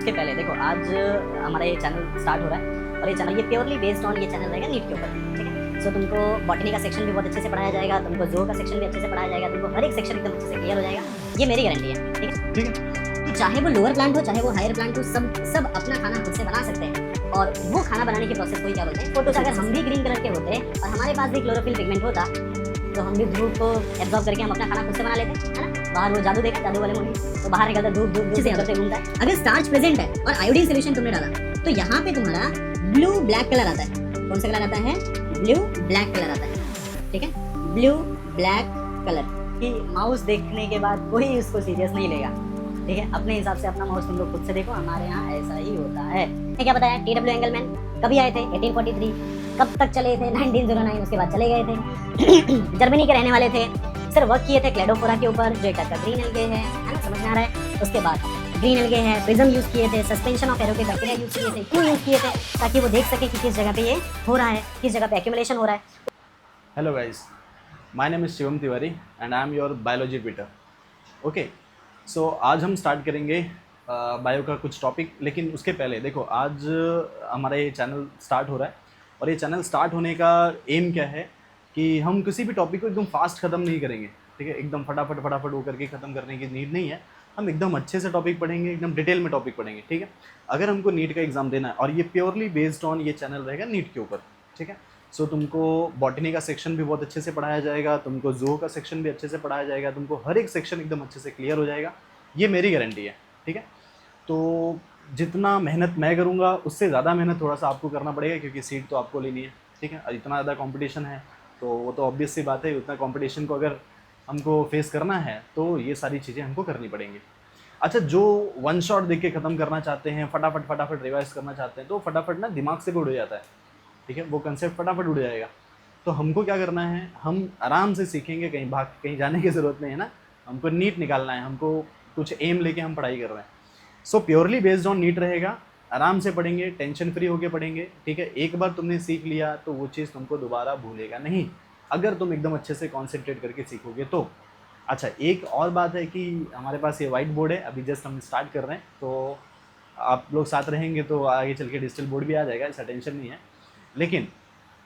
उसके पहले देखो आज हमारा ये चैनल स्टार्ट हो रहा है और ये चैनल ये प्योरली बेस्ड ऑन ये चैनल रहेगा नीट के ऊपर, ठीक है। सो तुमको बॉटनी का सेक्शन भी बहुत अच्छे से पढ़ाया जाएगा, तुमको जो का सेक्शन भी अच्छे से पढ़ाया जाएगा, तुमको हर एक सेक्शन एकदम अच्छे से क्लियर हो जाएगा, ये मेरी गारंटी है, ठीक है। ठीक है। तो चाहे वो लोअर प्लांट हो चाहे वो हायर प्लांट हो, सब अपना खाना खुद से बना सकते हैं। और वो खाना बनाने के प्रोसेस को ही क्या बोलते हैं, फोटोज। अगर हम भी ग्रीन कलर के होते और हमारे पास भी क्लोरोफिल पिगमेंट होता तो हम भी धूप को एब्जॉर्ब करके हम अपना खाना खुद से बना लेते, है ना। बाहर वो जादू देखा, जादू वाले मूवी, तो बाहर निकलता धूप धूप से अंदर से घूमता है। अगर स्टार्च प्रेजेंट है और आयोडीन सोल्यूशन तुमने डाला तो यहाँ पे तुम्हारा ब्लू ब्लैक कलर आता है। कौन सा कलर आता है? ब्लू ब्लैक कलर आता है, ठीक है। ब्लू ब्लैक कलर की माउस देखने के बाद कोई उसको सीरियस नहीं लेगा, ठीक है। अपने हिसाब से अपना माउस तुम लोग खुद से देखो, हमारे यहाँ ऐसा ही होता है। क्या बताया? TW एंगलमैन कभी आए थे? 1843। कब तक चले थे? 1909। उसके बाद चले गए थे। जर्मनी के रहने वाले थे, सर वर्क किए थे क्लेडोफोरा के ऊपर जो एक टाइप का ग्रीन एल्गे है ना, समझ में आ रहा है। उसके बाद ग्रीन एल्गे है, प्रिज्म यूज किए थे, सस्पेंशन ऑफ एरो के बैक्टीरिया यूज किए थे। क्यों यूज किए थे? ताकि वो देख सके कि किस जगह पे ये हो रहा है, किस जगह पे एक्यूमुलेशन हो रहा है। Hello guys, my name is Shivam Tiwari and I am your biology tutor. Okay, so आज हम स्टार्ट करेंगे बायो का कुछ टॉपिक, लेकिन उसके पहले देखो आज हमारा ये चैनल स्टार्ट हो रहा है और ये चैनल स्टार्ट होने का एम क्या है कि हम किसी भी टॉपिक को एकदम फास्ट ख़त्म नहीं करेंगे, ठीक है। एकदम फटाफट वो करके ख़त्म करने की नीड नहीं है। हम एकदम अच्छे से टॉपिक पढ़ेंगे, एकदम डिटेल में टॉपिक पढ़ेंगे, ठीक है। अगर हमको नीट का एग्ज़ाम देना है और ये प्योरली बेस्ड ऑन ये चैनल रहेगा नीट के ऊपर, ठीक है। सो तुमको बॉटनी का सेक्शन भी बहुत अच्छे से पढ़ाया जाएगा, तुमको जू का सेक्शन भी अच्छे से पढ़ाया जाएगा, तुमको हर एक सेक्शन एकदम अच्छे से क्लियर हो जाएगा, ये मेरी गारंटी है, ठीक है। तो जितना मेहनत मैं करूँगा उससे ज़्यादा मेहनत थोड़ा सा आपको करना पड़ेगा, क्योंकि सीट तो आपको लेनी है, ठीक है। और इतना ज़्यादा कंपटीशन है तो वो तो ऑब्वियस सी बात है, उतना कंपटीशन को अगर हमको फेस करना है तो ये सारी चीज़ें हमको करनी पड़ेंगी। अच्छा, जो वन शॉट देख के ख़त्म करना चाहते हैं, फटाफट रिवाइज करना चाहते हैं, तो फटाफट ना दिमाग से भी उड़ जाता है, ठीक है। वो कंसेप्ट फटाफट उड़ जाएगा। तो हमको क्या करना है, हम आराम से सीखेंगे, कहीं जाने की ज़रूरत नहीं है ना। हमको नीट निकालना है, हमको कुछ एम लेके हम पढ़ाई कर रहे हैं। सो प्योरली बेस्ड ऑन नीट रहेगा, आराम से पढ़ेंगे, टेंशन फ्री होके पढ़ेंगे, ठीक है। एक बार तुमने सीख लिया तो वो चीज़ तुमको दोबारा भूलेगा नहीं, अगर तुम एकदम अच्छे से कॉन्सेंट्रेट करके सीखोगे तो। अच्छा, एक और बात है कि हमारे पास ये वाइट बोर्ड है, अभी जस्ट हम स्टार्ट कर रहे हैं, तो आप लोग साथ रहेंगे तो आगे चल के डिजिटल बोर्ड भी आ जाएगा, ऐसा टेंशन नहीं है। लेकिन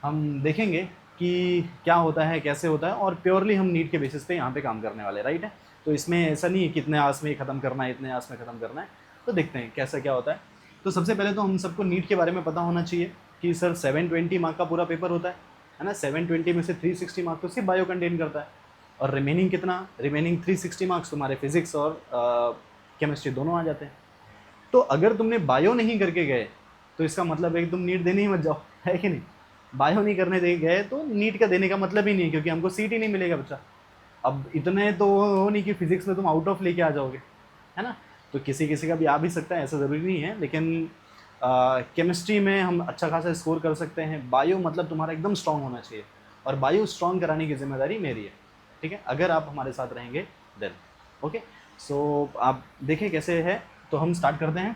हम देखेंगे कि क्या होता है, कैसे होता है, और प्योरली हम नीट के बेसिस पे यहाँ पे काम करने वाले, राइट है। तो इसमें ऐसा नहीं है कि इतने आस में ख़त्म करना है, इतने आस में ख़त्म करना है, तो देखते हैं कैसा क्या होता है। तो सबसे पहले तो हम सबको नीट के बारे में पता होना चाहिए कि सर 720 मार्क का पूरा पेपर होता है ना। 720 में से 360 मार्क तो सिर्फ बायो कंटेन करता है, और रिमेनिंग कितना, रिमेनिंग 360 मार्क्स तुम्हारे फिजिक्स और केमिस्ट्री दोनों आ जाते हैं। तो अगर तुमने बायो नहीं करके गए तो इसका मतलब है कि तुम नीट देने ही मत जाओ, है कि नहीं। बायो नहीं करने दे गए तो नीट का देने का मतलब ही नहीं है, क्योंकि हमको सीट ही नहीं मिलेगा बच्चा। अब इतने तो हो नहीं कि फिजिक्स में तुम आउट ऑफ लेके आ जाओगे, है ना। तो किसी किसी का भी आ भी सकता है, ऐसा ज़रूरी नहीं है, लेकिन केमिस्ट्री में हम अच्छा खासा स्कोर कर सकते हैं। बायो मतलब तुम्हारा एकदम स्ट्रांग होना चाहिए, और बायो स्ट्रांग कराने की जिम्मेदारी मेरी है, ठीक है, अगर आप हमारे साथ रहेंगे देन। ओके, सो आप देखें कैसे है, तो हम स्टार्ट करते हैं।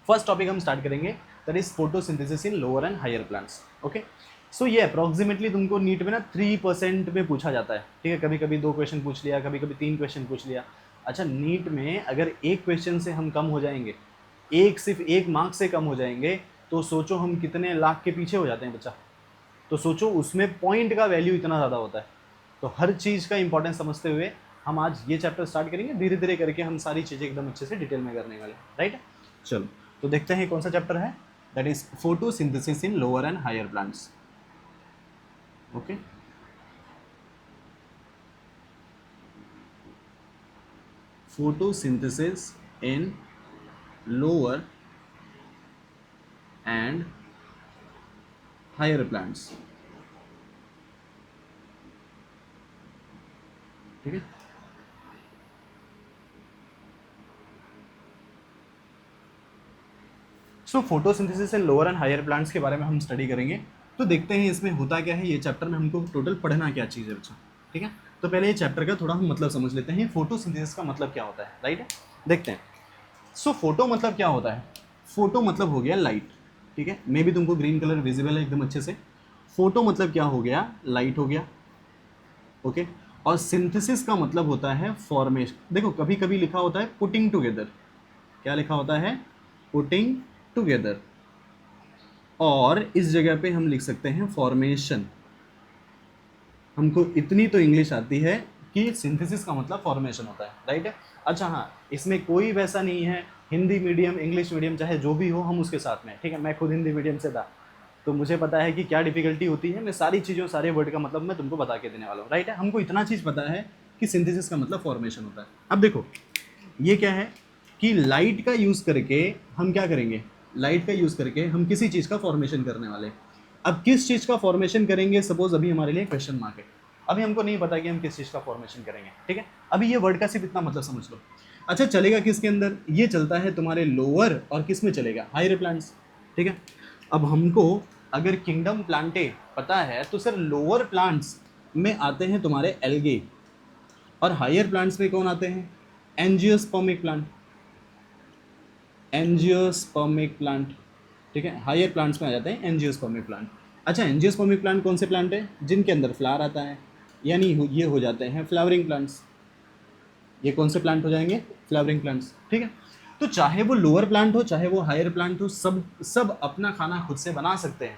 फर्स्ट टॉपिक हम स्टार्ट करेंगे, that is photosynthesis in lower and higher plants. Okay, so ये अप्रॉक्सीमेटली तुमको नीट में ना 3% में पूछा जाता है, ठीक है। कभी कभी 2 क्वेश्चन पूछ लिया, कभी कभी 3 क्वेश्चन पूछ लिया। अच्छा, नीट में अगर एक क्वेश्चन से हम कम हो जाएंगे, सिर्फ एक मार्क से कम हो जाएंगे, तो सोचो हम कितने लाख के पीछे हो जाते हैं बच्चा। तो सोचो उसमें पॉइंट का वैल्यू इतना ज़्यादा होता है। तो हर चीज़ का इंपॉर्टेंस समझते हुए हम आज ये चैप्टर स्टार्ट करेंगे, धीरे धीरे करके हम सारी चीज़ें एकदम अच्छे से डिटेल में करने वाले, राइट। चलो, तो देखते हैं कौन सा चैप्टर है, that is photosynthesis in lower and higher plants. Okay, photosynthesis in lower and higher plants, ठीक है। So photosynthesis in lower and higher plants के बारे में हम स्टडी करेंगे। तो देखते हैं इसमें होता क्या है, ये चैप्टर में हमको टोटल पढ़ना क्या चीज़ है बच्चा, ठीक है। तो पहले ये चैप्टर का थोड़ा हम मतलब समझ लेते हैं, फोटोसिंथेसिस का मतलब क्या होता है, राइट है। देखते हैं। सो फोटो मतलब क्या होता है, फोटो मतलब हो गया लाइट, ठीक है। मे भी तुमको ग्रीन कलर विजिबल है एकदम अच्छे से। फोटो मतलब क्या हो गया, लाइट हो गया, ओके। और सिंथेसिस का मतलब होता है फॉर्मेशन। देखो कभी कभी लिखा होता है पुटिंग टुगेदर, क्या लिखा होता है, पुटिंग टुगेदर, और इस जगह पे हम लिख सकते हैं फॉर्मेशन। हमको इतनी तो इंग्लिश आती है कि सिंथेसिस का मतलब फॉर्मेशन होता है, राइट है। अच्छा हाँ, इसमें कोई वैसा नहीं है हिंदी मीडियम इंग्लिश मीडियम चाहे जो भी हो हम उसके साथ में, ठीक है। मैं खुद हिंदी मीडियम से था तो मुझे पता है कि क्या डिफिकल्टी होती है। मैं सारी चीज़ों सारे वर्ड का मतलब मैं तुमको बता के देने वाला हूँ, राइट है। हमको इतना चीज़ पता है कि सिंथेसिस का मतलब फॉर्मेशन होता है। अब देखो ये क्या है कि लाइट का यूज़ करके हम क्या करेंगे, लाइट का यूज़ करके हम किसी चीज़ का फॉर्मेशन करने वाले हैं। अब किस चीज़ का फॉर्मेशन करेंगे, सपोज अभी हमारे लिए क्वेश्चन मार्क है, अभी हमको नहीं पता कि हम किस चीज़ का फॉर्मेशन करेंगे, ठीक है। अभी ये वर्ड का सिर्फ इतना मतलब समझ लो। अच्छा चलेगा किसके अंदर, ये चलता है तुम्हारे लोअर और किस में चलेगा, हायर प्लांट्स, ठीक है। अब हमको अगर किंगडम प्लांटे पता है तो सर लोअर प्लांट्स में आते हैं तुम्हारे एल्गे, और हायर प्लांट्स में कौन आते हैं, एंजियोस्पर्मिक प्लांट, एंजियोस्पर्मिक प्लांट, ठीक है। हायर प्लांट्स में आ जाते हैं एंजियोस्पर्मिक प्लांट। अच्छा एंजियोस्पर्मिक प्लांट कौन से प्लांट है, जिनके अंदर फ्लावर आता है, यानी ये हो जाते हैं फ्लावरिंग प्लांट्स। ये कौन से प्लांट हो जाएंगे, फ्लावरिंग प्लांट्स, ठीक है। तो चाहे वो लोअर प्लांट हो चाहे वो हायर प्लांट हो, सब अपना खाना खुद से बना सकते हैं,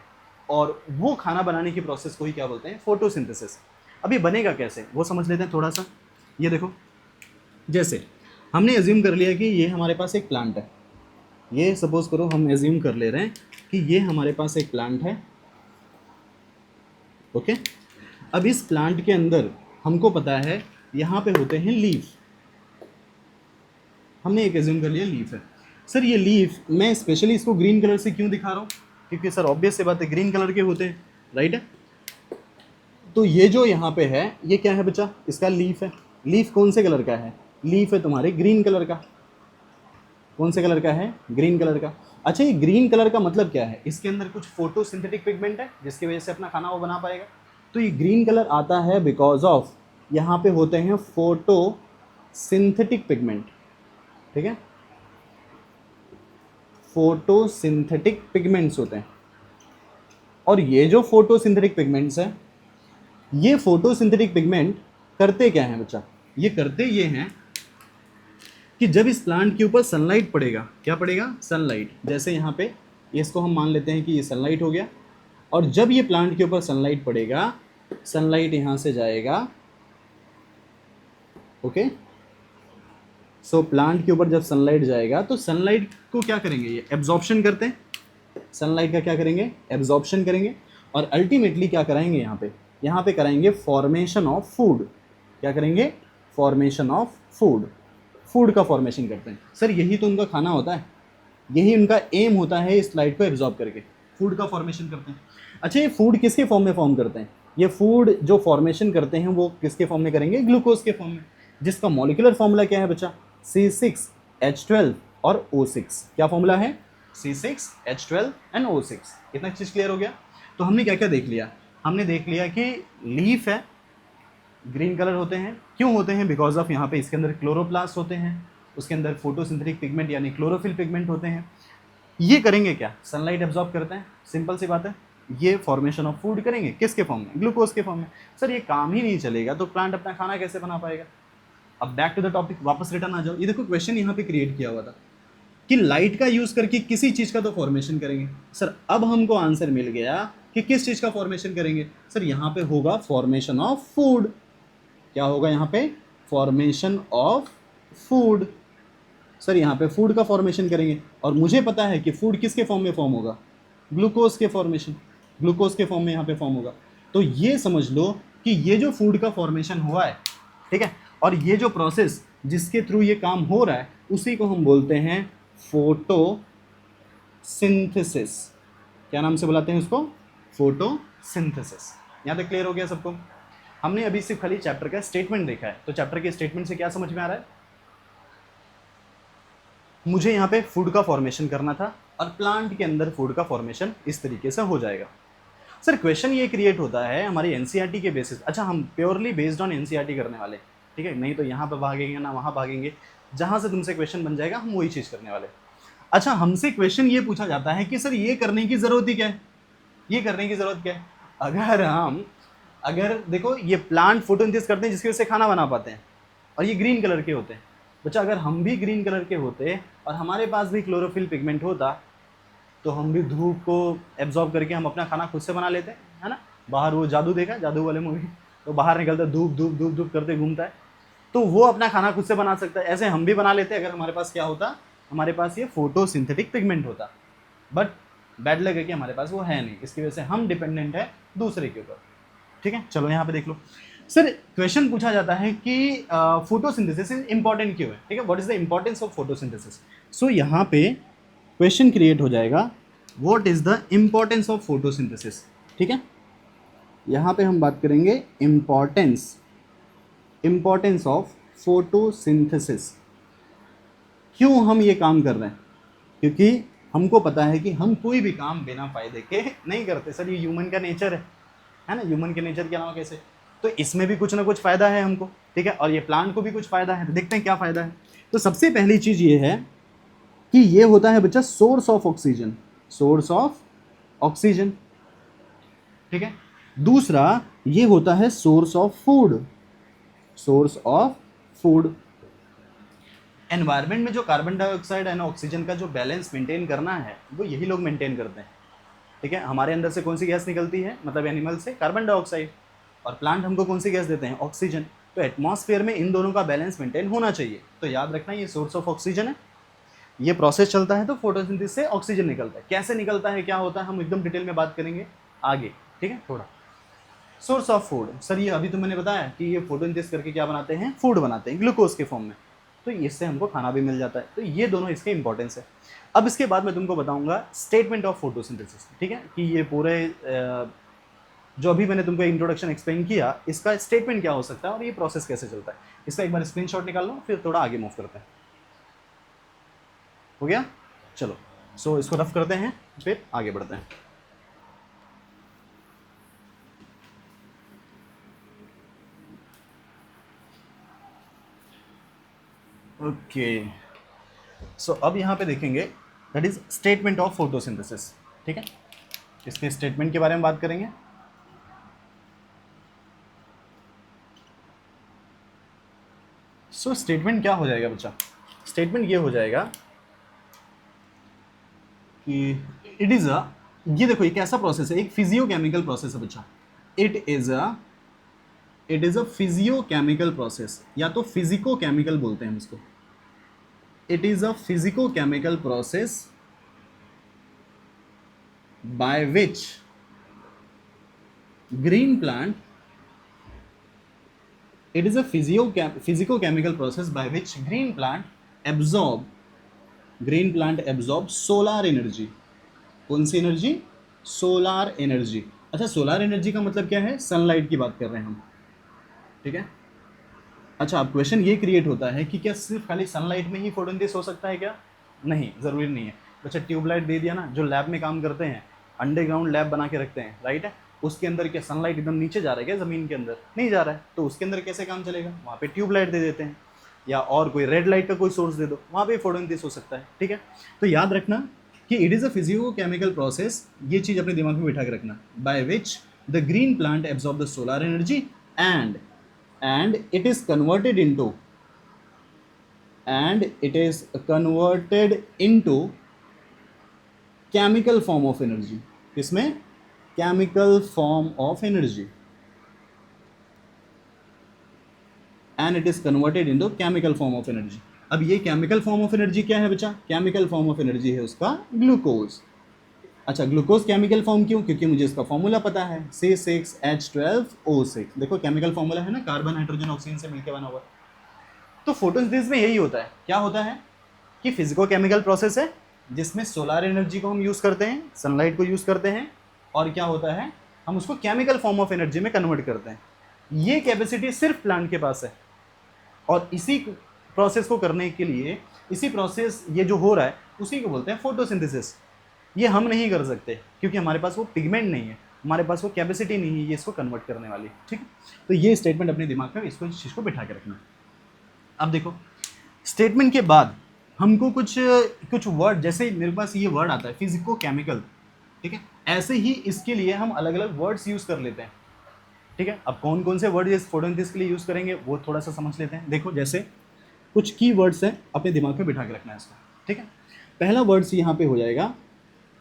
और वो खाना बनाने की प्रोसेस को ही क्या बोलते हैं, फोटोसिंथेसिस। अभी बनेगा कैसे वो समझ लेते हैं थोड़ा सा। ये देखो, जैसे हमने एज्यूम कर लिया कि ये हमारे पास एक प्लांट है, ये सपोज करो हम एज्यूम कर ले रहे हैं कि ये हमारे पास एक प्लांट है, ओके। अब इस प्लांट के अंदर हमको पता है यहाँ पे होते हैं लीफ, हमने एक एज्यूम कर लिया लीफ है। सर ये लीफ मैं स्पेशली इसको ग्रीन कलर से क्यों दिखा रहा हूँ, क्योंकि सर ऑब्वियस से बात है ग्रीन कलर के होते हैं, राइट है। तो ये जो यहाँ पे है ये क्या है बच्चा, इसका लीफ है। लीफ कौन से कलर का है, लीफ है तुम्हारे ग्रीन कलर का। कौन से कलर का है, ग्रीन कलर का। अच्छा ये ग्रीन कलर का मतलब क्या है, इसके अंदर कुछ फोटोसिंथेटिक पिगमेंट है जिसकी वजह से अपना खाना वो बना पाएगा। तो ये ग्रीन कलर आता है बिकॉज ऑफ यहाँ पे होते हैं फोटोसिंथेटिक पिगमेंट, ठीक है। फोटोसिंथेटिक पिगमेंट्स होते हैं, और ये जो फोटोसिंथेटिक पिगमेंट्स हैं, ये फोटोसिंथेटिक पिगमेंट करते क्या हैं बच्चा, ये करते ये हैं कि जब इस प्लांट के ऊपर सनलाइट पड़ेगा, क्या पड़ेगा, सनलाइट। जैसे यहाँ पे इसको हम मान लेते हैं कि ये सनलाइट हो गया, और जब ये प्लांट के ऊपर सनलाइट पड़ेगा, सनलाइट यहाँ से जाएगा, ओके। सो प्लांट के ऊपर जब सनलाइट जाएगा तो सनलाइट को क्या करेंगे, ये एब्जॉर्प्शन करते हैं, सनलाइट का क्या करेंगे, एब्जॉर्प्शन करेंगे, और अल्टीमेटली क्या कराएंगे यहाँ पे कराएंगे फॉर्मेशन ऑफ फूड। क्या करेंगे, फॉर्मेशन ऑफ फूड, फूड का फॉर्मेशन करते हैं। सर यही तो उनका खाना होता है, यही उनका एम होता है, इस लाइट को एब्जॉर्ब करके फूड का फॉर्मेशन करते हैं। अच्छा ये फूड किसके फॉर्म में फॉर्म करते हैं, ये फूड जो फॉर्मेशन करते हैं वो किसके फॉर्म में करेंगे, ग्लूकोज के फॉर्म में, जिसका मॉलिक्यूलर फॉर्मूला क्या है बच्चा, C6H12 और O6। क्या फॉर्मूला है, C6H12 एंड O6। इतना चीज़ क्लियर हो गया। तो हमने क्या क्या देख लिया, हमने देख लिया कि लीफ है, ग्रीन कलर होते हैं, क्यों होते हैं, बिकॉज ऑफ यहाँ पे इसके अंदर क्लोरोप्लास्ट होते हैं, उसके अंदर फोटोसिंथेटिक पिगमेंट यानी क्लोरोफिल पिगमेंट होते हैं। ये करेंगे क्या, सनलाइट एब्जॉर्ब करते हैं, सिंपल सी बात है। ये फॉर्मेशन ऑफ फूड करेंगे किसके फॉर्म में, ग्लूकोज के फॉर्म में। सर ये काम ही नहीं चलेगा तो प्लांट अपना खाना कैसे बना पाएगा। अब बैक टू द टॉपिक, वापस रिटर्न आ जाओ। ये देखो क्वेश्चन यहाँ पे क्रिएट किया हुआ था कि लाइट का यूज करके किसी चीज का तो फॉर्मेशन करेंगे। सर अब हमको आंसर मिल गया कि किस चीज का फॉर्मेशन करेंगे। सर यहाँ पे होगा फॉर्मेशन ऑफ फूड। क्या होगा यहाँ पे, फॉर्मेशन ऑफ फूड। सर यहाँ पे फूड का फॉर्मेशन करेंगे, और मुझे पता है कि फूड किसके फॉर्म में फॉर्म होगा, ग्लूकोज के फॉर्मेशन, ग्लूकोज के फॉर्म में यहाँ पे फॉर्म होगा। तो ये समझ लो कि ये जो फूड का फॉर्मेशन हुआ है, ठीक है, और ये जो प्रोसेस जिसके थ्रू ये काम हो रहा है उसी को हम बोलते हैं फोटोसिंथेसिस। क्या नाम से बुलाते हैं उसको, फोटोसिंथेसिस। यहाँ तक क्लियर हो गया सबको। हमने अभी सिर्फ खाली चैप्टर का स्टेटमेंट देखा है, तो चैप्टर के स्टेटमेंट से क्या समझ में आ रहा है, मुझे यहाँ पे फूड का फॉर्मेशन करना था और प्लांट के अंदर फूड का फॉर्मेशन इस तरीके से हो जाएगा। सर क्वेश्चन ये क्रिएट होता है हमारी एनसीईआरटी के बेसिस। अच्छा हम प्योरली बेस्ड ऑन एनसीईआरटी करने वाले, ठीक है, नहीं तो यहाँ पे भागेंगे ना वहाँ भागेंगे, जहाँ से तुमसे क्वेश्चन बन जाएगा हम वही चीज़ करने वाले। अच्छा हमसे क्वेश्चन ये पूछा जाता है कि सर ये करने की ज़रूरत ही क्या है, ये करने की ज़रूरत क्या है। अगर देखो ये प्लांट फोटोसिंथेसिस करते हैं जिसकी वजह से खाना बना पाते हैं, और ये ग्रीन कलर के होते हैं, बच्चा अगर हम भी ग्रीन कलर के होते और हमारे पास भी क्लोरोफिल पिगमेंट होता तो हम भी धूप को एब्जॉर्ब करके हम अपना खाना खुद से बना लेते, है ना। बाहर वो जादू देखा, जादू वाले मूवी, तो बाहर निकलता धूप धूप धूप धूप करते घूमता है, तो वो अपना खाना खुद से बना सकता है। ऐसे हम भी बना लेते अगर हमारे पास क्या होता, हमारे पास ये फोटोसिंथेटिक पिगमेंट होता। बट बैड लग है कि हमारे पास वो है नहीं, इसकी वजह से हम डिपेंडेंट है दूसरे के ऊपर। ठीक है, चलो यहाँ पे देख लो। सर क्वेश्चन पूछा जाता है कि फोटोसिंथेसिस इंपॉर्टेंट क्यों है, ठीक है, what is the importance of photosynthesis. So यहाँ पे क्वेश्चन क्रिएट हो जाएगा, what is the importance of photosynthesis. ठीक है, यहाँ पे हम बात करेंगे इंपॉर्टेंस ऑफ फोटोसिंथेसिस। क्यों हम ये काम कर रहे हैं, क्योंकि हमको पता है कि हम कोई भी काम बिना फायदे के नहीं करते। सर ये ह्यूमन का नेचर है ना, ह्यूमन के नेचर के अलावा कैसे, तो इसमें भी कुछ ना कुछ फ़ायदा है हमको, ठीक है, और ये प्लांट को भी कुछ फ़ायदा है। तो देखते हैं क्या फ़ायदा है। तो सबसे पहली चीज़ ये है कि ये होता है बच्चा सोर्स ऑफ ऑक्सीजन, ठीक है। दूसरा ये होता है सोर्स ऑफ फूड। एनवायरनमेंट में जो कार्बन डाइऑक्साइड है ना, ऑक्सीजन का जो बैलेंस मेंटेन करना है वो यही लोग मेंटेन करते हैं, ठीक है। हमारे अंदर से कौन सी गैस निकलती है, मतलब एनिमल से कार्बन डाइऑक्साइड, और प्लांट हमको कौन सी गैस देते हैं, ऑक्सीजन। तो एटमॉस्फेयर में इन दोनों का बैलेंस मेंटेन होना चाहिए। तो याद रखना ये सोर्स ऑफ ऑक्सीजन है, ये प्रोसेस चलता है तो फोटोसिंथेसिस से ऑक्सीजन निकलता है। कैसे निकलता है, क्या होता है, हम एकदम डिटेल में बात करेंगे आगे, ठीक है। थोड़ा सोर्स ऑफ फूड, सर ये अभी तो मैंने बताया कि ये फोटोसिंथेसिस करके क्या बनाते हैं, फूड बनाते हैं ग्लूकोज के फॉर्म में, तो इससे हमको खाना भी मिल जाता है। तो ये दोनों इसके इंपॉर्टेंस है। अब इसके बाद मैं तुमको बताऊंगा स्टेटमेंट ऑफ फोटोसिंथेसिस, ठीक है, कि ये पूरे जो अभी मैंने तुमको इंट्रोडक्शन एक्सप्लेन किया, इसका स्टेटमेंट क्या हो सकता है और ये प्रोसेस कैसे चलता है। इसका एक बार स्क्रीनशॉट निकाल लो, फिर थोड़ा आगे मूव करते हैं। हो गया, चलो। सो इसको रफ करते हैं, फिर आगे बढ़ते हैं। ओके, सो अब यहाँ पे देखेंगे that is statement of photosynthesis, ठीक है। इसके स्टेटमेंट के बारे में बात करेंगे। सो स्टेटमेंट क्या हो जाएगा बच्चा, स्टेटमेंट ये हो जाएगा कि इट इज अ, ये देखो एक ऐसा प्रोसेस है, एक फिजियोकेमिकल प्रोसेस है बच्चा। It is a physiochemical process, या तो फिजिकोकेमिकल बोलते हैं हम इसको। It is a physicochemical process by which green plant, it is a physicochemical process by which green plant absorb solar energy। कौन सी एनर्जी, सोलार एनर्जी। अच्छा, सोलार एनर्जी का मतलब क्या है, सनलाइट की बात कर रहे हैं हम, ठीक है। अच्छा, अब क्वेश्चन ये क्रिएट होता है कि क्या सिर्फ खाली सनलाइट में ही फोटोसिंथेसिस हो सकता है क्या, नहीं, ज़रूरी नहीं है बच्चा। ट्यूबलाइट दे दिया ना, जो लैब में काम करते हैं, अंडरग्राउंड लैब बना के रखते हैं, राइट है, उसके अंदर क्या सनलाइट एकदम नीचे जा रहा है क्या, ज़मीन के अंदर नहीं जा रहा है, तो उसके अंदर कैसे काम चलेगा, वहाँ पे ट्यूबलाइट दे देते हैं, या और कोई रेड लाइट का कोई सोर्स दे दो, वहाँ पे फोटोसिंथेसिस हो सकता है, ठीक है। तो याद रखना कि it is a physiochemical process, ये चीज़ अपने दिमाग में बिठा के रखना, by which the green plant absorb the solar energy and it is converted into chemical form of energy। किसमें, chemical form of energy, and it is converted into chemical form of energy। अब ये chemical form of energy क्या है बच्चा, chemical form of energy है उसका glucose. अच्छा, glucose chemical form क्यों, क्योंकि मुझे इसका फॉर्मूला पता है, C6H12O6। देखो केमिकल फॉर्मूला है ना, कार्बन हाइड्रोजन ऑक्सीजन से मिलकर बना हुआ। तो फोटोसिंथेसिस में यही होता है, क्या होता है कि फिजिकोकेमिकल प्रोसेस है जिसमें सोलर एनर्जी को हम यूज़ करते हैं, सनलाइट को यूज़ करते हैं, और क्या होता है, हम उसको केमिकल फॉर्म ऑफ एनर्जी में कन्वर्ट करते हैं। ये कैपेसिटी सिर्फ प्लांट के पास है, और इसी प्रोसेस को करने के लिए, इसी प्रोसेस ये जो हो रहा है उसी को बोलते हैं फोटोसिंथेसिस। ये हम नहीं कर सकते क्योंकि हमारे पास वो पिगमेंट नहीं है, हमारे पास वो कैपेसिटी नहीं है ये इसको कन्वर्ट करने वाली, ठीक है। तो ये स्टेटमेंट अपने दिमाग में इसको, इस चीज़ को बिठा के रखना। अब देखो स्टेटमेंट के बाद हमको कुछ वर्ड, जैसे मेरे पास ये वर्ड आता है फिजिकोकेमिकल, ठीक है, ऐसे ही इसके लिए हम अलग अलग वर्ड्स यूज़ कर लेते हैं, ठीक है। अब कौन कौन से वर्ड इस फोटोसिंथेसिस के लिए यूज़ करेंगे वो थोड़ा सा समझ लेते हैं। देखो जैसे कुछ की वर्ड्स हैं, अपने दिमाग में बिठा के रखना है इसको, ठीक है। पहला वर्ड्स यहाँ पे हो जाएगा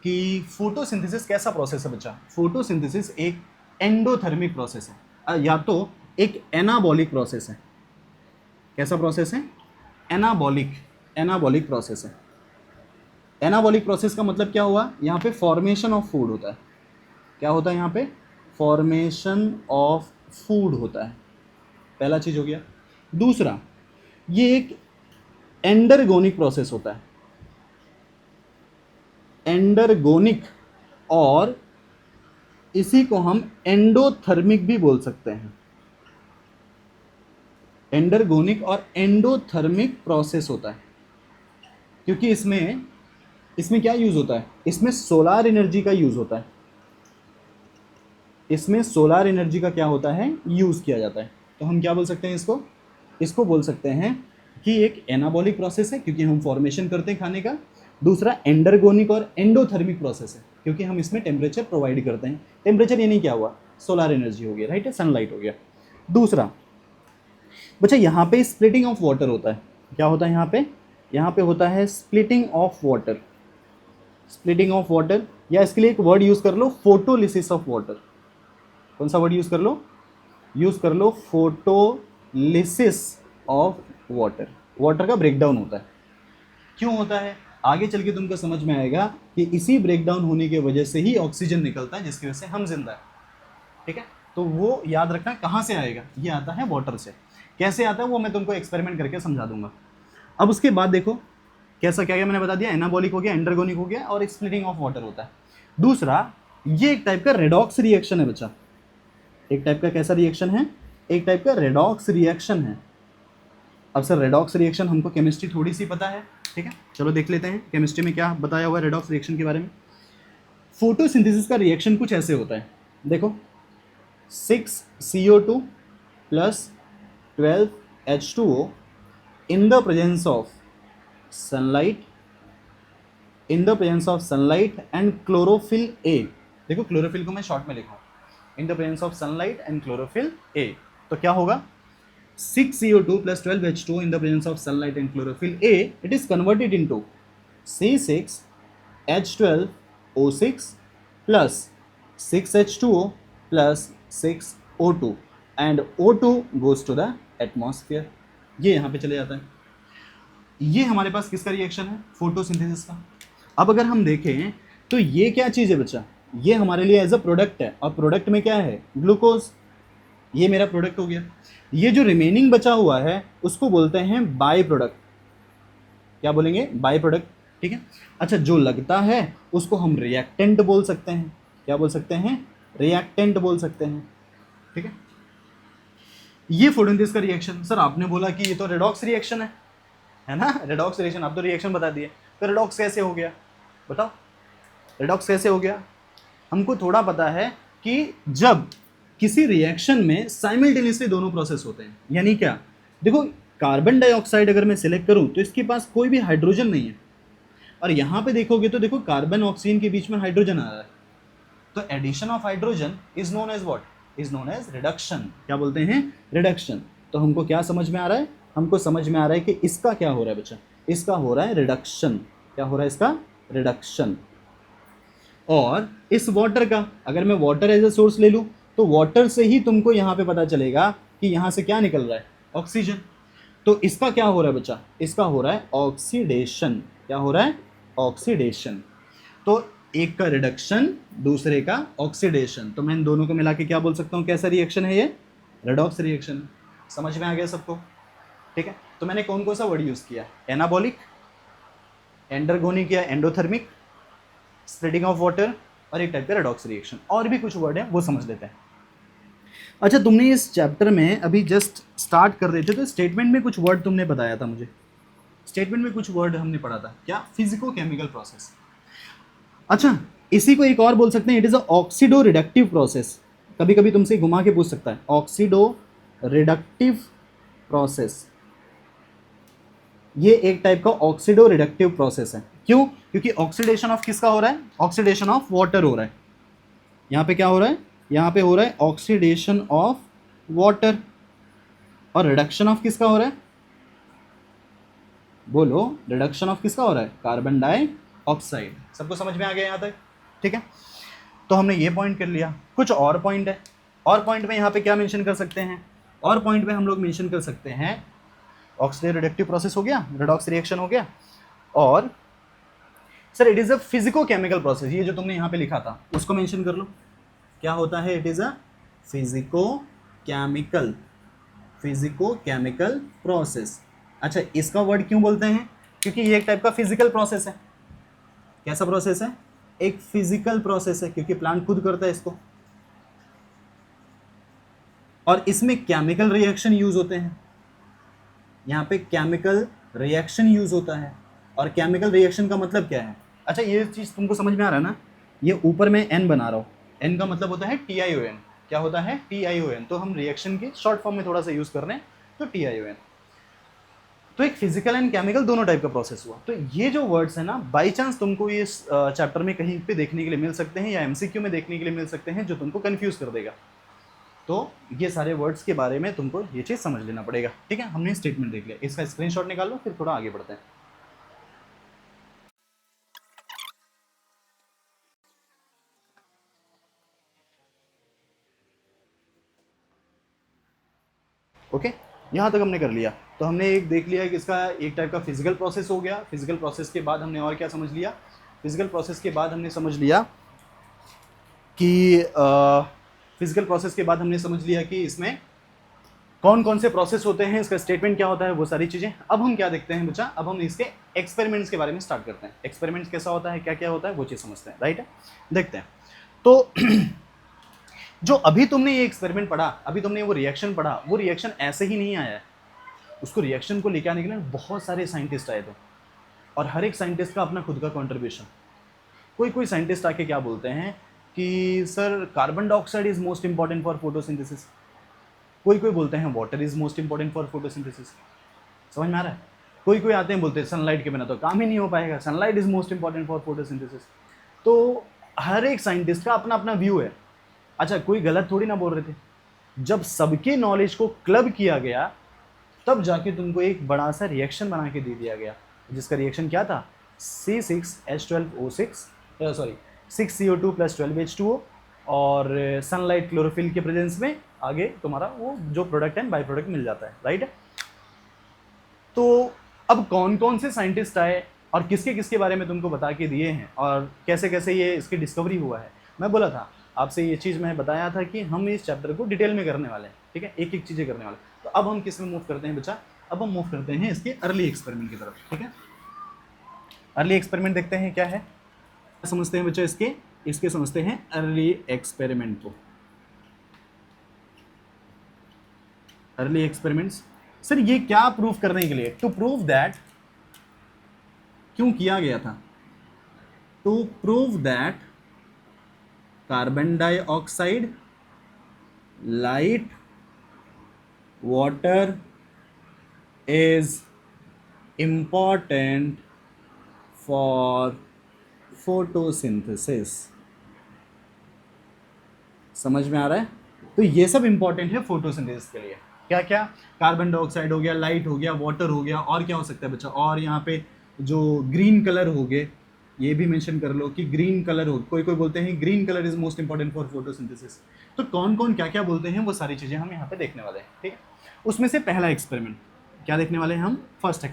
कि फोटोसिंथेसिस कैसा प्रोसेस है बच्चा। फोटोसिंथेसिस एक एंडोथर्मिक प्रोसेस है, या तो एक एनाबॉलिक प्रोसेस है। कैसा प्रोसेस है? एनाबॉलिक प्रोसेस है। एनाबॉलिक प्रोसेस का मतलब क्या हुआ? यहाँ पे फॉर्मेशन ऑफ फूड होता है। क्या होता है यहाँ पे? फॉर्मेशन ऑफ फूड होता है, पहला चीज हो गया। दूसरा, ये एक एंडरगोनिक प्रोसेस होता है, एंडरगोनिक, और इसी को हम एंडोथर्मिक भी बोल सकते हैं। एंडरगोनिक और एंडोथर्मिक प्रोसेस होता है, क्योंकि इसमें क्या यूज होता है? इसमें सोलार एनर्जी का यूज होता है। इसमें सोलार एनर्जी का क्या होता है? यूज किया जाता है। तो हम क्या बोल सकते हैं इसको बोल सकते हैं कि एक एनाबॉलिक प्रोसेस है, क्योंकि हम फॉर्मेशन करते हैं खाने का। दूसरा एंडरगोनिक और एंडोथर्मिक प्रोसेस है, क्योंकि हम इसमें टेम्परेचर प्रोवाइड करते हैं। टेम्परेचर ये नहीं क्या हुआ? सोलार एनर्जी हो गया, राइट है, सनलाइट हो गया। दूसरा बच्चा, यहाँ पे स्प्लिटिंग ऑफ वाटर होता है। क्या होता है यहाँ पे होता है splitting of water. Splitting of water, या इसके लिए एक वर्ड यूज कर लो, फोटोलिसिस ऑफ वाटर। कौन सा वर्ड यूज कर लो? Photolysis of water. वाटर का ब्रेकडाउन होता है। क्यों होता है? आगे चल के तुमको समझ में आएगा कि इसी ब्रेकडाउन होने की वजह से ही ऑक्सीजन निकलता है, जिसकी वजह से हम जिंदा है, ठीक है। तो वो याद रखना, कहाँ से आएगा? ये आता है वाटर से। कैसे आता है वो मैं तुमको एक्सपेरिमेंट करके समझा दूंगा। अब उसके बाद देखो कैसा क्या मैंने बता दिया, एनाबॉलिक हो गया, एंडरगोनिक हो गया, और स्प्लिटिंग ऑफ वाटर होता है। दूसरा, ये एक टाइप का रेडॉक्स रिएक्शन है बच्चा। एक टाइप का कैसा रिएक्शन है? एक टाइप का रेडॉक्स रिएक्शन है। अब सर रेडॉक्स रिएक्शन हमको केमिस्ट्री थोड़ी सी पता है, ठीक है, चलो देख लेते हैं केमिस्ट्री में क्या बताया हुआ है रेडॉक्स रिएक्शन के बारे में। फोटोसिंथेसिस का रिएक्शन कुछ ऐसे होता है, देखो 6CO2 plus 12H2O in the presence of sunlight and chlorophyll A। देखो क्लोरोफिल को मैं शॉर्ट में लिखा हूँ, in the presence of sunlight and chlorophyll A। तो क्या होगा? 6CO2 plus 12H2O in the presence of sunlight and chlorophyll A, it is converted into C6H12O6 plus 6H2O plus 6O2 and O2 goes to the atmosphere। ये यहाँ पे चले जाता है। ये हमारे पास किसका रिएक्शन है? फोटोसिंथेसिस का। अब अगर हम देखें तो ये क्या चीज़ है बच्चा? ये हमारे लिए एज अ प्रोडक्ट है, और प्रोडक्ट में क्या है? ग्लूकोज। ये मेरा प्रोडक्ट हो गया। ये जो रिमेनिंग बचा हुआ है उसको बोलते हैं बाई प्रोडक्ट। क्या बोलेंगे? बाई प्रोडक्ट, ठीक है। अच्छा, जो लगता है उसको हम रिएक्टेंट बोल सकते हैं। क्या बोल सकते हैं? रिएक्टेंट बोल सकते हैं, ठीक है। ये फोटोसिंथेसिस का रिएक्शन। सर आपने बोला कि ये तो रेडॉक्स रिएक्शन है ना, रेडॉक्स रिएक्शन, आप तो रिएक्शन बता दिए, तो रेडॉक्स कैसे हो गया? बताओ रेडॉक्स कैसे हो गया? हमको थोड़ा पता है कि जब किसी रिएक्शन में साइमल्टेनियसली दोनों प्रोसेस होते हैं, यानी क्या? देखो कार्बन डाइऑक्साइड अगर मैं सिलेक्ट करूं तो इसके पास कोई भी हाइड्रोजन नहीं है, और यहाँ पे देखोगे तो देखो कार्बन ऑक्सीजन के बीच में हाइड्रोजन आ रहा है। तो addition of hydrogen is known as what? Is known as reduction. क्या बोलते हैं? रिडक्शन। तो हमको क्या समझ में आ रहा है? हमको समझ में आ रहा है कि इसका क्या हो रहा है बच्चा? इसका हो रहा है रिडक्शन। क्या हो रहा है इसका? रिडक्शन। और इस वाटर का, अगर मैं वाटर एज ए सोर्स ले लूँ तो वाटर से ही तुमको यहाँ पे पता चलेगा कि यहाँ से क्या निकल रहा है? ऑक्सीजन। तो इसका क्या हो रहा है बच्चा? इसका हो रहा है ऑक्सीडेशन। क्या हो रहा है? ऑक्सीडेशन। तो एक का रिडक्शन, दूसरे का ऑक्सीडेशन। तो मैं इन दोनों को मिला के क्या बोल सकता हूँ? कैसा रिएक्शन है ये? Redox reaction. समझ में आ गया सबको? ठीक है। तो मैंने कौन कौन सा वर्ड यूज़ किया? एनाबॉलिक, एंडरगोनिक या एंडोथर्मिक, स्प्लिटिंग ऑफ वाटर, और एक टाइप का रेडॉक्स रिएक्शन। और भी कुछ वर्ड है वो समझ लेते हैं। अच्छा, तुमने इस चैप्टर में अभी जस्ट स्टार्ट कर रहे थे तो स्टेटमेंट में कुछ वर्ड तुमने बताया था मुझे। स्टेटमेंट में कुछ वर्ड हमने पढ़ा था, क्या? Physico chemical process. अच्छा, इसी को एक और बोल सकते हैं, it is a oxido reductive process. कभी कभी तुमसे घुमा के पूछ सकता है, ऑक्सीडो रिडक्टिव प्रोसेस। ये एक टाइप का ऑक्सीडो रिडक्टिव प्रोसेस है। क्यों? क्योंकि ऑक्सीडेशन ऑफ किसका हो रहा है? ऑक्सीडेशन ऑफ वाटर हो रहा है। यहाँ पे क्या हो रहा है? यहाँ पे हो रहा है ऑक्सीडेशन ऑफ वाटर। और रिडक्शन ऑफ किसका हो रहा है? बोलो, रिडक्शन ऑफ किसका हो रहा है? Carbon dioxide. सबको समझ में आ गया यहाँ तक? ठीक है, तो हमने ये पॉइंट कर लिया। कुछ और पॉइंट है, और पॉइंट में यहाँ पे क्या मेंशन कर सकते हैं? और पॉइंट में हम लोग मेंशन कर सकते हैं ऑक्सीडेटिव रिडक्टिव प्रोसेस हो गया, रेडॉक्स रिएक्शन हो गया, और sir it is a physico chemical process, ये जो तुमने यहाँ पे लिखा था उसको मेंशन कर लो। क्या होता है? It is a physico chemical process. अच्छा, इसका वर्ड क्यों बोलते हैं? क्योंकि ये एक टाइप का फिजिकल प्रोसेस है। कैसा प्रोसेस है? एक फिजिकल प्रोसेस है, क्योंकि प्लांट खुद करता है इसको, और इसमें केमिकल रिएक्शन यूज होते हैं। यहाँ पे केमिकल रिएक्शन यूज होता है, और केमिकल रिएक्शन का मतलब क्या है? अच्छा, ये चीज तुमको समझ में आ रहा है ना? ये ऊपर में एन बना रहा हूँ, एन का मतलब होता है TiON। क्या होता है? TiON। तो हम रिएक्शन के शॉर्ट फॉर्म में थोड़ा सा यूज कर रहे हैं, तो TiON। तो एक फिजिकल एंड केमिकल दोनों टाइप का प्रोसेस हुआ। तो ये जो वर्ड्स है ना, बाई चांस तुमको ये चैप्टर में कहीं पे देखने के लिए मिल सकते हैं, या MCQ में देखने के लिए मिल सकते हैं, जो तुमको कंफ्यूज कर देगा। तो ये सारे वर्ड्स के बारे में तुमको ये चीज़ समझ लेना पड़ेगा। ठीक है, हमने स्टेटमेंट देख लिया, इसका स्क्रीनशॉट निकाल लो, फिर थोड़ा आगे बढ़ते हैं। ओके, यहाँ तक हमने कर लिया। तो हमने एक देख लिया कि इसका एक टाइप का फिजिकल प्रोसेस हो गया। फिजिकल प्रोसेस के बाद हमने और क्या समझ लिया? फिजिकल प्रोसेस के बाद हमने समझ लिया कि इसमें कौन कौन से प्रोसेस होते हैं, इसका स्टेटमेंट क्या होता है, वो सारी चीज़ें। अब हम क्या देखते हैं बच्चा? अब हम इसके एक्सपेरिमेंट्स के बारे में स्टार्ट करते हैं। एक्सपेरिमेंट्स कैसा होता है, क्या क्या होता है, वो चीज़ समझते हैं। राइट है, देखते हैं। तो जो अभी तुमने ये एक्सपेरिमेंट पढ़ा, अभी तुमने वो रिएक्शन पढ़ा, वो रिएक्शन ऐसे ही नहीं आया है। उसको रिएक्शन को लेकर आने के लिए बहुत सारे साइंटिस्ट आए थे, और हर एक साइंटिस्ट का अपना खुद का कॉन्ट्रीब्यूशन। कोई साइंटिस्ट आके क्या बोलते हैं कि sir carbon dioxide is most important for photosynthesis. कोई बोलते हैं water is most important for photosynthesis. समझ में आ रहा है? कोई आते हैं बोलते हैं सनलाइट के बिना तो काम ही नहीं हो पाएगा, sunlight is most important for photosynthesis. तो हर एक साइंटिस्ट का अपना अपना व्यू है। अच्छा, कोई गलत थोड़ी ना बोल रहे थे। जब सबके नॉलेज को क्लब किया गया, तब जाके तुमको एक बड़ा सा रिएक्शन बना के दे दिया गया, जिसका रिएक्शन क्या था? C6H12O6 प्लस 12H2O, और सनलाइट क्लोरोफिल के प्रेजेंस में आगे तुम्हारा वो जो प्रोडक्ट एंड बाई प्रोडक्ट मिल जाता है। राइट है, तो अब कौन कौन से साइंटिस्ट आए और किसके किसके बारे में तुमको बता के दिए हैं, और कैसे कैसे ये इसकी डिस्कवरी हुआ है। मैं बोला था आपसे, ये चीज़ मैं बताया था कि हम इस चैप्टर को डिटेल में करने वाले हैं। ठीक है, एक एक चीज़ें करने वाले। तो अब हम किस में मूव करते हैं बच्चा? अब हम मूव करते हैं इसके अर्ली एक्सपेरिमेंट की तरफ। ठीक है, अर्ली एक्सपेरिमेंट देखते हैं क्या है, समझते हैं बच्चा। इसके समझते हैं अर्ली एक्सपेरिमेंट को। अर्ली एक्सपेरिमेंट्स, सर ये क्या प्रूव करने के लिए? टू प्रूव दैट, क्यों किया गया था? To prove that carbon dioxide, light, water is important for photosynthesis। समझ में आ रहा है? तो ये सब इंपॉर्टेंट है फोटोसिंथेसिस के लिए। क्या क्या? कार्बन डाइऑक्साइड हो गया, लाइट हो गया, वाटर हो गया, और क्या हो सकता है बच्चा? और यहाँ पे जो ग्रीन कलर हो गए, ये भी मेंशन कर लो कि ग्रीन कलर हो। कोई बोलते हैं green colour is most important for photosynthesis. तो कौन कौन क्या क्या बोलते हैं, वो सारी चीज़ें हम यहाँ पे देखने वाले हैं। ठीक है, उसमें से पहला एक्सपेरिमेंट क्या देखने वाले हैं हम? फर्स्ट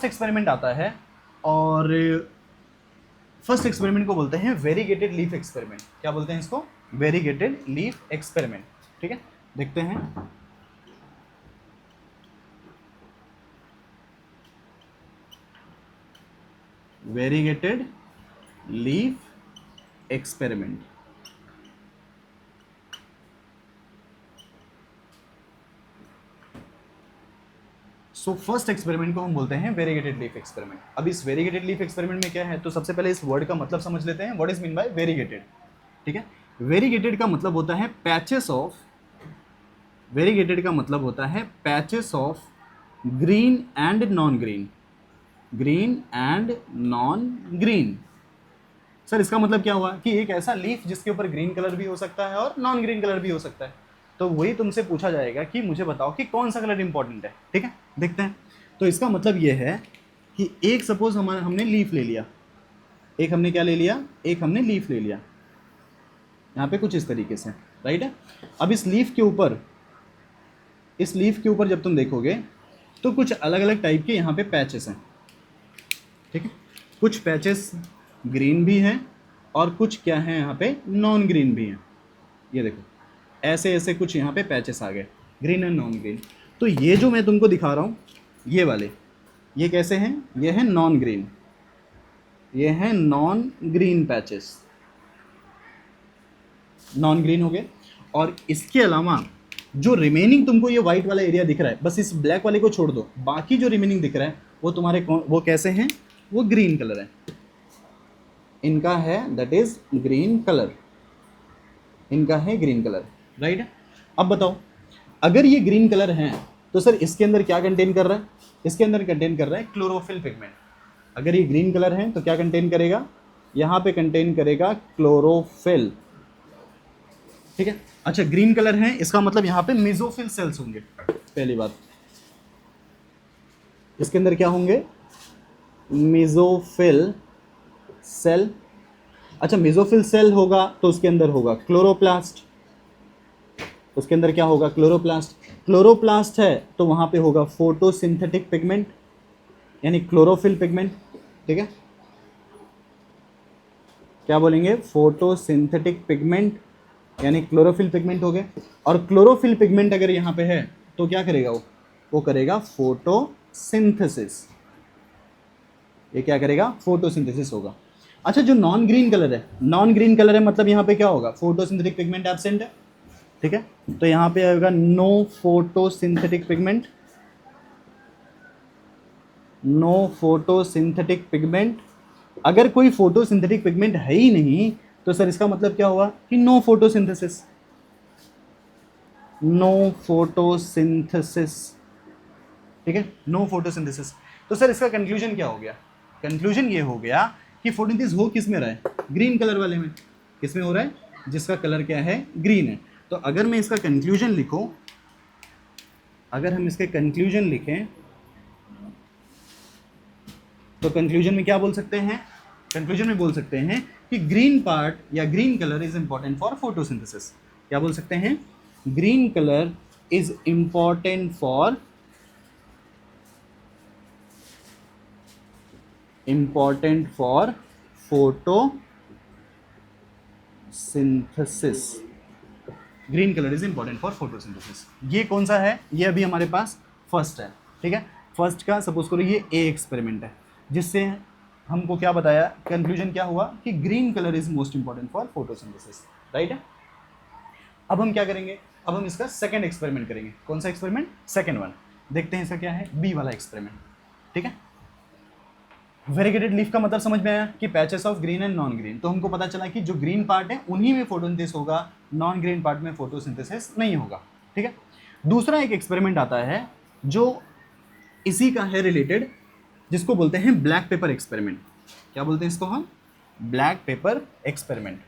एक्सपेरिमेंट आता है, और फर्स्ट एक्सपेरिमेंट को बोलते हैं वेरीगेटेड लीफ एक्सपेरिमेंट। क्या बोलते हैं इसको? Variegated leaf experiment. ठीक है, देखते हैं। Variegated leaf experiment. So first experiment को हम बोलते हैं वेरीगेटेड लीफ एक्सपेरिमेंट। अब इस वेरीगेटेड लीफ एक्सपेरिमेंट में क्या है, तो सबसे पहले इस वर्ड का मतलब समझ लेते हैं। What is mean by variegated? ठीक है, वेरीगेटेड का मतलब होता है पैचेस ऑफ, वेरीगेटेड का मतलब होता है patches of green and non green, green and non green. Sir इसका मतलब क्या हुआ कि एक ऐसा लीफ जिसके ऊपर ग्रीन कलर भी हो सकता है और नॉन ग्रीन कलर भी हो सकता है। तो वही तुमसे पूछा जाएगा कि मुझे बताओ कि कौन सा कलर इंपॉर्टेंट है। ठीक है, देखते हैं। तो इसका मतलब ये है कि एक सपोज हमने लीफ ले लिया, एक हमने क्या ले लिया, एक हमने लीफ ले लिया, यहाँ पे कुछ इस तरीके से, राइट है। अब इस लीफ के ऊपर जब तुम देखोगे तो कुछ अलग अलग टाइप के यहाँ पे पैचेस हैं, ठीक है। कुछ पैचेस ग्रीन भी हैं और कुछ क्या है यहाँ पे नॉन ग्रीन भी हैं। ये देखो ऐसे ऐसे कुछ यहाँ पे पैचेस आ गए, ग्रीन एंड नॉन ग्रीन। तो ये जो मैं तुमको दिखा रहा हूँ ये वाले, ये कैसे हैं, ये है नॉन ग्रीन, ये हैं non green patches, non green हो गए। और इसके अलावा जो रिमेनिंग तुमको ये वाइट वाला एरिया दिख रहा है, बस इस ब्लैक वाले को छोड़ दो, बाकी जो रिमेनिंग दिख रहा है वो तुम्हारे वो कैसे हैं, वो ग्रीन कलर है, इनका है दैट इज ग्रीन कलर, इनका है ग्रीन कलर, राइट है। अब बताओ अगर ये ग्रीन कलर हैं तो सर इसके अंदर क्या कंटेन कर रहा है, इसके अंदर कंटेन कर रहा है क्लोरोफिल पिगमेंट। अगर ये ग्रीन कलर हैं तो क्या कंटेन करेगा, यहाँ पे कंटेन करेगा क्लोरोफिल, ठीक है। अच्छा ग्रीन कलर है इसका मतलब यहाँ पे मेसोफिल सेल्स होंगे, पहली बात इसके अंदर क्या होंगे, मेसोफिल सेल। अच्छा मेसोफिल सेल होगा तो उसके अंदर होगा क्लोरोप्लास्ट, उसके अंदर क्या होगा, क्लोरोप्लास्ट। क्लोरोप्लास्ट है तो वहाँ पे होगा फोटोसिंथेटिक पिगमेंट यानी क्लोरोफिल पिगमेंट, ठीक है। क्या बोलेंगे, फोटोसिंथेटिक पिगमेंट यानी क्लोरोफिल पिगमेंट हो गए। और क्लोरोफिल पिगमेंट अगर यहाँ पे है तो क्या करेगा, वो करेगा फोटोसिंथेसिस, ये क्या करेगा, फोटोसिंथेसिस होगा। अच्छा जो नॉन ग्रीन कलर है, नॉन ग्रीन कलर है मतलब यहाँ पे क्या होगा, फोटोसिंथेटिक पिगमेंट एब्सेंट है, ठीक है। तो यहाँ पे आएगा no photosynthetic pigment, no photosynthetic pigment. अगर कोई फोटोसिंथेटिक पिगमेंट है ही नहीं तो सर इसका मतलब क्या हुआ कि नो फोटोसिंथेसिस, नो फोटोसिंथेसिस, ठीक है, नो फोटोसिंथेसिस। तो सर इसका कंक्लूजन क्या हो गया, कंक्लूजन ये हो गया कि फोटोसिंथेसिस हो किस में रहा है, ग्रीन कलर वाले में। किस में हो रहा है, जिसका कलर क्या है, ग्रीन है। तो अगर मैं इसका कंक्लूजन लिखूं, अगर हम इसके कंक्लूजन लिखें तो कंक्लूजन में क्या बोल सकते हैं, कंक्लूजन में बोल सकते हैं कि ग्रीन पार्ट या green colour is important for photosynthesis. क्या बोल सकते हैं, green colour is important for photosynthesis, green colour is important for photosynthesis. ये कौन सा है, ये अभी हमारे पास फर्स्ट है, ठीक है। फर्स्ट का सपोज करो ये ए एक्सपेरिमेंट है, जिससे हमको क्या बताया, कंक्लूजन क्या हुआ कि green colour is most important for photosynthesis, right है। अब हम क्या करेंगे, अब हम इसका सेकंड एक्सपेरिमेंट करेंगे। कौन सा एक्सपेरिमेंट, सेकंड वन। देखते हैं इसका क्या है, बी वाला एक्सपेरिमेंट, ठीक है। वेरीगेटेड लीफ का मतलब समझ में आया कि patches of green and non green. तो हमको पता चला कि जो ग्रीन पार्ट है उन्हीं में फोटोसिंथेसिस होगा, नॉन ग्रीन पार्ट में फोटोसिंथेसिस नहीं होगा, ठीक है। दूसरा एक एक्सपेरिमेंट आता है जो इसी का है रिलेटेड, जिसको बोलते हैं ब्लैक पेपर एक्सपेरिमेंट। क्या बोलते हैं इसको हम, ब्लैक पेपर एक्सपेरिमेंट,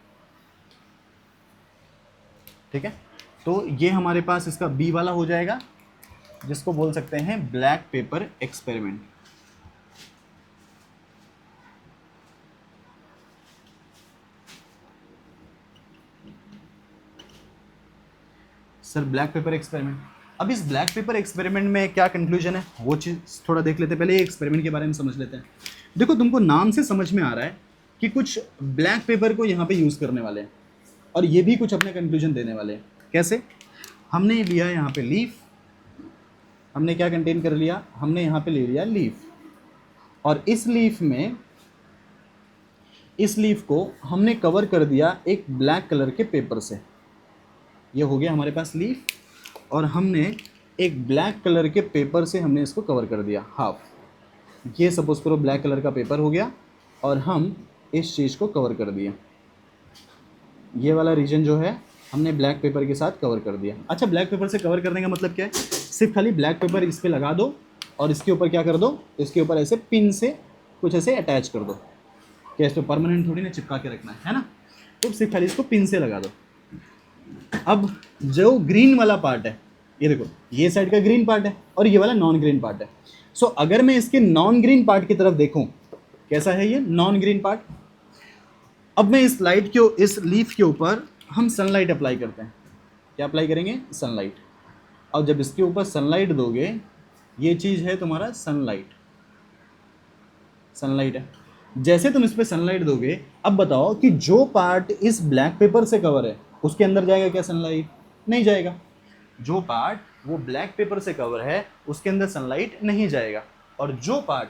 ठीक है। तो ये हमारे पास इसका बी वाला हो जाएगा, जिसको बोल सकते हैं black pepper experiment. Sir black pepper experiment, अब इस ब्लैक पेपर एक्सपेरिमेंट में क्या कंक्लूजन है वो चीज़ थोड़ा देख लेते हैं। पहले ये एक्सपेरिमेंट के बारे में समझ लेते हैं। देखो तुमको नाम से समझ में आ रहा है कि कुछ ब्लैक पेपर को यहाँ पे यूज़ करने वाले हैं और ये भी कुछ अपने कंक्लूजन देने वाले हैं। कैसे, हमने लिया यहाँ पे लीफ, हमने क्या कंटेन कर लिया, हमने यहाँ पे ले लिया लीफ, और इस लीफ को हमने कवर कर दिया एक ब्लैक कलर के पेपर से। ये हो गया हमारे पास लीफ, और हमने एक ब्लैक कलर के पेपर से हमने इसको कवर कर दिया हाफ। ये सपोज करो ब्लैक कलर का पेपर हो गया और हम इस चीज़ को कवर कर दिया। ये वाला रीजन जो है हमने ब्लैक पेपर के साथ कवर कर दिया। अच्छा ब्लैक पेपर से कवर करने का मतलब क्या है, सिर्फ खाली ब्लैक पेपर इस पर लगा दो और इसके ऊपर क्या कर दो, इसके ऊपर ऐसे पिन से कुछ ऐसे अटैच कर दो। क्या इसको परमानेंट थोड़ी ना चिपका के रखना है ना, तो सिर्फ खाली इसको पिन से लगा दो। अब जो ग्रीन वाला पार्ट है, ये देखो ये साइड का ग्रीन पार्ट है और ये वाला नॉन ग्रीन पार्ट है। सो अगर मैं इसके नॉन ग्रीन पार्ट की तरफ देखूं, कैसा है ये नॉन ग्रीन पार्ट। अब मैं इस लाइट के इस लीफ के ऊपर हम सनलाइट अप्लाई करते हैं। क्या अप्लाई करेंगे? सनलाइट। और जब इसके ऊपर सनलाइट दोगे, ये चीज़ है तुम्हारा सनलाइट, सनलाइट है। जैसे तुम इस पर सनलाइट दोगे, अब बताओ कि जो पार्ट इस ब्लैक पेपर से कवर है उसके अंदर जाएगा क्या सनलाइट? नहीं जाएगा। जो पार्ट वो ब्लैक पेपर से कवर है उसके अंदर सनलाइट नहीं जाएगा, और जो पार्ट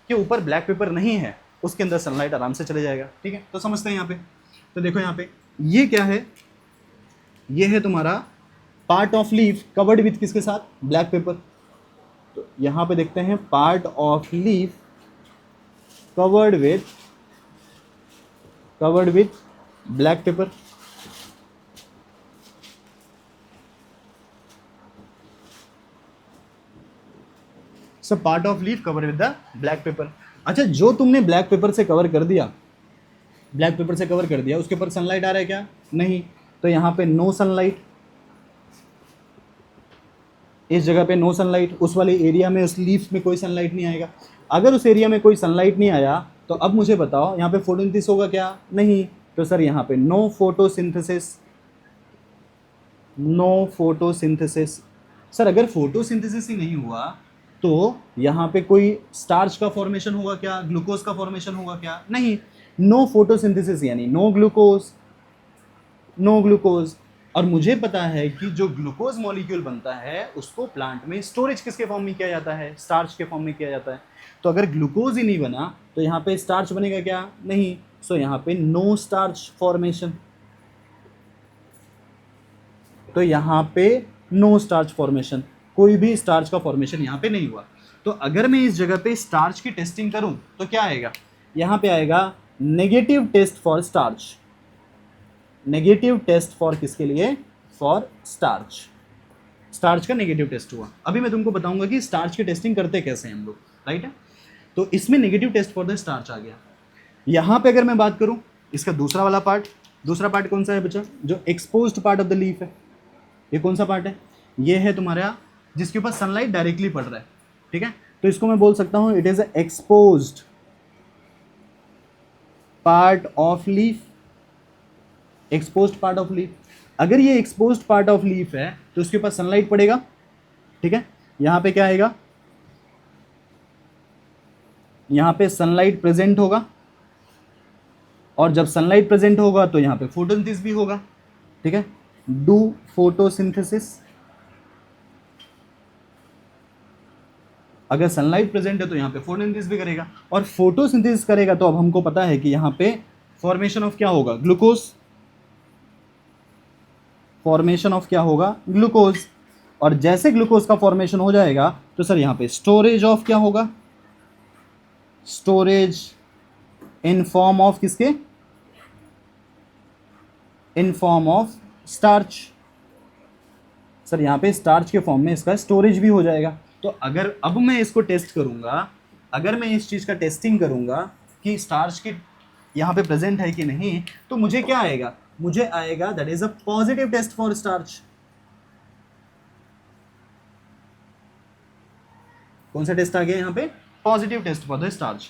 के ऊपर ब्लैक पेपर नहीं है उसके अंदर सनलाइट आराम से चले जाएगा। ठीक है, तो समझते हैं यहाँ पे। तो देखो यहाँ पे ये क्या है, ये है तुम्हारा part of leaf covered with किसके साथ? Black paper. तो यहाँ पे देखते हैं part of leaf covered with black paper. सब part of leaf cover with the black paper. अच्छा, जो तुमने ब्लैक पेपर से कवर कर दिया, ब्लैक पेपर से कवर कर दिया, उसके ऊपर सनलाइट आ रहा है क्या? नहीं। तो यहाँ पे नो सनलाइट, इस जगह पे नो सनलाइट, उस वाले एरिया में उस लीफ में कोई सनलाइट नहीं आएगा। अगर उस एरिया में कोई सनलाइट नहीं आया तो अब मुझे बताओ यहाँ पे फोटोसिंथेसिस होगा क्या? नहीं। तो सर यहाँ पे no photosynthesis, no photosynthesis. Sir अगर फोटोसिंथेसिस ही नहीं हुआ तो यहाँ पे कोई स्टार्च का फॉर्मेशन होगा क्या? ग्लूकोज का फॉर्मेशन होगा क्या? नहीं। नो फोटोसिंथेसिस यानी नो ग्लूकोज, नो ग्लूकोज। और मुझे पता है कि जो ग्लूकोज मॉलिक्यूल बनता है उसको प्लांट में स्टोरेज किसके फॉर्म में किया जाता है? स्टार्च के फॉर्म में किया जाता है। तो अगर ग्लूकोज ही नहीं बना तो यहाँ पे स्टार्च बनेगा क्या? नहीं। सो यहाँ पे नो स्टार्च फॉर्मेशन, तो यहाँ पे नो स्टार्च फॉर्मेशन, कोई भी स्टार्च का फॉर्मेशन यहाँ पे नहीं हुआ। तो अगर मैं इस जगह पे स्टार्च की टेस्टिंग करूँ तो क्या आएगा? यहाँ पे आएगा negative test for starch. Negative test for किसके लिए? For starch. स्टार्च का नेगेटिव टेस्ट हुआ। अभी मैं तुमको बताऊंगा कि स्टार्च की टेस्टिंग करते कैसे हैं हम लोग, राइट है। तो इसमें negative test for the starch आ गया। यहाँ पे अगर मैं बात करूँ इसका दूसरा वाला पार्ट, दूसरा पार्ट कौन सा है बच्चा? जो exposed part of the leaf है। ये कौन सा पार्ट है? ये है तुम्हारा जिसके ऊपर सनलाइट डायरेक्टली पड़ रहा है। ठीक है, तो इसको मैं बोल सकता हूँ it is exposed part of leaf. Exposed part of leaf, अगर ये एक्सपोज्ड पार्ट ऑफ लीफ है तो उसके ऊपर सनलाइट पड़ेगा। ठीक है, यहां पे क्या आएगा? यहां पे सनलाइट प्रेजेंट होगा, और जब सनलाइट प्रेजेंट होगा तो यहां पे फोटोसिंथेसिस भी होगा। ठीक है, डू फोटोसिंथेसिस। अगर सनलाइट प्रेजेंट है तो यहाँ पे फोटोसिंथेसिस भी करेगा, और फोटोसिंथेसिस करेगा तो अब हमको पता है कि यहाँ पे फॉर्मेशन ऑफ क्या होगा? ग्लूकोज। फॉर्मेशन ऑफ क्या होगा? ग्लूकोज। और जैसे ग्लूकोज का फॉर्मेशन हो जाएगा तो सर यहाँ पे स्टोरेज ऑफ क्या होगा? स्टोरेज इन फॉर्म ऑफ किसके? In form of starch. Sir यहाँ पे स्टार्च के फॉर्म में इसका स्टोरेज भी हो जाएगा। तो अगर अब मैं इसको टेस्ट करूंगा, अगर मैं इस चीज़ का टेस्टिंग करूंगा कि स्टार्च की यहाँ पे प्रेजेंट है कि नहीं, तो मुझे क्या आएगा? मुझे आएगा that is a positive test for starch. कौन सा टेस्ट आ गया यहाँ पे? Positive test for the starch.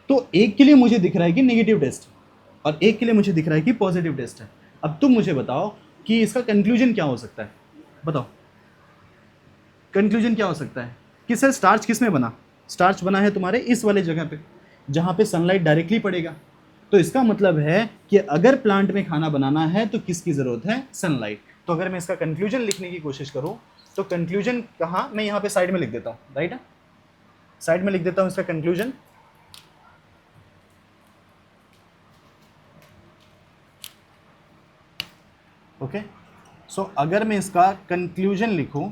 तो एक के लिए मुझे दिख रहा है कि नेगेटिव टेस्ट, और एक के लिए मुझे दिख रहा है कि पॉजिटिव टेस्ट है। अब तुम मुझे बताओ कि इसका कंक्लूजन क्या हो सकता है? बताओ कंक्लूजन क्या हो सकता है कि सर स्टार्च किस में बना? स्टार्च बना है तुम्हारे इस वाले जगह पे जहाँ पे सनलाइट डायरेक्टली पड़ेगा। तो इसका मतलब है कि अगर प्लांट में खाना बनाना है तो किसकी ज़रूरत है? सनलाइट। तो अगर मैं इसका कंक्लूजन लिखने की कोशिश करूँ तो कंक्लूजन कहाँ? मैं यहाँ पे साइड में लिख देता हूँ, राइट है, साइड में लिख देता हूँ इसका कंक्लूजन। ओके, सो अगर मैं इसका कंक्लूजन लिखूं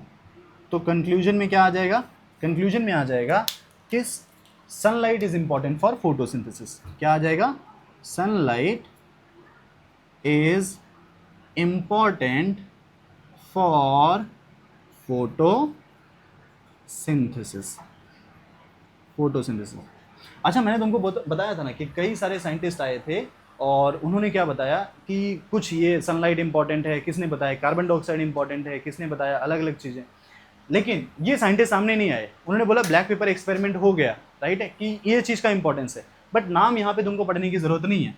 तो कंक्लूजन में क्या आ जाएगा? कंक्लूजन में आ जाएगा कि sunlight is important for photosynthesis. क्या आ जाएगा? Sunlight is important for photosynthesis. Photosynthesis. अच्छा, मैंने तुमको बताया था ना कि कई सारे साइंटिस्ट आए थे और उन्होंने क्या बताया कि कुछ ये सनलाइट इंपॉर्टेंट है, किसने बताया कार्बन डाइऑक्साइड इंपॉर्टेंट है, किसने बताया अलग अलग चीज़ें। लेकिन ये साइंटिस्ट सामने नहीं आए, उन्होंने बोला ब्लैक पेपर एक्सपेरिमेंट हो गया, राइट है, कि ये चीज़ का इंपॉर्टेंस है, बट नाम यहाँ पे तुमको पढ़ने की जरूरत नहीं है।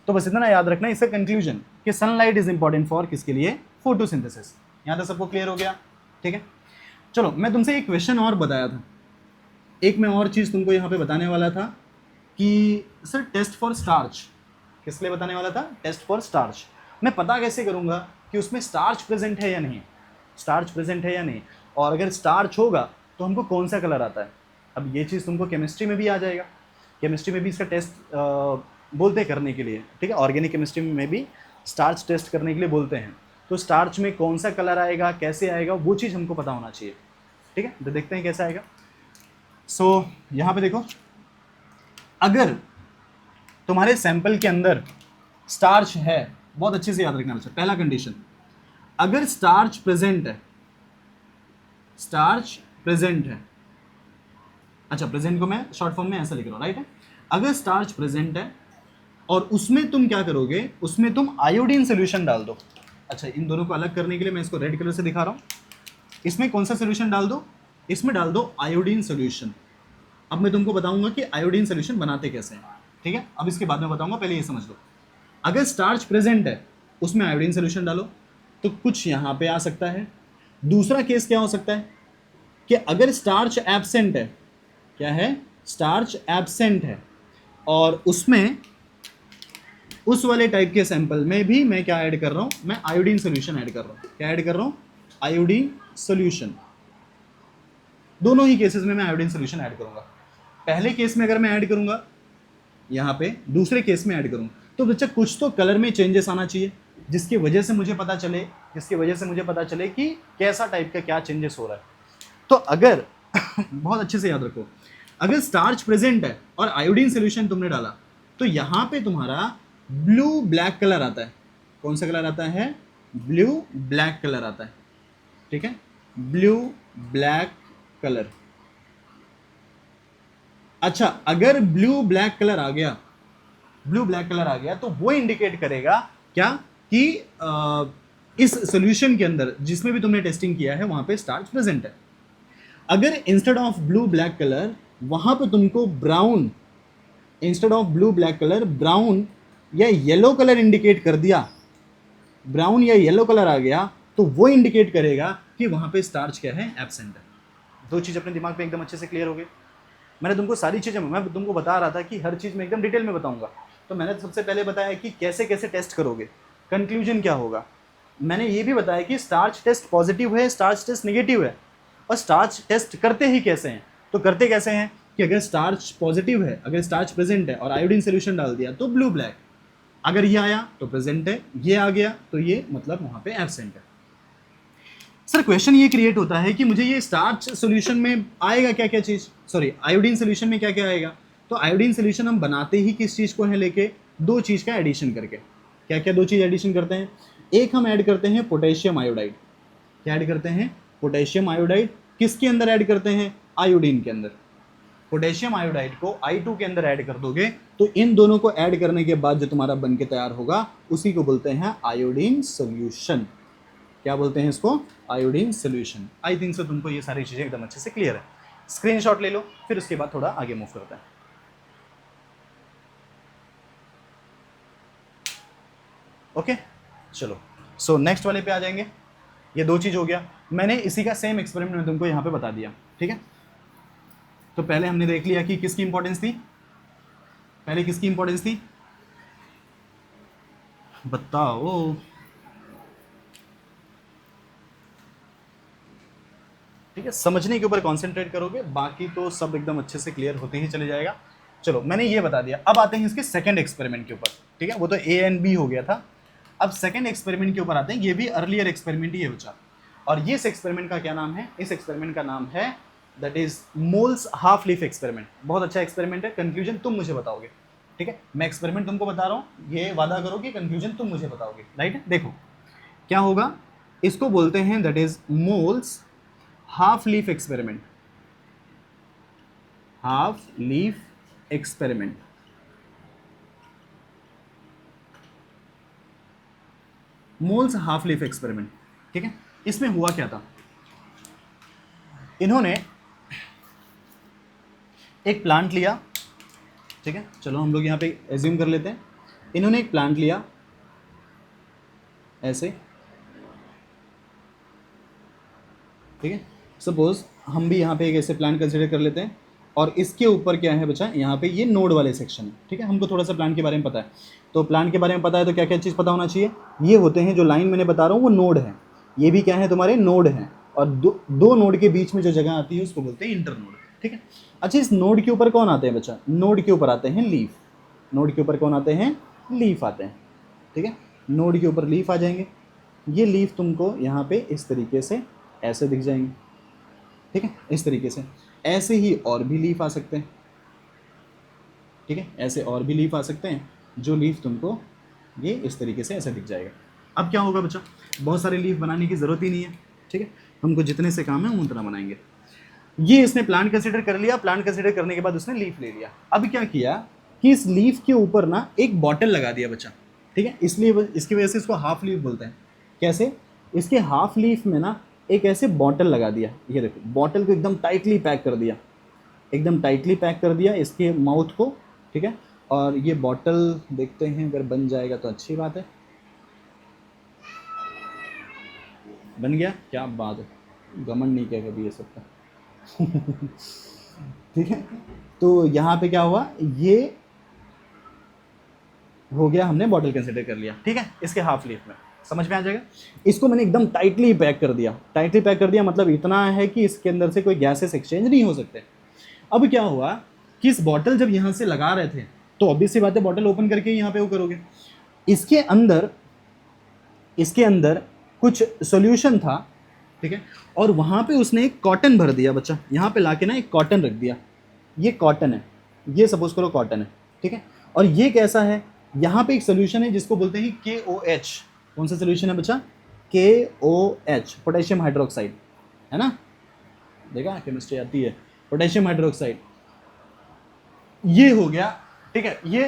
तो बस इतना याद रखना इसका कंक्लूजन कि सनलाइट इज इंपॉर्टेंट फॉर किसके लिए, फोटोसिंथेसिस। यहाँ तक सबको क्लियर हो गया, ठीक है। चलो मैं तुमसे एक क्वेश्चन और बताया था, एक मैं और चीज़ तुमको यहाँ पे बताने वाला था कि सर टेस्ट फॉर स्टार्च किस लिए बताने वाला था, टेस्ट फॉर स्टार्च। मैं पता कैसे करूँगा कि उसमें स्टार्च प्रेजेंट है या नहीं, स्टार्च प्रेजेंट है या नहीं, और अगर स्टार्च होगा तो हमको कौन सा कलर आता है। अब ये चीज़ तुमको केमिस्ट्री में भी आ जाएगा, केमिस्ट्री में भी इसका टेस्ट बोलते हैं करने के लिए, ठीक है। ऑर्गेनिक केमिस्ट्री में भी स्टार्च टेस्ट करने के लिए बोलते हैं, तो स्टार्च में कौन सा कलर आएगा, कैसे आएगा, वो चीज़ हमको पता होना चाहिए, ठीक है। तो देखते हैं कैसे आएगा। सो यहाँ पे देखो, अगर तुम्हारे सैंपल के अंदर स्टार्च है, बहुत अच्छे से याद रखना बच्चा, पहला कंडीशन, अगर स्टार्च प्रेजेंट है, स्टार्च प्रेजेंट है, अच्छा प्रेजेंट को मैं शॉर्ट फॉर्म में ऐसा लिख रहा हूँ, राइट है। अगर स्टार्च प्रेजेंट है और उसमें तुम क्या करोगे, उसमें तुम आयोडीन सोल्यूशन डाल दो। अच्छा, इन दोनों को अलग करने के लिए मैं इसको रेड कलर से दिखा रहा हूँ। इसमें कौन सा सोल्यूशन डाल दो, इसमें डाल दो आयोडीन सोल्यूशन। अब मैं तुमको बताऊंगा कि आयोडीन सोल्यूशन बनाते कैसे हैं, ठीक है। अब इसके बाद में बताऊंगा, पहले ये समझ लो। अगर स्टार्च प्रेजेंट है उसमें आयोडीन सोल्यूशन डालो तो कुछ यहाँ पे आ सकता है। दूसरा केस क्या हो सकता है कि अगर स्टार्च एब्सेंट है, क्या है, स्टार्च एब्सेंट है, और उसमें उस वाले टाइप के सैंपल में भी मैं क्या ऐड कर रहा हूं, मैं आयोडीन सोल्यूशन ऐड कर रहा हूं। क्या ऐड कर रहा हूं, आयोडीन सोल्यूशन। दोनों ही केसेस में मैं आयोडीन सोल्यूशन ऐड करूंगा। पहले केस में अगर मैं ऐड करूंगा यहाँ पे, दूसरे केस में ऐड करूंगा, तो बच्चा कुछ तो कलर में चेंजेस आना चाहिए, जिसकी वजह से मुझे पता चले कि कैसा टाइप का क्या चेंजेस हो रहा है। तो अगर बहुत अच्छे से याद रखो, अगर स्टार्च प्रेजेंट है और आयोडीन सोल्यूशन तुमने डाला तो यहाँ पे तुम्हारा ब्लू ब्लैक कलर आता है। कौन सा कलर आता है, ब्लू ब्लैक कलर आता है, ठीक है, ब्लू ब्लैक कलर। अच्छा, अगर ब्लू ब्लैक कलर आ गया तो वो इंडिकेट करेगा क्या कि इस सॉल्यूशन के अंदर जिसमें भी तुमने टेस्टिंग किया है वहां पे स्टार्च प्रेजेंट है। अगर instead of blue black colour वहां पे तुमको brown, instead of blue black colour brown या येलो कलर इंडिकेट कर दिया, ब्राउन या येलो कलर आ गया, तो वो इंडिकेट करेगा कि वहां पे स्टार्च क्या है, एब्सेंट है। दो चीज अपने दिमाग पे एकदम अच्छे से क्लियर हो गई। मैंने तुमको सारी चीजें, मैं तुमको बता रहा था कि हर चीज में एकदम डिटेल में बताऊंगा। तो मैंने सबसे पहले बताया कि कैसे कैसे टेस्ट करोगे, कंक्लूजन क्या होगा। मैंने ये भी बताया कि स्टार्च टेस्ट पॉजिटिव है, स्टार्च टेस्ट नेगेटिव है, और स्टार्च टेस्ट करते ही कैसे हैं। तो करते कैसे हैं कि अगर स्टार्च पॉजिटिव है, अगर स्टार्च प्रेजेंट है और आयोडीन सोल्यूशन डाल दिया तो ब्लू ब्लैक, अगर ये आया तो प्रेजेंट है, ये आ गया तो ये मतलब वहां पे एब्सेंट है। सर क्वेश्चन ये क्रिएट होता है कि मुझे ये स्टार्च सॉल्यूशन में आएगा क्या क्या चीज, सॉरी आयोडीन सॉल्यूशन में क्या क्या आएगा। तो आयोडीन सॉल्यूशन हम बनाते ही किस चीज को है, लेके दो चीज का एडिशन करके। क्या क्या दो चीज एडिशन करते हैं, एक हम ऐड करते हैं पोटेशियम आयोडाइड। क्या ऐड करते हैं, पोटेशियम आयोडाइड। किसके अंदर ऐड करते हैं, आयोडीन के अंदर। पोटेशियम आयोडाइड को I2 के अंदर ऐड कर दोगे तो इन दोनों को ऐड करने के बाद जो तुम्हारा बन के तैयार होगा उसी को बोलते हैं आयोडीन सोल्यूशन। क्या बोलते हैं इसको, iodine solution. I think so तुमको ये सारी चीजें एकदम अच्छे से क्लियर है। स्क्रीनशॉट ले लो, फिर उसके बाद थोड़ा आगे मूव करते हैं। ओके चलो, सो नेक्स्ट वाले पे आ जाएंगे। ये दो चीज हो गया, मैंने इसी का सेम एक्सपेरिमेंट में तुमको यहाँ पे बता दिया, ठीक है। तो पहले हमने देख लिया कि किसकी इंपॉर्टेंस थी, पहले किसकी इंपॉर्टेंस थी, बताओ। ठीक है, समझने के ऊपर कंसंट्रेट करोगे, बाकी तो सब एकदम अच्छे से क्लियर होते ही चले जाएगा। चलो मैंने ये बता दिया, अब आते हैं इसके सेकंड एक्सपेरिमेंट के ऊपर, ठीक है। वो तो A एंड B हो गया था, अब सेकंड एक्सपेरिमेंट के ऊपर आते हैं। ये भी अर्लियर एक्सपेरिमेंट ही है बच्चा, और ये इस एक्सपेरिमेंट का क्या नाम है, इस एक्सपेरिमेंट का नाम है that is moles half leaf experiment. बहुत अच्छा एक्सपेरिमेंट है, कंक्लूजन तुम मुझे बताओगे, ठीक है। मैं एक्सपेरिमेंट तुमको बता रहा हूँ, ये वादा करो कि कंक्लूजन तुम मुझे बताओगे, राइट। देखो क्या होगा, इसको बोलते हैं that is moles half leaf experiment, half leaf experiment. Moles half leaf experiment, ठीक है। इसमें हुआ क्या था, इन्होंने एक प्लांट लिया, ठीक है, चलो हम लोग यहाँ पे एज्यूम कर लेते हैं, इन्होंने एक प्लांट लिया ऐसे, ठीक है, सपोज हम भी यहाँ पे एक ऐसे प्लांट कंसिडर कर लेते हैं, और इसके ऊपर क्या है बच्चा, यहाँ पे ये नोड वाले सेक्शन है, ठीक है, हमको थोड़ा सा प्लांट के बारे में पता है, तो प्लांट के बारे में पता है तो क्या क्या चीज़ पता होना चाहिए, ये होते हैं जो लाइन मैंने बता रहा हूँ वो नोड है, ये भी क्या है तुम्हारे नोड हैं, और दो नोड के बीच में जो जगह आती है उसको बोलते हैं इंटर नोड, ठीक है। अच्छा, इस नोड के ऊपर कौन आते हैं बच्चा, नोड के ऊपर आते हैं लीफ, नोड के ऊपर कौन आते हैं, लीफ आते हैं, ठीक है, नोड के ऊपर लीफ आ जाएंगे, ये लीफ तुमको यहाँ पे इस तरीके से ऐसे दिख जाएंगे, ठीक है, इस तरीके से, ऐसे ही और भी लीफ आ सकते हैं, ठीक है, ऐसे और भी लीफ आ सकते हैं, जो लीफ तुमको ये इस तरीके से ऐसे दिख जाएगा। अब क्या होगा बच्चा, बहुत सारे लीफ बनाने की ज़रूरत ही नहीं है, ठीक है, हमको जितने से काम है हम उतना बनाएंगे। ये इसने प्लांट कंसिडर कर लिया, प्लांट कंसिडर करने के बाद उसने लीफ ले लिया, अब क्या किया कि इस लीफ के ऊपर ना एक बॉटल लगा दिया बच्चा, ठीक है, इसलिए इसकी वजह से इसको हाफ लीफ बोलते हैं। कैसे, इसके हाफ लीफ में ना एक ऐसे बॉटल लगा दिया, ये देखो बॉटल को एकदम टाइटली पैक कर दिया, एकदम टाइटली पैक कर दिया इसके माउथ को, ठीक है, और ये बॉटल देखते हैं अगर बन जाएगा तो अच्छी बात है, बन गया, क्या बात है, घमंड नहीं किया कभी ये सब का ठीक है, तो यहाँ पे क्या हुआ, ये हो गया, हमने बॉटल कंसिडर कर लिया, ठीक है, इसके हाफ लीफ में, समझ में आ जाएगा। इसको मैंने एकदम टाइटली पैक कर दिया, टाइटली पैक कर दिया मतलब इतना है कि इसके अंदर से कोई गैसेस एक्सचेंज नहीं हो सकते। अब क्या हुआ कि इस बॉटल जब यहाँ से लगा रहे थे तो ऑब्वियस सी बात है बॉटल ओपन करके यहाँ पे वो करोगे, इसके अंदर कुछ सॉल्यूशन था, ठीक है, और वहाँ पे उसने एक कॉटन भर दिया बच्चा, यहाँ पे लाके ना एक कॉटन रख दिया, ये कॉटन है, ये सपोज करो कॉटन है, ठीक है, और ये कैसा है, यहाँ पे एक सोल्यूशन है जिसको बोलते हैं KOH, कौन सा सोल्यूशन है बच्चा, KOH, पोटेशियम हाइड्रोक्साइड, है ना, देखा केमिस्ट्री आती है, पोटेशियम हाइड्रोक्साइड, ये हो गया, ठीक है, ये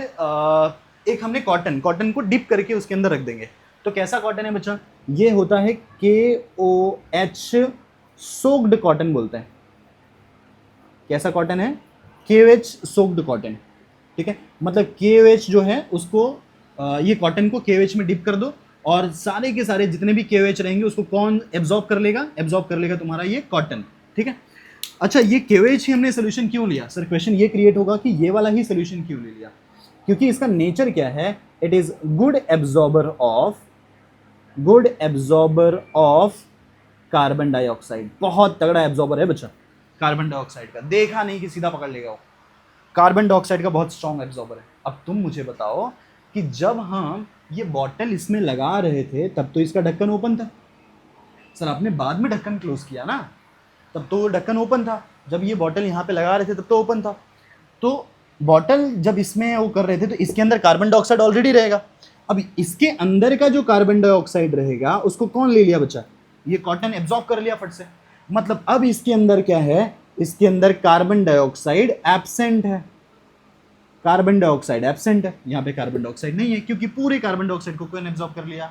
एक हमने कॉटन को डिप करके उसके अंदर रख देंगे, तो कैसा कॉटन है बच्चा, ये होता है KOH सोक्ड कॉटन बोलते हैं, कैसा कॉटन है, KOH सोक्ड कॉटन, ठीक है, मतलब KOH जो है उसको ये कॉटन को KOH में डिप कर दो, और सारे के सारे जितने भी KOH रहेंगे उसको कौन एब्जॉर्ब कर लेगा तुम्हारा ये कॉटन, ठीक है। अच्छा, ये KOH ही हमने सोल्यूशन क्यों लिया, सर क्वेश्चन ये क्रिएट होगा कि ये वाला ही सोल्यूशन क्यों ले लिया, क्योंकि इसका नेचर क्या है, it is good absorber of carbon dioxide, बहुत तगड़ा एब्जॉर्बर है बच्चा कार्बन डाइऑक्साइड का, देखा नहीं कि सीधा पकड़ लेगा वो, कार्बन डाइऑक्साइड का बहुत स्ट्रॉन्ग एब्जॉर्बर है। अब तुम मुझे बताओ कि जब हम ये बॉटल इसमें लगा रहे थे तब तो इसका ढक्कन ओपन था, सर आपने बाद में ढक्कन क्लोज किया ना, तब तो ढक्कन ओपन था, जब ये बॉटल यहाँ पे लगा रहे थे तब तो ओपन था, तो बॉटल जब इसमें वो कर रहे थे तो इसके अंदर कार्बन डाइऑक्साइड ऑलरेडी रहेगा, अब इसके अंदर का जो कार्बन डाइऑक्साइड रहेगा उसको कौन ले लिया बच्चा, ये कॉटन एब्जॉर्ब कर लिया फट से, मतलब अब इसके अंदर क्या है, इसके अंदर कार्बन डाइऑक्साइड एब्सेंट है, कार्बन डाइऑक्साइड एब्सेंट है, यहाँ पे कार्बन डाइऑक्साइड नहीं है क्योंकि पूरे कार्बन डाइऑक्साइड को कौन एब्जॉर्ब कर लिया,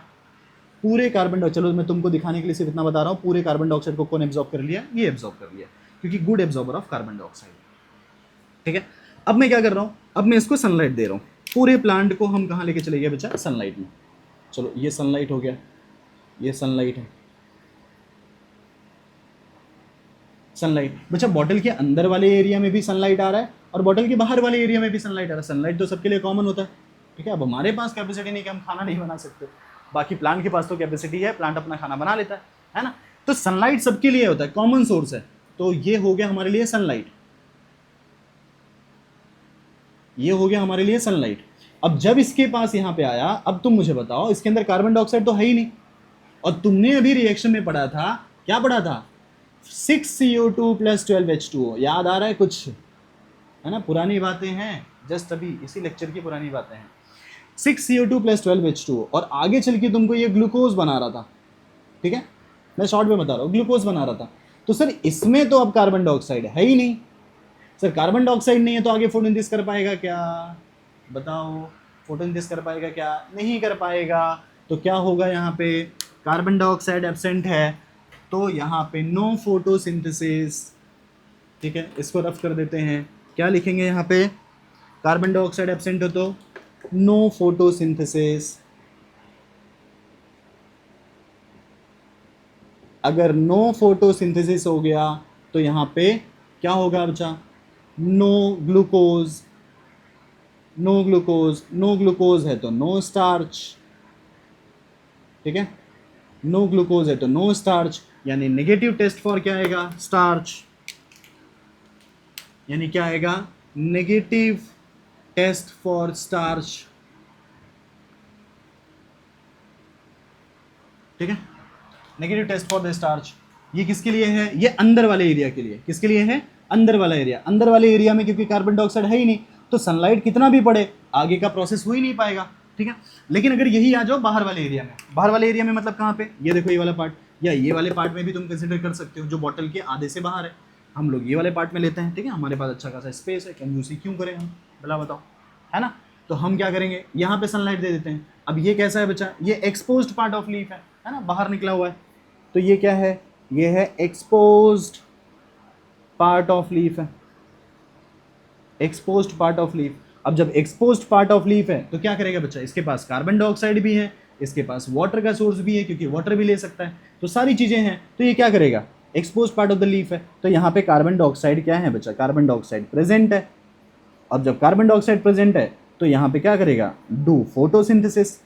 पूरे कार्बन डाइऑक्साइड, चलो मैं तुमको दिखाने के लिए सिर्फ इतना बता रहा हूँ, पूरे कार्बन डाइऑक्साइड को कौन एब्जॉर्ब कर लिया, ये एब्जॉर्ब कर लिया, क्योंकि good absorber of carbon dioxide, ठीक है। अब मैं क्या कर रहा हूँ, अब मैं इसको सनलाइट दे रहा हूँ, पूरे प्लांट को हम कहाँ लेके चले गए बच्चा, सनलाइट में, चलो ये सनलाइट हो गया, ये सनलाइट है, सनलाइट बच्चा बॉटल के अंदर वाले एरिया में भी सनलाइट आ रहा है और बॉटल के बाहर वाले एरिया में भी सनलाइट आ रहा है, सनलाइट तो सबके लिए कॉमन होता है, ठीक है। अब हमारे पास कैपेसिटी नहीं कि हम खाना नहीं बना सकते, बाकी प्लांट के पास तो कैपेसिटी है, प्लांट अपना खाना बना लेता है ना, तो सनलाइट सबके लिए होता है, कॉमन सोर्स है, तो ये हो गया हमारे लिए सनलाइट, ये हो गया हमारे लिए सनलाइट। अब जब इसके पास यहाँ पे आया, अब तुम मुझे बताओ इसके अंदर कार्बन डाइऑक्साइड तो है ही नहीं, और तुमने अभी रिएक्शन में पढ़ा था, क्या पढ़ा था, 6CO2 + 12H2O, याद आ रहा है कुछ, है ना, पुरानी बातें हैं, जस्ट अभी इसी लेक्चर की पुरानी बातें हैं, 6CO2 + 12H2O, और आगे चल के तुमको ये ग्लूकोज बना रहा था, ठीक है, मैं शॉर्ट में बता रहा हूँ, ग्लूकोज बना रहा था, तो सर इसमें तो अब कार्बन डाइऑक्साइड है ही नहीं, सर कार्बन डाइऑक्साइड नहीं है तो आगे फोटोसिंथेसिस कर पाएगा क्या, बताओ, फोटोसिंथेसिस कर पाएगा क्या, नहीं कर पाएगा, तो क्या होगा यहाँ पे, कार्बन डाइऑक्साइड एब्सेंट है, तो यहाँ पे नो फोटोसिंथेसिस। ठीक है, इसको रफ कर देते हैं, क्या लिखेंगे यहाँ पे, कार्बन डाइऑक्साइड एब्सेंट हो तो नो फोटोसिंथेसिस। अगर नो फोटोसिंथेसिस हो गया तो यहाँ पे क्या होगा बच्चा, no glucose. No glucose, no glucose है तो नो स्टार्च। ठीक है, नो ग्लूकोज है तो नो स्टार्च, यानी नेगेटिव टेस्ट फॉर क्या आएगा, स्टार्च। यानी क्या आएगा, नेगेटिव टेस्ट फॉर स्टार्च। ठीक है, negative test for the starch. ये किसके लिए है, ये अंदर वाले एरिया के लिए। किसके लिए है, अंदर वाला एरिया। अंदर वाले एरिया में क्योंकि कार्बन डाइऑक्साइड है ही नहीं, तो सनलाइट कितना भी पड़े आगे का प्रोसेस हो ही नहीं पाएगा। ठीक है, लेकिन अगर यही आ जाओ बाहर वाले एरिया में, बाहर वाले एरिया में मतलब कहाँ पे, ये देखो ये वाला पार्ट, या ये वाले पार्ट में भी तुम कंसिडर कर सकते हो, जो बॉटल के आधे से बाहर है। हम लोग ये वाले पार्ट में लेते हैं। ठीक है, हमारे पास अच्छा खासा स्पेस है, कंजूसी क्यों करें हम, भला बताओ, है ना। तो हम क्या करेंगे, यहाँ पे सनलाइट दे देते हैं। अब ये कैसा है बच्चा, ये एक्सपोज्ड पार्ट ऑफ लीफ है ना, बाहर निकला हुआ है। तो ये क्या है, ये है एक्सपोज्ड पार्ट ऑफ लीफ है, एक्सपोज्ड पार्ट ऑफ लीफ। अब जब एक्सपोज्ड पार्ट ऑफ लीफ है तो क्या करेगा बच्चा, इसके पास कार्बन डाइऑक्साइड भी है, इसके पास वाटर का सोर्स भी है क्योंकि वाटर भी ले सकता है, तो सारी चीजें हैं। तो ये क्या करेगा, exposed part of the leaf है, तो यहाँ पे कार्बन डाइऑक्साइड क्या है बच्चा, कार्बन डाइऑक्साइड प्रेजेंट है। अब जब कार्बन डाइऑक्साइड प्रेजेंट है तो यहाँ पे क्या करेगा, डू फोटोसिंथेसिस।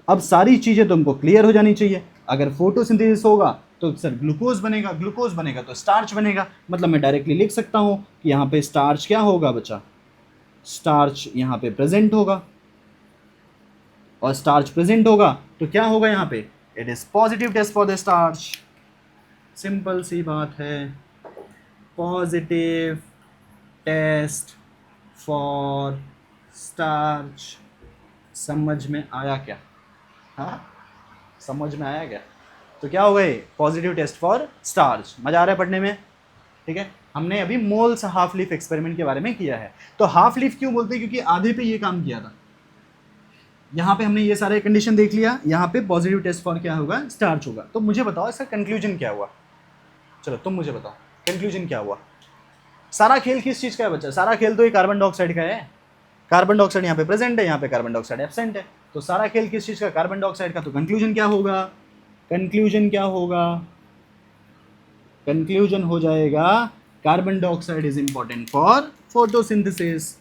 अब सारी चीजें तुमको क्लियर हो जानी चाहिए। अगर फोटोसिंथेसिस होगा तो सर ग्लूकोज बनेगा, ग्लूकोज बनेगा तो स्टार्च बनेगा। मतलब मैं डायरेक्टली लिख सकता हूं कि यहाँ पे स्टार्च क्या होगा बच्चा, स्टार्च यहाँ पे प्रेजेंट होगा। और स्टार्च प्रेजेंट होगा तो क्या होगा यहाँ पे, it is positive test for the starch. Simple सी बात है, पॉजिटिव टेस्ट फॉर स्टार्च। समझ में आया क्या, हाँ समझ में आया क्या। तो क्या होगा ये, पॉजिटिव टेस्ट फॉर स्टार्च। मजा आ रहा है पढ़ने में। ठीक है, हमने अभी मोल्स हाफ लीफ एक्सपेरिमेंट के बारे में किया है। तो हाफ लीफ क्यों बोलते हैं, क्योंकि आधे पे ये काम किया था। यहाँ पे हमने ये सारे कंडीशन देख लिया, यहाँ पे पॉजिटिव टेस्ट फॉर क्या होगा, स्टार्च होगा। तो मुझे बताओ इसका कंक्लूजन क्या हुआ, चलो तुम मुझे बताओ कंक्लूजन क्या हुआ। सारा खेल किस चीज का है बच्चा, सारा खेल तो ये कार्बन डाइऑक्साइड का है। कार्बन डाइऑक्साइड यहाँ पे प्रेजेंट है, यहाँ पे कार्बन डाइऑक्साइड एब्सेंट है, तो सारा खेल किस चीज का, कार्बन डाइऑक्साइड का। तो कंक्लूजन क्या होगा, कंक्लूजन क्या होगा, कंक्लूजन हो जाएगा carbon dioxide is important for photosynthesis.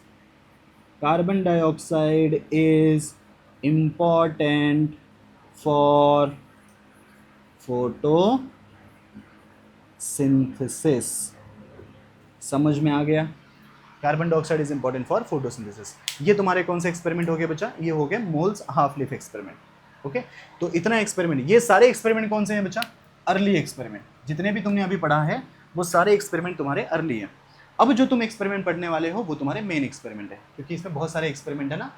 Carbon dioxide is important for photosynthesis. समझ में आ गया, carbon dioxide is important for photosynthesis. ये तुम्हारे कौन से एक्सपेरिमेंट हो गए बच्चा, ये हो गए moles half leaf experiment. Okay, तो इतना एक्सपेरिमेंट, ये सारे एक्सपेरिमेंट कौन से हैं बच्चा, अर्ली एक्सपेरिमेंट। जितने भी तुमने अभी पढ़ा है वो सारे एक्सपेरिमेंट तुम्हारे अर्ली हैं। अब जो तुम एक्सपेरिमेंट पढ़ने वाले हो वो तुम्हारे मेन एक्सपेरिमेंट है, क्योंकि इसमें बहुत सारे एक्सपेरिमेंट है ना,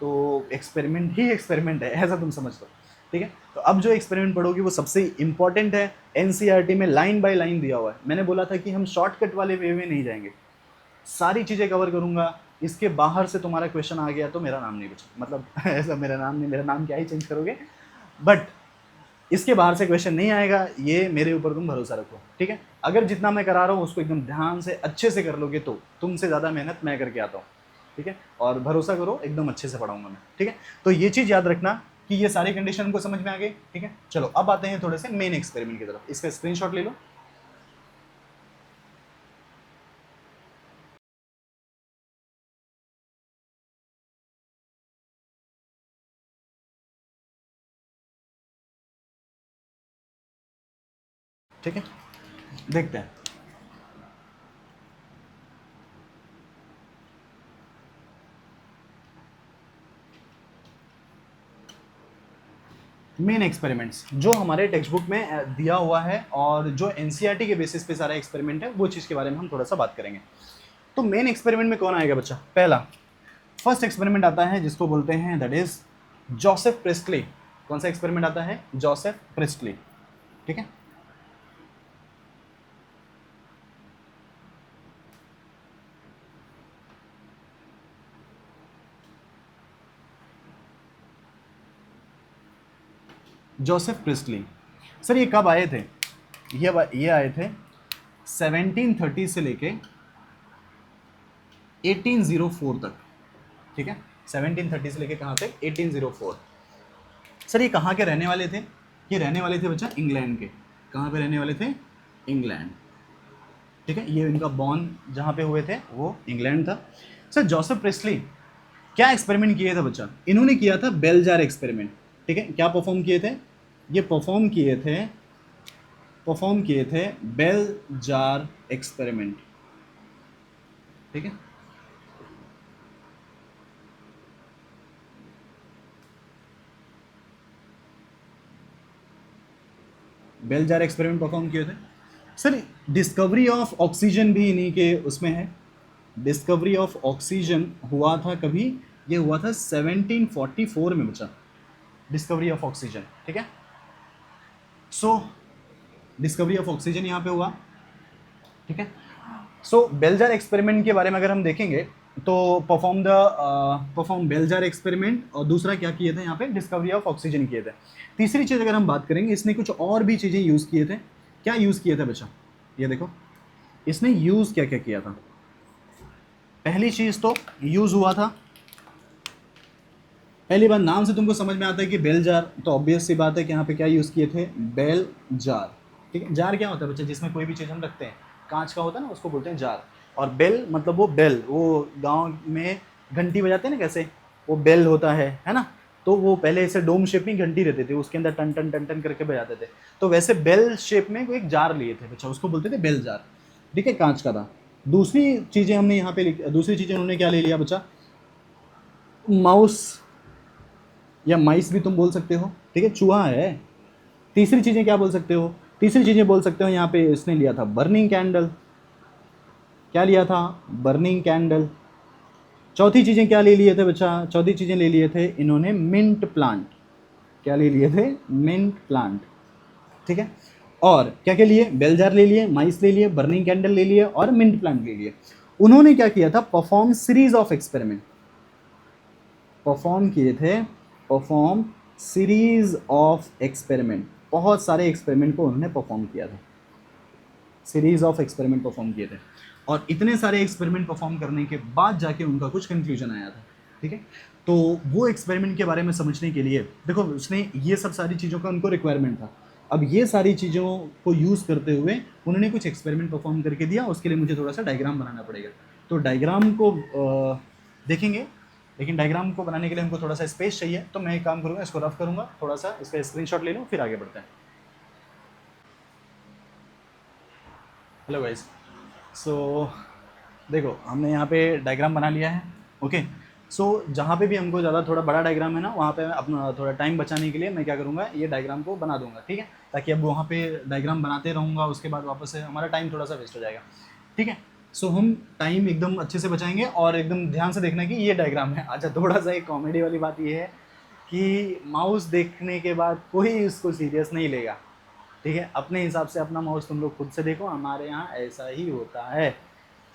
तो एक्सपेरिमेंट ही एक्सपेरिमेंट है, ऐसा तुम समझ लो। ठीक है, तो अब जो एक्सपेरिमेंट पढ़ोगे वो सबसे इंपॉर्टेंट है, एनसीईआरटी में लाइन बाय लाइन दिया हुआ है। मैंने बोला था कि हम शॉर्टकट वाले वे में नहीं जाएंगे, सारी चीज़ें कवर करूंगा। इसके बाहर से तुम्हारा क्वेश्चन आ गया तो मेरा नाम नहीं बचा, मतलब ऐसा मेरा नाम नहीं, मेरा नाम क्या ही चेंज करोगे, बट इसके बाहर से क्वेश्चन नहीं आएगा, ये मेरे ऊपर तुम भरोसा रखो। ठीक है, अगर जितना मैं करा रहा हूँ उसको एकदम ध्यान से अच्छे से कर लोगे तो तुमसे ज़्यादा मेहनत मैं करके आता हूँ। ठीक है, और भरोसा करो एकदम अच्छे से पढ़ाऊंगा मैं। ठीक है, तो ये चीज़ याद रखना कि ये सारी कंडीशन को समझ में आ गई। ठीक है, चलो अब आते हैं थोड़े से मेन एक्सपेरिमेंट की तरफ। इसका स्क्रीनशॉट ले लो। ठीक है, देखते हैं। मेन एक्सपेरिमेंट्स जो हमारे टेक्स्ट बुक में दिया हुआ है और जो एनसीईआरटी के बेसिस पे सारा एक्सपेरिमेंट है, वो चीज़ के बारे में हम थोड़ा सा बात करेंगे। तो मेन एक्सपेरिमेंट में कौन आएगा बच्चा, पहला फर्स्ट एक्सपेरिमेंट आता है जिसको बोलते हैं दैट इज जोसेफ प्रिस्टली। कौन सा एक्सपेरिमेंट आता है, जोसेफ प्रिस्टली। ठीक है, जोसेफ प्रिस्टली। सर ये कब आए थे? ये आए थे 1730 से लेके 1804 तक, ठीक है, 1730 से लेके कहाँ तक? 1804। सर ये कहाँ के रहने वाले थे? ये रहने वाले थे बच्चा इंग्लैंड के। कहाँ पे रहने वाले थे? इंग्लैंड, ठीक है। ये इनका बॉर्न जहाँ पे हुए थे वो इंग्लैंड था। सर जोसेफ प्रेस्ली क्या एक्सपेरिमेंट किए थे बच्चा? इन्होंने किया था बेल जार एक्सपेरिमेंट, ठीक है। क्या परफॉर्म किए थे? ये परफॉर्म किए थे बेल जार एक्सपेरिमेंट, ठीक है। बेल जार एक्सपेरिमेंट परफॉर्म किए थे। सर डिस्कवरी ऑफ ऑक्सीजन भी इन्हीं के उसमें है। डिस्कवरी ऑफ ऑक्सीजन हुआ था कभी? ये हुआ था 1744 में बच्चा, डिस्कवरी ऑफ ऑक्सीजन, ठीक है। सो डिस्कवरी ऑफ ऑक्सीजन यहाँ पे हुआ, ठीक है। सो बेल जार एक्सपेरिमेंट के बारे में अगर हम देखेंगे तो परफॉर्म बेल जार एक्सपेरिमेंट, और दूसरा क्या किए थे यहाँ पे? डिस्कवरी ऑफ ऑक्सीजन किए थे। तीसरी चीज़ अगर हम बात करेंगे, इसने कुछ और भी चीज़ें यूज़ किए थे। क्या यूज़ किए थे बच्चा? ये देखो इसने यूज़ क्या क्या किया था। पहली चीज़ तो यूज़ हुआ था, पहली बार नाम से तुमको समझ में आता है कि बेल जार, तो ऑब्वियस सी बात है कि यहाँ पे क्या यूज़ किए थे? बेल जार, ठीक है। जार क्या होता है बच्चा? जिसमें कोई भी चीज़ हम रखते हैं, कांच का होता है ना, उसको बोलते हैं जार। और बेल मतलब वो बेल, वो गांव में घंटी बजाते हैं ना, कैसे वो बेल होता है ना। तो वो पहले ऐसे डोम शेप में घंटी रहती थी, उसके अंदर टन टन टन टन करके बजाते थे। तो वैसे बेल शेप में कोई एक जार लिए थे बच्चा, उसको बोलते थे बेल जार, ठीक है, कांच का था। दूसरी चीज़ें हमने यहाँ पे दूसरी चीज़ें उन्होंने क्या ले लिया बच्चा? माउस या माइस भी तुम बोल सकते हो, ठीक है, चूहा है। तीसरी चीज़ें क्या बोल सकते हो? तीसरी चीज़ें बोल सकते हो यहाँ पे इसने लिया था बर्निंग कैंडल। क्या लिया था? Burning candle. चौथी चीज़ें क्या ले लिए थे बच्चा? चौथी चीज़ें ले लिए थे इन्होंने मिंट प्लांट। क्या ले लिए थे? मिंट प्लांट, ठीक है। और क्या क्या लिए? बेल जार ले लिए, माइस ले लिए, बर्निंग कैंडल ले लिए और मिंट प्लांट ले लिए। उन्होंने क्या किया था? Perform series of experiment perform किए थे, परफॉर्म सीरीज ऑफ एक्सपेरिमेंट। बहुत सारे एक्सपेरिमेंट को उन्होंने परफॉर्म किया था, सीरीज ऑफ एक्सपेरिमेंट परफॉर्म किए थे। और इतने सारे एक्सपेरिमेंट परफॉर्म करने के बाद जाके उनका कुछ कंक्लूजन आया था, ठीक है। तो वो एक्सपेरिमेंट के बारे में समझने के लिए देखो, उसने ये सब सारी चीज़ों का उनको रिक्वायरमेंट था। अब ये सारी चीज़ों को यूज़ करते हुए उन्होंने कुछ एक्सपेरिमेंट परफॉर्म करके दिया। उसके लिए मुझे थोड़ा सा डायग्राम बनाना पड़ेगा, तो डायग्राम को देखेंगे, लेकिन डायग्राम को बनाने के लिए हमको थोड़ा सा स्पेस चाहिए। तो मैं एक काम करूँगा, इसको रफ करूँगा, थोड़ा सा इसका स्क्रीनशॉट ले लूँ, फिर आगे बढ़ते हैं। हेलो गाइस, सो देखो हमने यहाँ पे डायग्राम बना लिया है, ओके। सो जहाँ पे भी हमको ज़्यादा थोड़ा बड़ा डायग्राम है ना, वहाँ पे अपना थोड़ा टाइम बचाने के लिए मैं क्या करूँगा, ये डायग्राम को बना दूँगा, ठीक है, ताकि अब वहाँ पे डायग्राम बनाते रहूँगा, उसके बाद वापस से हमारा टाइम थोड़ा सा वेस्ट हो जाएगा, ठीक है। सो हम टाइम एकदम अच्छे से बचाएंगे और एकदम ध्यान से देखना कि ये डायग्राम है। अच्छा, थोड़ा सा एक कॉमेडी वाली बात ये है कि माउस देखने के बाद कोई उसको सीरियस नहीं लेगा, ठीक है। अपने हिसाब से अपना माउस तुम लोग खुद से देखो, हमारे यहाँ ऐसा ही होता है,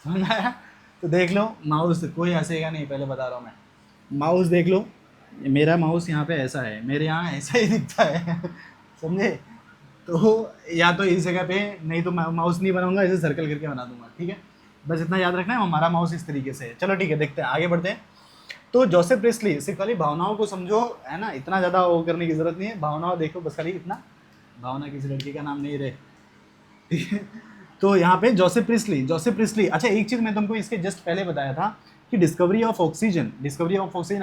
समझ आया? तो देख लो माउस, कोई हंसेगा नहीं, पहले बता रहा हूँ मैं। माउस देख लो, मेरा माउस यहाँ पे ऐसा है, मेरे यहाँ ऐसा ही दिखता है समझे? तो या तो इस जगह पे, नहीं तो माउस नहीं बनाऊंगा, ऐसे सर्कल करके बना दूंगा, ठीक है। बस इतना याद रखना है, हमारा माउस इस तरीके से है। चलो ठीक है, देखते हैं, आगे बढ़ते हैं। तो जोसेफ प्रेस्ली, सिर्फ खाली भावनाओं को समझो, है ना, इतना ज़्यादा वो करने की ज़रूरत नहीं है, भावनाओं देखो बस, खाली इतना। भावना किसी लड़की का नाम नहीं रहे, ठीक है। तो यहाँ पे जोसेफ प्रिस्टली। अच्छा, एक चीज़ मैं तुमको इसके जस्ट पहले बताया था कि discovery of oxygen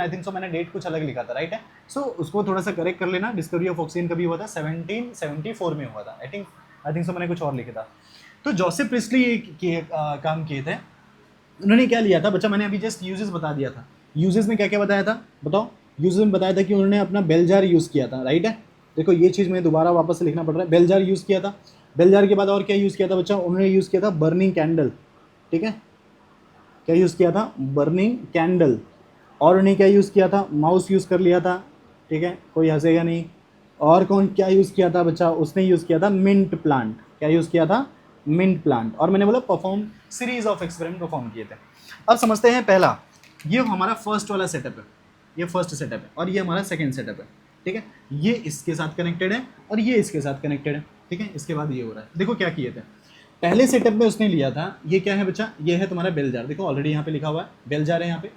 I think so मैंने डेट कुछ अलग लिखा था, राइट है। सो उसको थोड़ा सा करेक्ट कर लेना। डिस्कवरी ऑफ ऑक्सीजन कभी हुआ था? 1774 में हुआ था, आई थिंक सो मैंने कुछ और लिखा था। तो जोसेफ प्रिस्टली काम किए थे। उन्होंने क्या लिया था बच्चा? मैंने अभी जस्ट यूजेस बता दिया था। यूजेस में क्या क्या बताया था बताओ? यूजेस में बताया था कि उन्होंने अपना बेल जार यूज़ किया था, राइट है। देखो ये चीज़ मैं दोबारा वापस से लिखना पड़ रहा है। बेल जार यूज़ किया था। बेल जार के बाद और क्या यूज़ किया था बच्चा? उन्होंने यूज़ किया था बर्निंग कैंडल, ठीक है। क्या यूज़ किया था? Burning candle. और उन्हें क्या यूज़ किया था? माउस यूज़ कर लिया था, ठीक है, कोई हंसेगा नहीं। और कौन क्या यूज़ किया था बच्चा? उसने यूज़ किया था मिंट प्लांट। क्या यूज़ किया था? Mint plant. और मैंने बोला perform series of experiment perform किए थे। अब समझते हैं पहला, ये हमारा फर्स्ट वाला सेटअप है, ये फर्स्ट सेटअप है, और ये हमारा सेकेंड सेटअप है। ठीक है, ये इसके साथ कनेक्टेड है और ये इसके साथ कनेक्टेड है, ठीक है। इसके बाद ये हो रहा है। देखो क्या किए थे पहले सेटअप में उसने लिया था, ये क्या है बच्चा, ये है तुम्हारा बेल जार। देखो ऑलरेडी यहाँ पे लिखा हुआ है बेल जार है यहाँ पे।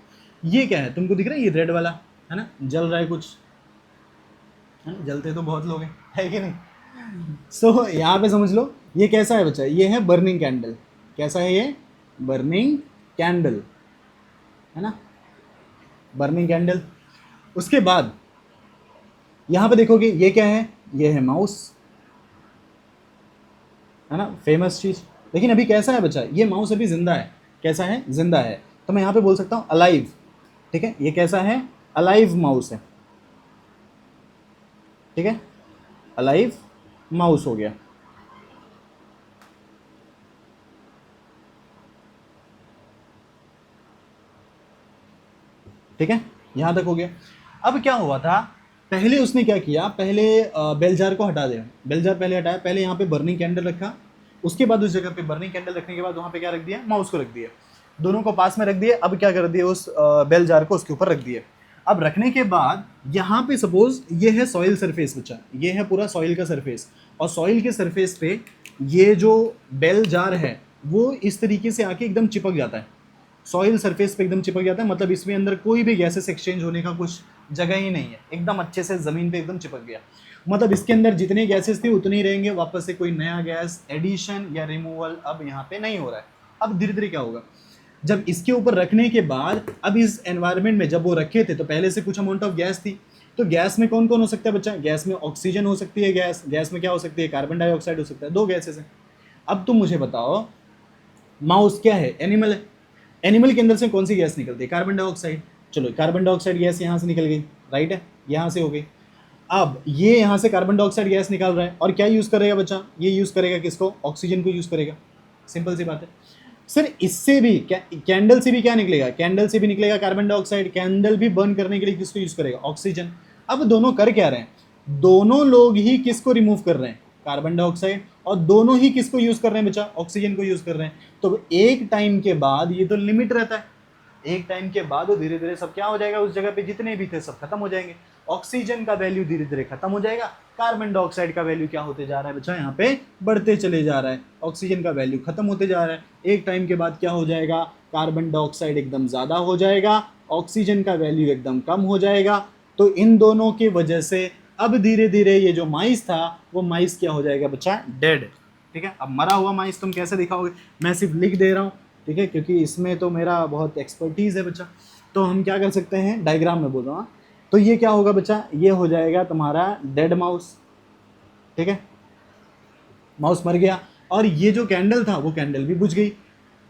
ये क्या है तुमको दिख रहा है, ये रेड वाला है ना, जल रहा है कुछ, है ना, जलते तो बहुत लोग हैं, है कि नहीं। सो यहाँ पे समझ लो ये कैसा है बच्चा, ये है बर्निंग कैंडल। कैसा है ये, बर्निंग कैंडल, है ना, बर्निंग कैंडल। उसके बाद यहाँ पे देखोगे ये क्या है, ये है माउस, है ना, फेमस चीज। लेकिन अभी कैसा है बच्चा, ये माउस अभी जिंदा है। कैसा है, जिंदा है। तो मैं यहाँ पे बोल सकता हूँ अलाइव, ठीक है। ये कैसा है, अलाइव माउस है, ठीक है, अलाइव माउस हो गया। ठीक है, यहां तक हो गया। अब क्या हुआ था, पहले उसने क्या किया, पहले बेल जार को हटा दिया, बेल जार पहले हटाया, पहले यहाँ पे बर्निंग कैंडल रखा, उसके बाद उस जगह पे बर्निंग कैंडल रखने के बाद वहाँ पे क्या रख दिया, माउस को रख दिया, दोनों को पास में रख दिया। अब क्या कर दिया, उस बेल जार को उसके ऊपर रख दिया। अब रखने के बाद यहाँ पे सपोज ये है सॉइल सरफेस बच्चा, ये है पूरा सॉइल का सरफेस, और सॉइल के सरफेस पे ये जो बेल जार है वो इस तरीके से आके एकदम चिपक जाता है, सॉइल सरफेस पे एकदम चिपक जाता है। मतलब इसमें अंदर कोई भी गैसेस एक्सचेंज होने का कुछ जगह ही नहीं है, एकदम अच्छे से ज़मीन पे एकदम चिपक गया। मतलब इसके अंदर जितने गैसेस थे उतने ही रहेंगे, वापस से कोई नया गैस एडिशन या रिमूवल अब यहाँ पे नहीं हो रहा है। अब धीरे धीरे क्या होगा, जब इसके ऊपर रखने के बाद अब इस एनवायरनमेंट में जब वो रखे थे तो पहले से कुछ अमाउंट ऑफ गैस थी, तो गैस में कौन कौन हो सकता है बच्चा, गैस में ऑक्सीजन हो सकती है, गैस में क्या हो सकती है, कार्बन डाइऑक्साइड हो सकता है, 2 गैसेस हैं। अब तुम मुझे बताओ, माउस क्या है, एनिमल है, एनिमल के अंदर से कौन सी गैस निकलती है, कार्बन डाइऑक्साइड। चलो कार्बन डाइऑक्साइड गैस यहाँ से निकल गई, राइट है, यहाँ से हो गई। अब ये यहाँ से कार्बन डाइऑक्साइड गैस निकाल रहा है और क्या यूज़ करेगा बच्चा, ये यूज़ करेगा किसको, ऑक्सीजन को यूज़ करेगा। सिंपल सी बात है सर। इससे भी कैंडल से भी क्या निकलेगा, कैंडल से भी निकलेगा कार्बन डाइऑक्साइड। कैंडल भी बर्न करने के लिए किसको यूज़ करेगा, ऑक्सीजन। अब दोनों कर क्या रहे हैं, दोनों लोग ही किसको रिमूव कर रहे हैं, कार्बन डाइऑक्साइड, और दोनों ही किसको यूज़ कर रहे हैं बच्चा, ऑक्सीजन को यूज़ कर रहे हैं। तो एक टाइम के बाद ये तो लिमिट रहता है, एक टाइम के बाद वो धीरे धीरे सब क्या हो जाएगा, उस जगह पे जितने भी थे सब खत्म हो जाएंगे। ऑक्सीजन का वैल्यू धीरे धीरे खत्म हो जाएगा, कार्बन डाइऑक्साइड का वैल्यू क्या होते जा रहा है बच्चा, यहाँ पे बढ़ते चले जा रहा है। ऑक्सीजन का वैल्यू खत्म होते जा रहा है। एक टाइम के बाद क्या हो जाएगा, कार्बन डाइऑक्साइड एकदम ज़्यादा हो जाएगा, ऑक्सीजन का वैल्यू एकदम कम हो जाएगा। तो इन दोनों की वजह से अब धीरे धीरे ये जो माइस था वो माइस क्या हो जाएगा बच्चा, डेड। ठीक है, अब मरा हुआ माइस तुम कैसे दिखाओगे, मैं सिर्फ लिख दे रहा हूँ, ठीक है, क्योंकि इसमें तो मेरा बहुत एक्सपर्टीज़ है बच्चा। तो हम क्या कर सकते हैं, डायग्राम में बोल रहा हूँ। तो ये क्या होगा बच्चा, ये हो जाएगा तुम्हारा डेड माउस, ठीक है, माउस मर गया। और ये जो कैंडल था वो कैंडल भी बुझ गई।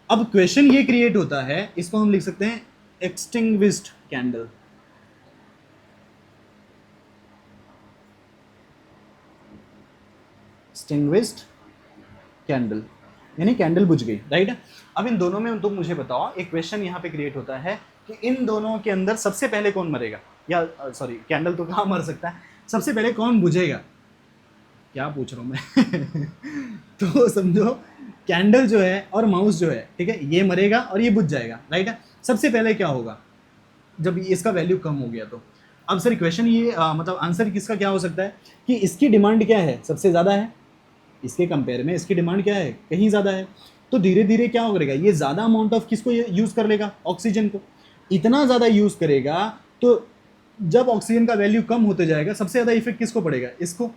अब क्वेश्चन ये क्रिएट होता है, इसको हम लिख सकते हैं एक्सटिंग्विश्ड कैंडल। एक्सटिंग्विश्ड कैंडल यानी कैंडल बुझ गई, राइट। अब इन दोनों में तुम मुझे बताओ, एक क्वेश्चन यहाँ पे क्रिएट होता है कि इन दोनों के अंदर सबसे पहले कौन मरेगा, या सॉरी कैंडल तो कहाँ मर सकता है, सबसे पहले कौन बुझेगा, क्या पूछ रहा हूँ मैं तो समझो कैंडल जो है और माउस जो है, ठीक है, ये मरेगा और ये बुझ जाएगा, राइट है। सबसे पहले क्या होगा जब इसका वैल्यू कम हो गया तो। अब सर क्वेश्चन ये मतलब आंसर किसका क्या हो सकता है कि इसकी डिमांड क्या है, सबसे ज़्यादा है, इसके कंपेयर में इसकी डिमांड क्या है, कहीं ज़्यादा है। तो धीरे धीरे क्या हो करेगा, ये ज़्यादा अमाउंट ऑफ किसको यूज़ कर लेगा, ऑक्सीजन को। इतना ज़्यादा यूज़ करेगा तो जब ऑक्सीजन का वैल्यू कम होते जाएगा सबसे ज़्यादा इफेक्ट किसको पड़ेगा, इसको।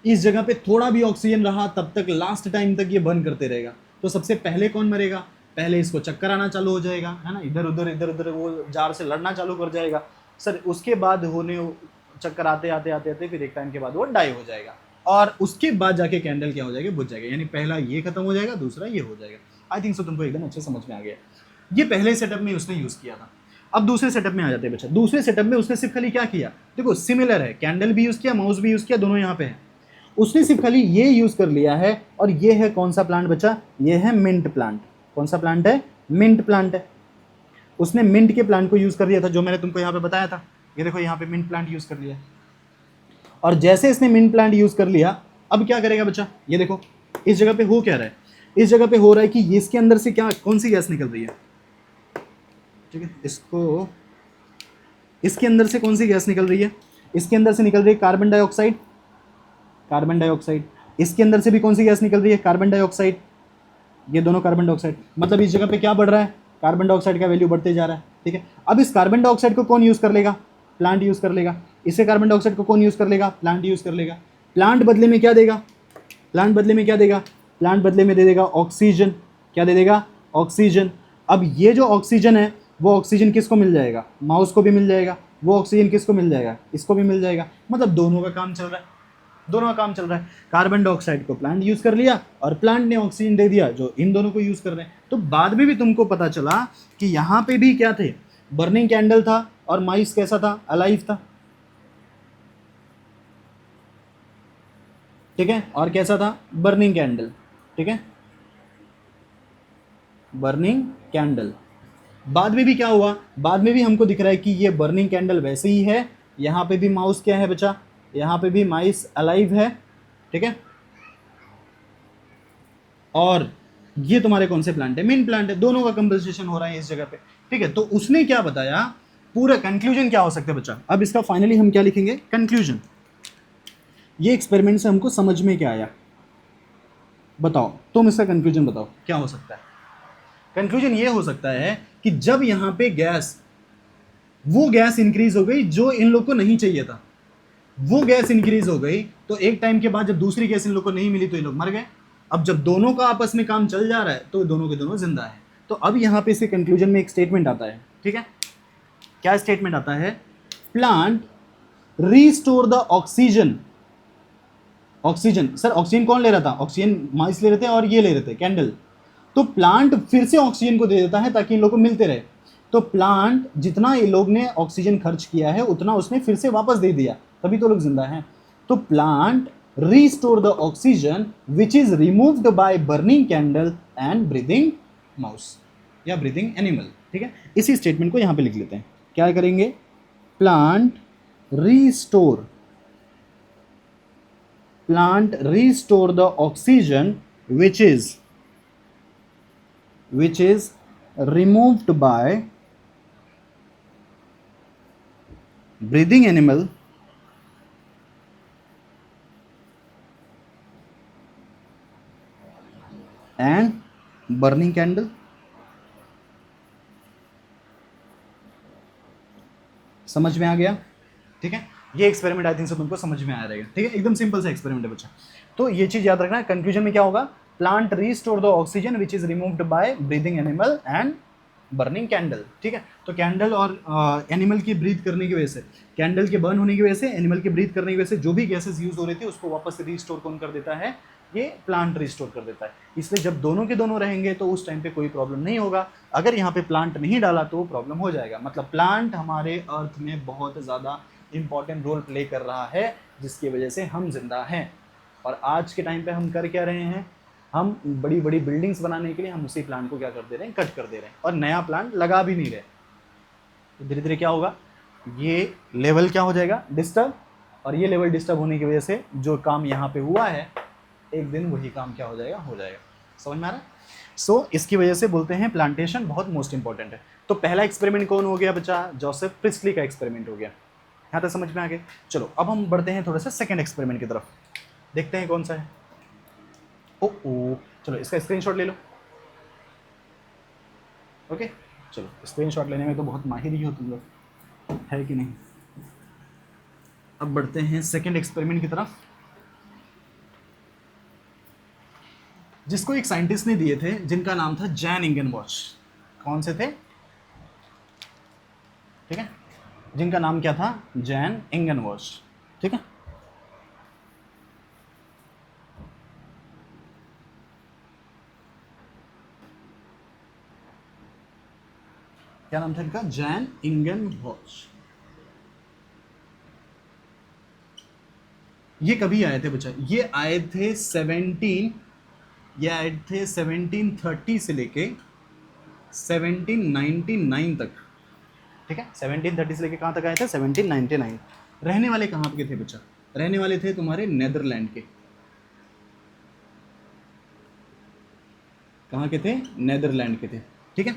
इस जगह पे थोड़ा भी ऑक्सीजन रहा तब तक लास्ट टाइम तक ये बर्न करते रहेगा। तो सबसे पहले कौन मरेगा, पहले इसको चक्कर आना चालू हो जाएगा, है ना, इधर उधर वो जार से लड़ना चालू कर जाएगा सर। उसके बाद होने चक्कर आते आते आते आते फिर एक टाइम के बाद वो डाई हो जाएगा, और उसके बाद जाके कैंडल क्या हो जाएगा, बुझ जाएगा। यानी पहला ये खत्म हो जाएगा, दूसरा ये हो जाएगा। आई थिंक सो तुमको एकदम अच्छे समझ में आ गया। ये पहले सेटअप में उसने यूज़ किया था। अब दूसरे सेटअप में आ जाते हैं बच्चा। दूसरे सेटअप में उसने सिर्फ खाली क्या किया, देखो सिमिलर है, कैंडल भी यूज़ किया, माउस भी यूज़ किया, दोनों यहाँ पे हैं। उसने सिर्फ खाली ये यूज़ कर लिया है, और ये है कौन सा प्लांट बच्चा, ये है मिंट प्लांट। कौन सा प्लांट है, मिंट प्लांट है। उसने मिंट के प्लांट को यूज़ कर लिया था, जो मैंने तुमको यहाँ पे बताया था। ये देखो यहाँ पे मिंट प्लांट यूज़ कर लिया। और जैसे इसने मिंट प्लांट यूज़ कर लिया, अब क्या करेगा बच्चा, ये देखो इस जगह पे हो क्या रहा है, इस जगह पे हो रहा है कि ये इसके अंदर से क्या, कौन सी गैस निकल रही है, ठीक है, इसको इसके अंदर से कौन सी गैस निकल रही है, इसके अंदर से निकल रही है कार्बन डाइऑक्साइड, कार्बन डाइऑक्साइड। इसके अंदर से भी कौन सी गैस निकल रही है, कार्बन डाइऑक्साइड। ये दोनों कार्बन डाइऑक्साइड, मतलब इस जगह पे क्या बढ़ रहा है, कार्बन डाइऑक्साइड का वैल्यू बढ़ते जा रहा है, ठीक है। अब इस कार्बन डाइऑक्साइड को कौन यूज कर लेगा, प्लांट यूज कर लेगा। इसे कार्बन डाइऑक्साइड को कौन यूज कर लेगा, प्लांट यूज कर लेगा। प्लांट बदले में क्या देगा, प्लांट बदले में क्या देगा, प्लांट बदले में दे देगा ऑक्सीजन। क्या दे देगा, ऑक्सीजन। अब ये जो ऑक्सीजन है वो ऑक्सीजन किसको मिल जाएगा, माउस को भी मिल जाएगा। वो ऑक्सीजन किसको मिल जाएगा, इसको भी मिल जाएगा। मतलब दोनों का काम चल रहा है, दोनों का काम चल रहा है। कार्बन डाइऑक्साइड को प्लांट यूज कर लिया और प्लांट ने ऑक्सीजन दे दिया, जो इन दोनों को यूज कर रहे हैं। तो बाद में भी तुमको पता चला कि यहाँ पे भी क्या थे, बर्निंग कैंडल था और माइस कैसा था, अलाइव था, ठीक है। और कैसा था, बर्निंग कैंडल, ठीक है, बर्निंग कैंडल। बाद में भी क्या हुआ, बाद में भी हमको दिख रहा है कि ये बर्निंग कैंडल वैसे ही है। यहाँ पे भी माउस क्या है बच्चा, यहाँ पे भी माइस अलाइव है, ठीक है। और ये तुम्हारे कौन से प्लांट है, मेन प्लांट है। दोनों का कंपनसेशन हो रहा है इस जगह पे, ठीक है। तो उसने क्या बताया, पूरा कंक्लूजन क्या हो सकता है बच्चा। अब इसका फाइनली हम क्या लिखेंगे, कंक्लूजन। ये एक्सपेरिमेंट से हमको समझ में क्या आया, बताओ तुम इसका कंक्लूजन बताओ क्या हो सकता है। कंक्लूजन ये हो सकता है कि जब यहाँ पे गैस, वो गैस इंक्रीज हो गई जो इन लोग को नहीं चाहिए था, वो गैस इंक्रीज हो गई, तो एक टाइम के बाद जब दूसरी गैस इन लोग को नहीं मिली तो ये लोग मर गए। अब जब दोनों का आपस में काम चल जा रहा है तो दोनों के दोनों जिंदा है। तो अब यहाँ पे इसके कंक्लूजन में एक स्टेटमेंट आता है, ठीक है। क्या स्टेटमेंट आता है, plant restore the oxygen. Oxygen, sir oxygen कौन ले रहा था, ऑक्सीजन माइस ले रहे थे और ये ले रहे थे कैंडल। तो प्लांट फिर से ऑक्सीजन को दे देता है ताकि इन लोगों को मिलते रहे। तो प्लांट जितना ये लोग ने ऑक्सीजन खर्च किया है उतना उसने फिर से वापस दे दिया, तभी तो लोग जिंदा हैं। तो plant restore the oxygen which is removed by burning candle and breathing mouse या ब्रीदिंग एनिमल, ठीक है। इसी स्टेटमेंट को यहां पे लिख लेते हैं। क्या करेंगे, plant restore the oxygen which is removed by breathing animal and burning candle। समझ में आ गया, ठीक है। ये एक्सपेरिमेंट आई थिंक से तुमको समझ में आ रहेगा, ठीक है। एकदम सिंपल सा एक्सपेरिमेंट है बच्चा। तो ये चीज याद रखना, कंक्लूजन में क्या होगा, plant restore the oxygen which is removed by breathing animal and burning candle, ठीक है। तो कैंडल और एनिमल की ब्रीथ करने की वजह से, कैंडल के बर्न होने की वजह से, एनिमल के ब्रीथ करने की वजह से जो भी गैसेस यूज हो रही थी उसको वापस रीस्टोर कौन कर देता है, ये प्लांट रिस्टोर कर देता है। इसलिए जब दोनों के दोनों रहेंगे तो उस टाइम पे कोई प्रॉब्लम नहीं होगा। अगर यहाँ पे प्लांट नहीं डाला तो प्रॉब्लम हो जाएगा। मतलब प्लांट हमारे अर्थ में बहुत ज़्यादा इंपॉर्टेंट रोल प्ले कर रहा है, जिसकी वजह से हम जिंदा हैं। और आज के टाइम पे हम कर क्या रहे हैं, हम बड़ी बड़ी बिल्डिंग्स बनाने के लिए हम उसी प्लांट को क्या कर दे रहे हैं, कट कर दे रहे हैं और नया प्लांट लगा भी नहीं रहे। तो धीरे धीरे क्या होगा, ये लेवल क्या हो जाएगा, डिस्टर्ब। और ये लेवल डिस्टर्ब होने की वजह से जो काम यहाँ पे हुआ है, एक दिन वही काम क्या हो जाएगा, हो जाएगा। समझ में आ रहा है। सो इसकी वजह से बोलते हैं प्लांटेशन बहुत मोस्ट इंपॉर्टेंट है। तो पहला एक्सपेरिमेंट कौन हो गया बच्चा, जोसेफ प्रिस्टली का एक्सपेरिमेंट हो गया। यहाँ तक समझ में आ गया। चलो अब हम बढ़ते हैं थोड़ा सा सेकंड एक्सपेरिमेंट की तरफ, देखते हैं कौन सा है। ओ चलो इसका स्क्रीनशॉट ले लो। ओके चलो, स्क्रीनशॉट लेने में तो बहुत माहिर ही हो तुम लोग, है कि नहीं। अब बढ़ते हैं सेकंड एक्सपेरिमेंट की तरफ, जिसको एक साइंटिस्ट ने दिए थे जिनका नाम था जैन इंगनवॉच। कौन से थे, ठीक है, जिनका नाम क्या था, जैन इंगनवॉच, ठीक है। क्या नाम था इनका, जैन इंगनवॉच। ये कभी आए थे बच्चा, ये आए थे 1730 से लेके 1799 तक, ठीक है। 1730 से लेके कहाँ तक आए थे, 1799। रहने वाले कहाँ के थे बच्चा, रहने वाले थे तुम्हारे नेदरलैंड के। कहाँ के थे, नेदरलैंड के थे, ठीक है।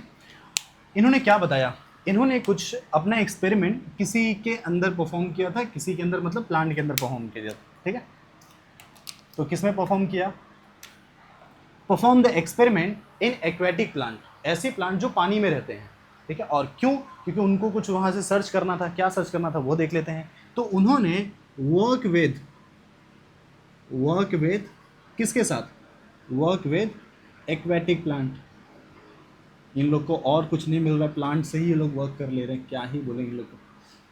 इन्होंने क्या बताया, इन्होंने कुछ अपना एक्सपेरिमेंट किसी के अंदर परफॉर्म किया था, किसी के अंदर मतलब प्लांट के अंदर परफॉर्म किया था, ठीक है। तो किस में परफॉर्म किया? Perform the experiment in aquatic plant, ऐसे प्लांट जो पानी में रहते हैं, ठीक है। और क्यों? क्योंकि उनको कुछ वहाँ से सर्च करना था। क्या सर्च करना था वो देख लेते हैं। तो उन्होंने वर्क विद किसके साथ? Work with aquatic plant. इन लोग को और कुछ नहीं मिल रहा, प्लांट से ही ये लोग वर्क कर ले रहे हैं, क्या ही बोलेंगे इन लोग को।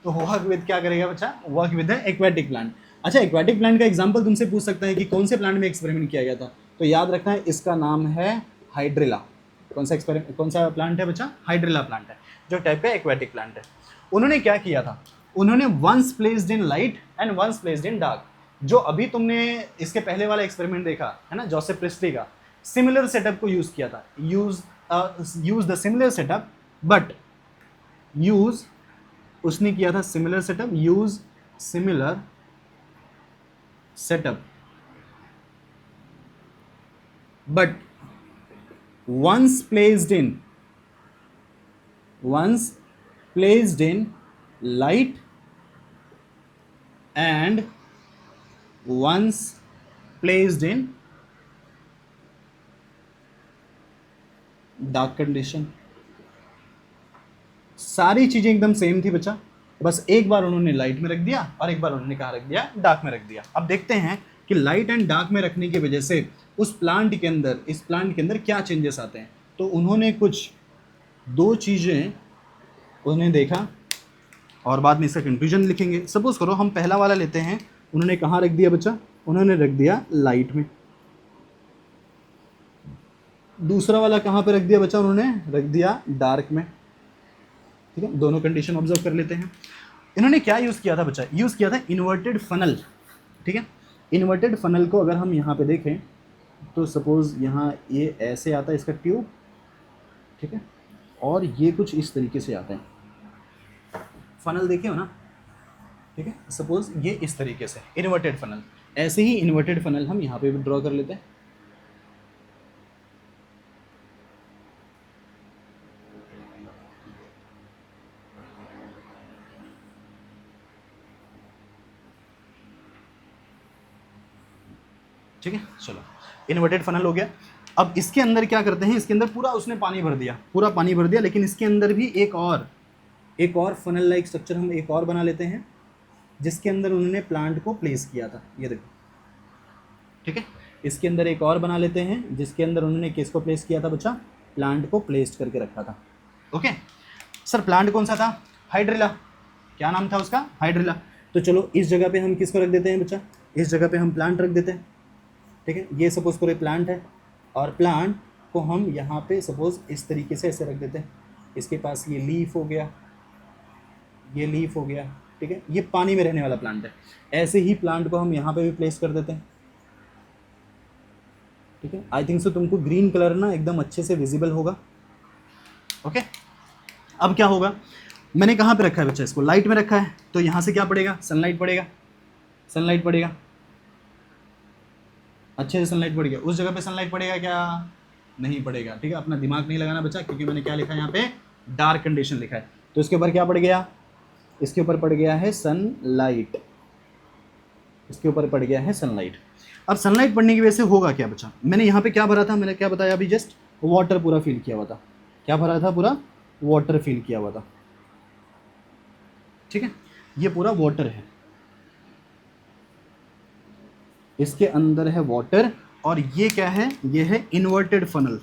तो वर्क विद क्या करेगा बच्चा? Work with the aquatic plant. अच्छा, एक्वेटिक प्लांट का एग्जांपल तुमसे पूछ सकता है कि कौन से प्लांट में एक्सपेरिमेंट किया गया था। तो याद रखना है, इसका नाम है हाइड्रिला। कौन सा प्लांट है बच्चा? हाइड्रिला प्लांट है, जो टाइप का एक्वेटिक प्लांट है। उन्होंने क्या किया था? उन्होंने once placed in light and once placed in dark. जो अभी तुमने इसके पहले वाला एक्सपेरिमेंट देखा है ना, जोसेफ प्रिस्टली का, सिमिलर सेटअप को यूज किया था। Use the similar setup, but use उसने किया था similar setup, use similar setup, but once placed in light and once placed in dark condition. सारी चीजें एकदम सेम थी बच्चा, बस एक बार उन्होंने लाइट में रख दिया और एक बार उन्होंने कहाँ रख दिया? डार्क में रख दिया। अब देखते हैं कि लाइट एंड डार्क में रखने की वजह से उस प्लांट के अंदर, इस प्लांट के अंदर क्या चेंजेस आते हैं। तो उन्होंने कुछ 2 चीज़ें उन्होंने देखा और बाद में इसका कंक्लूजन लिखेंगे। सपोज करो हम पहला वाला लेते हैं, उन्होंने कहाँ रख दिया बच्चा? उन्होंने रख दिया लाइट में। दूसरा वाला कहाँ पे रख दिया बच्चा? उन्होंने रख दिया डार्क में, ठीक है। दोनों कंडीशन ऑब्जर्व कर लेते हैं। इन्होंने क्या यूज़ किया था बच्चा? यूज़ किया था इन्वर्टेड फनल, ठीक है। इन्वर्टेड फनल को अगर हम यहाँ पे देखें तो सपोज यहाँ ये ऐसे आता है इसका ट्यूब, ठीक है, और ये कुछ इस तरीके से आता है। फनल देखे हो ना, ठीक है। सपोज ये इस तरीके से इन्वर्टेड फनल, ऐसे ही इन्वर्टेड फनल हम यहाँ पे भी ड्रॉ कर लेते हैं। ठीक है, चलो इन्वर्टेड फनल हो गया। अब इसके अंदर क्या करते हैं? इसके अंदर पूरा उसने पानी भर दिया, पूरा पानी भर दिया, लेकिन इसके अंदर भी एक और फनल लाइक स्ट्रक्चर हम एक और बना लेते हैं, जिसके अंदर उन्होंने प्लांट को प्लेस किया था। ये देखो, ठीक है। इसके अंदर एक और बना लेते हैं, जिसके अंदर उन्होंने किसको प्लेस किया था बच्चा? प्लांट को प्लेस करके रखा था। ओके सर, प्लांट कौन सा था? हाइड्रिला। क्या नाम था उसका? हाइड्रिला। तो चलो इस जगह पे हम किसको रख देते हैं बच्चा? इस जगह पे हम प्लांट रख देते हैं, ठीक है। ये सपोज करो प्लांट है, और प्लांट को हम यहाँ पे सपोज इस तरीके से ऐसे रख देते हैं। इसके पास ये लीफ हो गया, ये लीफ हो गया, ठीक है। ये पानी में रहने वाला प्लांट है। ऐसे ही प्लांट को हम यहाँ पे भी प्लेस कर देते हैं, ठीक है। आई थिंक सो तुमको ग्रीन कलर ना एकदम अच्छे से विजिबल होगा। ओके, अब क्या होगा? मैंने कहाँ पे रखा है बच्चा? इसको लाइट में रखा है, तो यहाँ से क्या पड़ेगा? सनलाइट पड़ेगा, सनलाइट पड़ेगा, अच्छे से सनलाइट पड़ेगा। उस जगह पे सनलाइट पड़ेगा क्या? नहीं पड़ेगा, ठीक है। अपना दिमाग नहीं लगाना बच्चा, क्योंकि मैंने क्या लिखा है यहाँ पे? डार्क कंडीशन लिखा है। तो इसके ऊपर क्या पड़ गया? इसके ऊपर पड़ गया है सनलाइट, इसके ऊपर पड़ गया है सनलाइट। अब सनलाइट पड़ने की वजह से होगा क्या बच्चा? मैंने यहाँ पे क्या भरा था? मैंने क्या बताया अभी? जस्ट वाटर पूरा फिल किया हुआ था। क्या भरा था? पूरा वाटर फिल किया हुआ था, ठीक है। ये पूरा वाटर है, इसके अंदर है वाटर, और ये क्या है? ये है इन्वर्टेड फनल।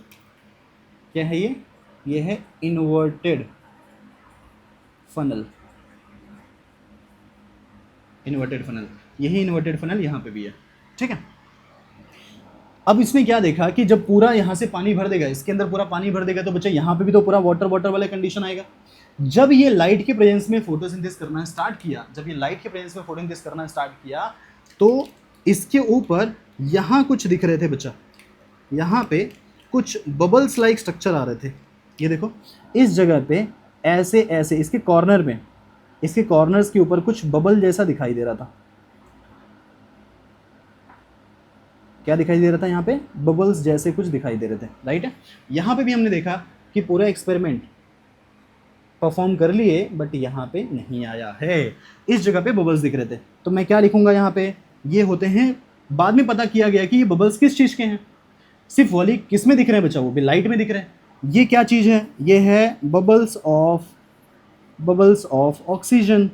क्या है ये? ये है इन्वर्टेड फनल, इन्वर्टेड फनल। यही इन्वर्टेड फनल यहाँ पे भी है, ठीक है। अब इसमें क्या देखा कि जब पूरा यहाँ से पानी भर देगा, इसके अंदर पूरा पानी भर देगा, तो बच्चा यहाँ पे भी तो पूरा वाटर वाटर वाला कंडीशन आएगा। जब ये लाइट के प्रेजेंस में फोटोसिंथेसिस करना स्टार्ट किया, जब ये लाइट के प्रेजेंस में फोटोसिंथेसिस करना स्टार्ट किया, तो इसके ऊपर यहाँ कुछ दिख रहे थे बच्चा, यहाँ पे कुछ बबल्स लाइक स्ट्रक्चर आ रहे थे। ये देखो, इस जगह पे ऐसे ऐसे इसके कॉर्नर में, इसके कॉर्नर्स के ऊपर कुछ बबल जैसा दिखाई दे रहा था। क्या दिखाई दे रहा था? यहाँ पे बबल्स जैसे कुछ दिखाई दे रहे थे, राइट है। यहाँ पे भी हमने देखा कि पूरा एक्सपेरिमेंट परफॉर्म कर लिए, बट यहाँ पे नहीं आया है। इस जगह पे बबल्स दिख रहे थे, तो मैं क्या लिखूंगा यहाँ पे, ये होते हैं, बाद में पता किया गया कि ये बबल्स किस चीज़ के हैं, सिर्फ वाली किस में दिख रहे हैं बच्चा, वो भी लाइट में दिख रहे हैं। ये क्या चीज़ है, ये है बबल्स ऑफ ऑक्सीजन।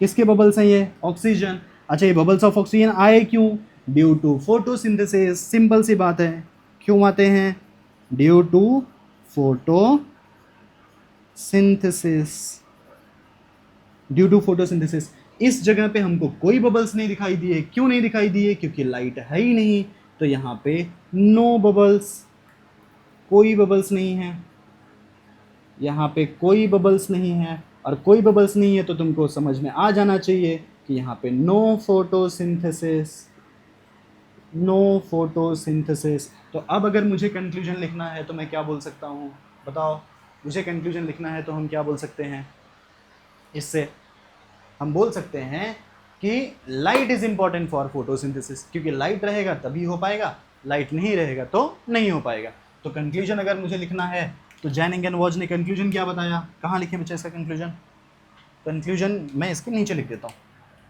किसके बबल्स हैं ये, ऑक्सीजन। अच्छा, ये बबल्स ऑफ ऑक्सीजन आए क्यों, ड्यू टू फोटोसिंथेसिस। सिंपल सी बात है, क्यों आते हैं, due to photosynthesis. Due to photosynthesis. इस जगह पे हमको कोई बबल्स नहीं दिखाई दिए, क्यों नहीं दिखाई दिए, क्योंकि लाइट है ही नहीं, तो यहाँ पे नो बबल्स, कोई बबल्स नहीं है, यहाँ पे कोई बबल्स नहीं है। और कोई बबल्स नहीं है तो तुमको समझ में आ जाना चाहिए कि यहाँ पे नो फोटोसिंथेसिस। तो अब अगर मुझे कंक्लूजन लिखना है तो मैं क्या बोल सकता हूँ, बताओ, मुझे कंक्लूजन लिखना है तो हम क्या बोल सकते हैं, इससे हम बोल सकते हैं कि light is important for photosynthesis, क्योंकि लाइट रहेगा तभी हो पाएगा, लाइट नहीं रहेगा तो नहीं हो पाएगा। तो कंक्लूजन अगर मुझे लिखना है तो जैनिंग एंड वॉज ने कंक्लूजन क्या बताया, कहाँ लिखे बच्चे इसका कंक्लूजन मैं इसके नीचे लिख देता हूँ,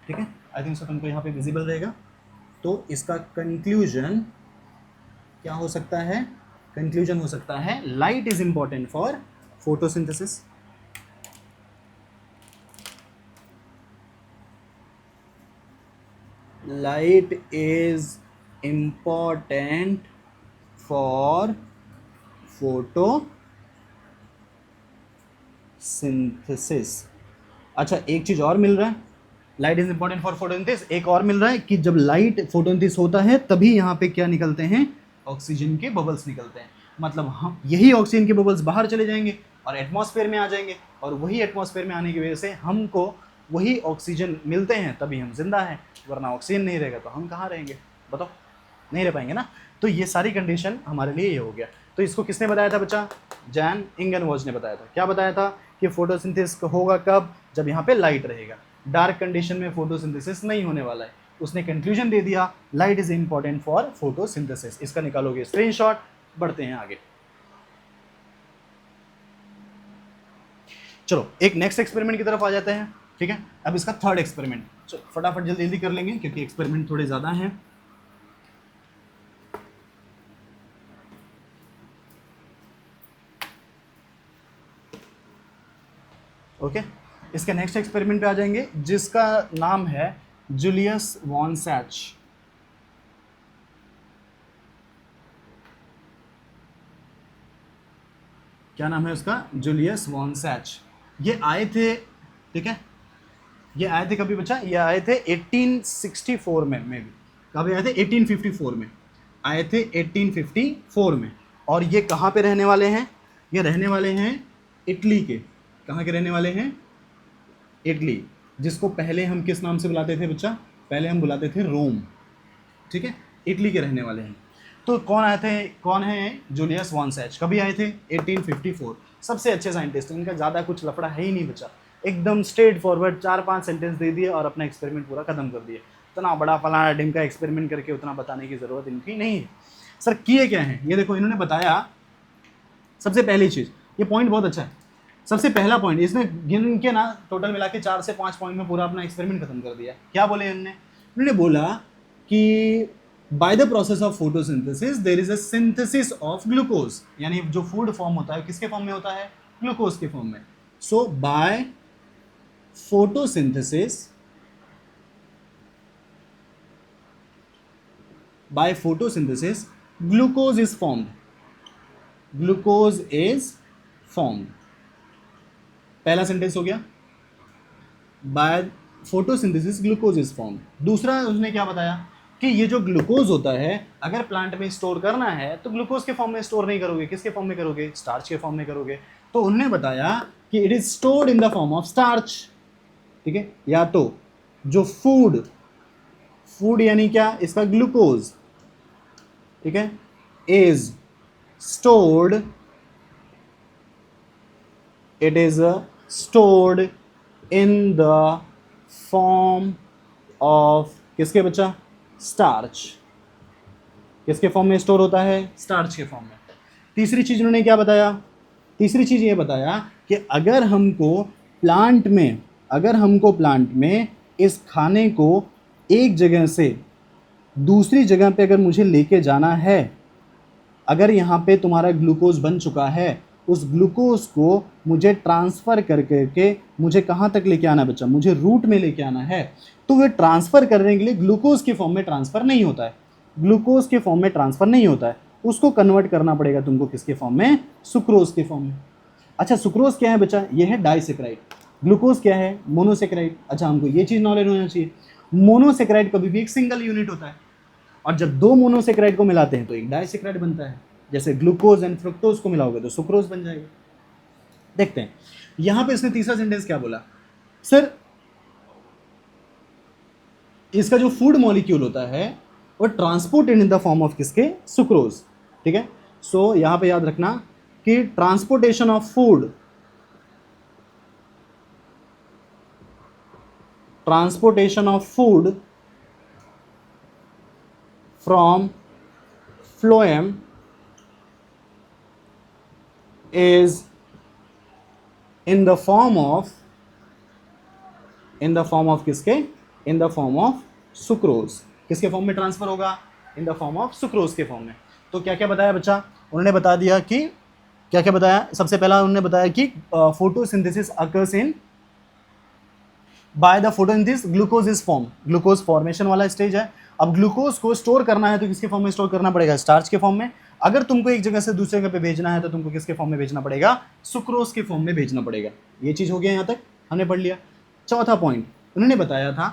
ठीक है, आई थिंक सो तुमको यहाँ पे विजिबल रहेगा। तो इसका कंक्लूजन क्या हो सकता है, कंक्लूजन हो सकता है light is important for photosynthesis. Light is important for photosynthesis. अच्छा, एक चीज़ और मिल रहा है, light is important for photosynthesis, एक और मिल रहा है कि जब लाइट फोटोसिंथेसिस होता है तभी यहाँ पे क्या निकलते हैं, ऑक्सीजन के बबल्स निकलते हैं। मतलब हम यही ऑक्सीजन के बबल्स बाहर चले जाएंगे और एटमॉस्फेयर में आ जाएंगे, और वही एटमॉस्फेयर में आने की वजह से हमको वही ऑक्सीजन मिलते हैं, तभी हम जिंदा हैं, वरना ऑक्सीजन नहीं रहेगा तो हम कहाँ रहेंगे, बताओ, नहीं रह पाएंगे ना। तो ये सारी कंडीशन हमारे लिए ये हो गया। तो इसको किसने बताया था बच्चा, जैन इंगन वॉज ने बताया था। क्या बताया था कि फोटोसिंथेसिस होगा कब, जब यहाँ पे लाइट रहेगा, डार्क कंडीशन में फोटोसिंथेसिस नहीं होने वाला है। उसने कंक्लूजन दे दिया light is important for photosynthesis. इसका निकालोगे स्क्रीनशॉट, बढ़ते हैं आगे। चलो एक नेक्स्ट एक्सपेरिमेंट की तरफ आ जाते हैं, ठीक है। अब इसका थर्ड एक्सपेरिमेंट, चलो फटाफट जल्दी जल्दी कर लेंगे क्योंकि एक्सपेरिमेंट थोड़े ज़्यादा हैं। ओके, इसके नेक्स्ट एक्सपेरिमेंट पे आ जाएंगे जिसका नाम है जूलियस वॉन सैच। क्या नाम है उसका, जूलियस वॉन सैच। ये आए थे, ठीक है, ये आए थे कभी बच्चा, ये आए थे 1864 में, मे भी कभी आए थे 1854 में, आए थे 1854 में। और ये कहाँ पे रहने वाले हैं, ये रहने वाले हैं इटली के। कहाँ के रहने वाले हैं, इटली, जिसको पहले हम किस नाम से बुलाते थे बच्चा, पहले हम बुलाते थे रोम, ठीक है, इटली के रहने वाले हैं। तो कौन आए थे, कौन है, जूलियस वॉन सैच। कभी आए थे, 1854। सबसे अच्छे साइंटिस्ट, इनका ज़्यादा कुछ लफड़ा है ही नहीं बच्चा, एकदम स्ट्रेट फॉरवर्ड 4-5 सेंटेंस दे दिए और अपना एक्सपेरिमेंट पूरा खत्म कर दिए। इतना बड़ा फलाना डिम का एक्सपेरिमेंट करके उतना बताने की ज़रूरत इनकी नहीं है। सर किए क्या है, ये देखो इन्होंने बताया। सबसे पहली चीज़, ये पॉइंट बहुत अच्छा है, सबसे पहला पॉइंट इसने गिन के ना टोटल मिला के 4 से 5 पॉइंट में पूरा अपना एक्सपेरिमेंट खत्म कर दिया। क्या बोले इन्होंने बोला कि by the process of photosynthesis there is a synthesis of glucose, यानी जो फूड फॉर्म होता है किसके फॉर्म में होता है, ग्लूकोज के फॉर्म में। So by photosynthesis, by photosynthesis glucose is formed, glucose is formed। पहला सेंटेंस हो गया, by photosynthesis glucose is formed। दूसरा उसने क्या बताया कि ये जो ग्लूकोज होता है अगर प्लांट में स्टोर करना है तो ग्लूकोज के फॉर्म में स्टोर नहीं करोगे, किसके फॉर्म में करोगे, स्टार्च के फॉर्म में करोगे। तो उन्होंने बताया कि it is stored in the form of starch, ठीक है, या तो जो फूड यानी क्या, इसका ग्लूकोज, ठीक है, is stored, it is stored in the form of किसके बच्चा, स्टार्च। किसके फॉर्म में स्टोर होता है, स्टार्च के फॉर्म में। तीसरी चीज उन्होंने क्या बताया, तीसरी चीज ये बताया कि अगर हमको प्लांट में इस खाने को एक जगह से दूसरी जगह पे अगर मुझे लेके जाना है, अगर यहाँ पे तुम्हारा ग्लूकोज बन चुका है, उस ग्लूकोज को मुझे ट्रांसफ़र कर करके मुझे कहाँ तक लेके आना है बच्चा, मुझे रूट में लेके आना है। तो वो ट्रांसफ़र करने के लिए ग्लूकोज के फॉर्म में ट्रांसफ़र नहीं होता है, ग्लूकोज के फॉर्म में ट्रांसफ़र नहीं होता है, उसको कन्वर्ट करना पड़ेगा तुमको किसके फॉर्म में, सुक्रोज के फॉर्म में। अच्छा सुक्रोज क्या है बच्चा, ये है डाइसेक्राइड। ग्लूकोज क्या है, मोनोसेक्राइड। अच्छा हमको ये चीज़ नॉलेज होना चाहिए, मोनोसेक्राइड कभी भी एक सिंगल यूनिट होता है, और जब दो मोनोसेक्राइड को मिलाते हैं तो एक डाइसेक्राइड बनता है। जैसे ग्लूकोज एंड फ्रुक्टोज को मिलाओगे तो सुक्रोज बन जाएगा। देखते हैं यहां पे इसने तीसरा सेंटेंस क्या बोला, सर इसका जो फूड मॉलिक्यूल होता है वो transported in the form of किसके, सुक्रोज। ठीक है, सो यहां पे याद रखना कि transportation of food, from phloem is in the form of किसके, in the form of sucrose. किसके फॉर्म में ट्रांसफर होगा, in the form of sucrose के फॉर्म में। तो क्या क्या बताया बच्चा, उन्होंने बता दिया कि क्या क्या बताया। सबसे पहला उन्होंने बताया कि photosynthesis occurs in by the photosynthesis glucose is form, glucose formation वाला स्टेज है। अब ग्लूकोज को स्टोर करना है तो किसके फॉर्म में स्टोर करना पड़ेगा, स्टार्च के फॉर्म में। अगर तुमको एक जगह से दूसरी जगह पे भेजना है तो तुमको किसके फॉर्म में भेजना पड़ेगा, सुक्रोज के फॉर्म में भेजना पड़ेगा। ये चीज़ हो गया, यहाँ तक हमने पढ़ लिया। चौथा पॉइंट उन्होंने बताया था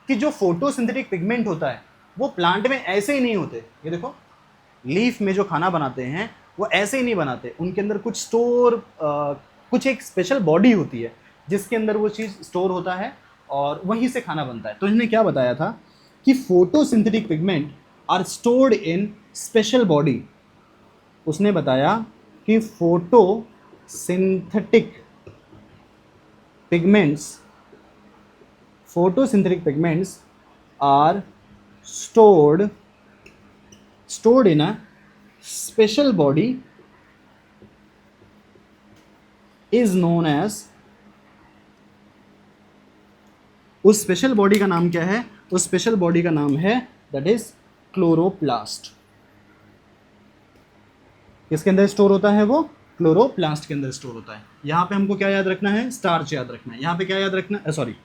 कि जो फोटोसिंथेटिक पिगमेंट होता है वो प्लांट में ऐसे ही नहीं होते। ये देखो लीफ में जो खाना बनाते हैं वो ऐसे ही नहीं बनाते, उनके अंदर कुछ स्टोर कुछ एक स्पेशल बॉडी होती है जिसके अंदर वो चीज़ स्टोर होता है और वहीं से खाना बनता है। तो इन्होंने क्या बताया था कि photosynthetic pigment are stored in special body. उसने बताया कि photosynthetic pigments are stored in a special body is known as, उस स्पेशल बॉडी का नाम क्या है, उस स्पेशल बॉडी का नाम है दैट इज क्लोरोप्लास्ट। किसके अंदर स्टोर होता है वो, क्लोरोप्लास्ट के अंदर स्टोर होता है। यहां पे हमको क्या याद रखना है, स्टार्च याद रखना है। यहां पे क्या याद रखना है, सॉरी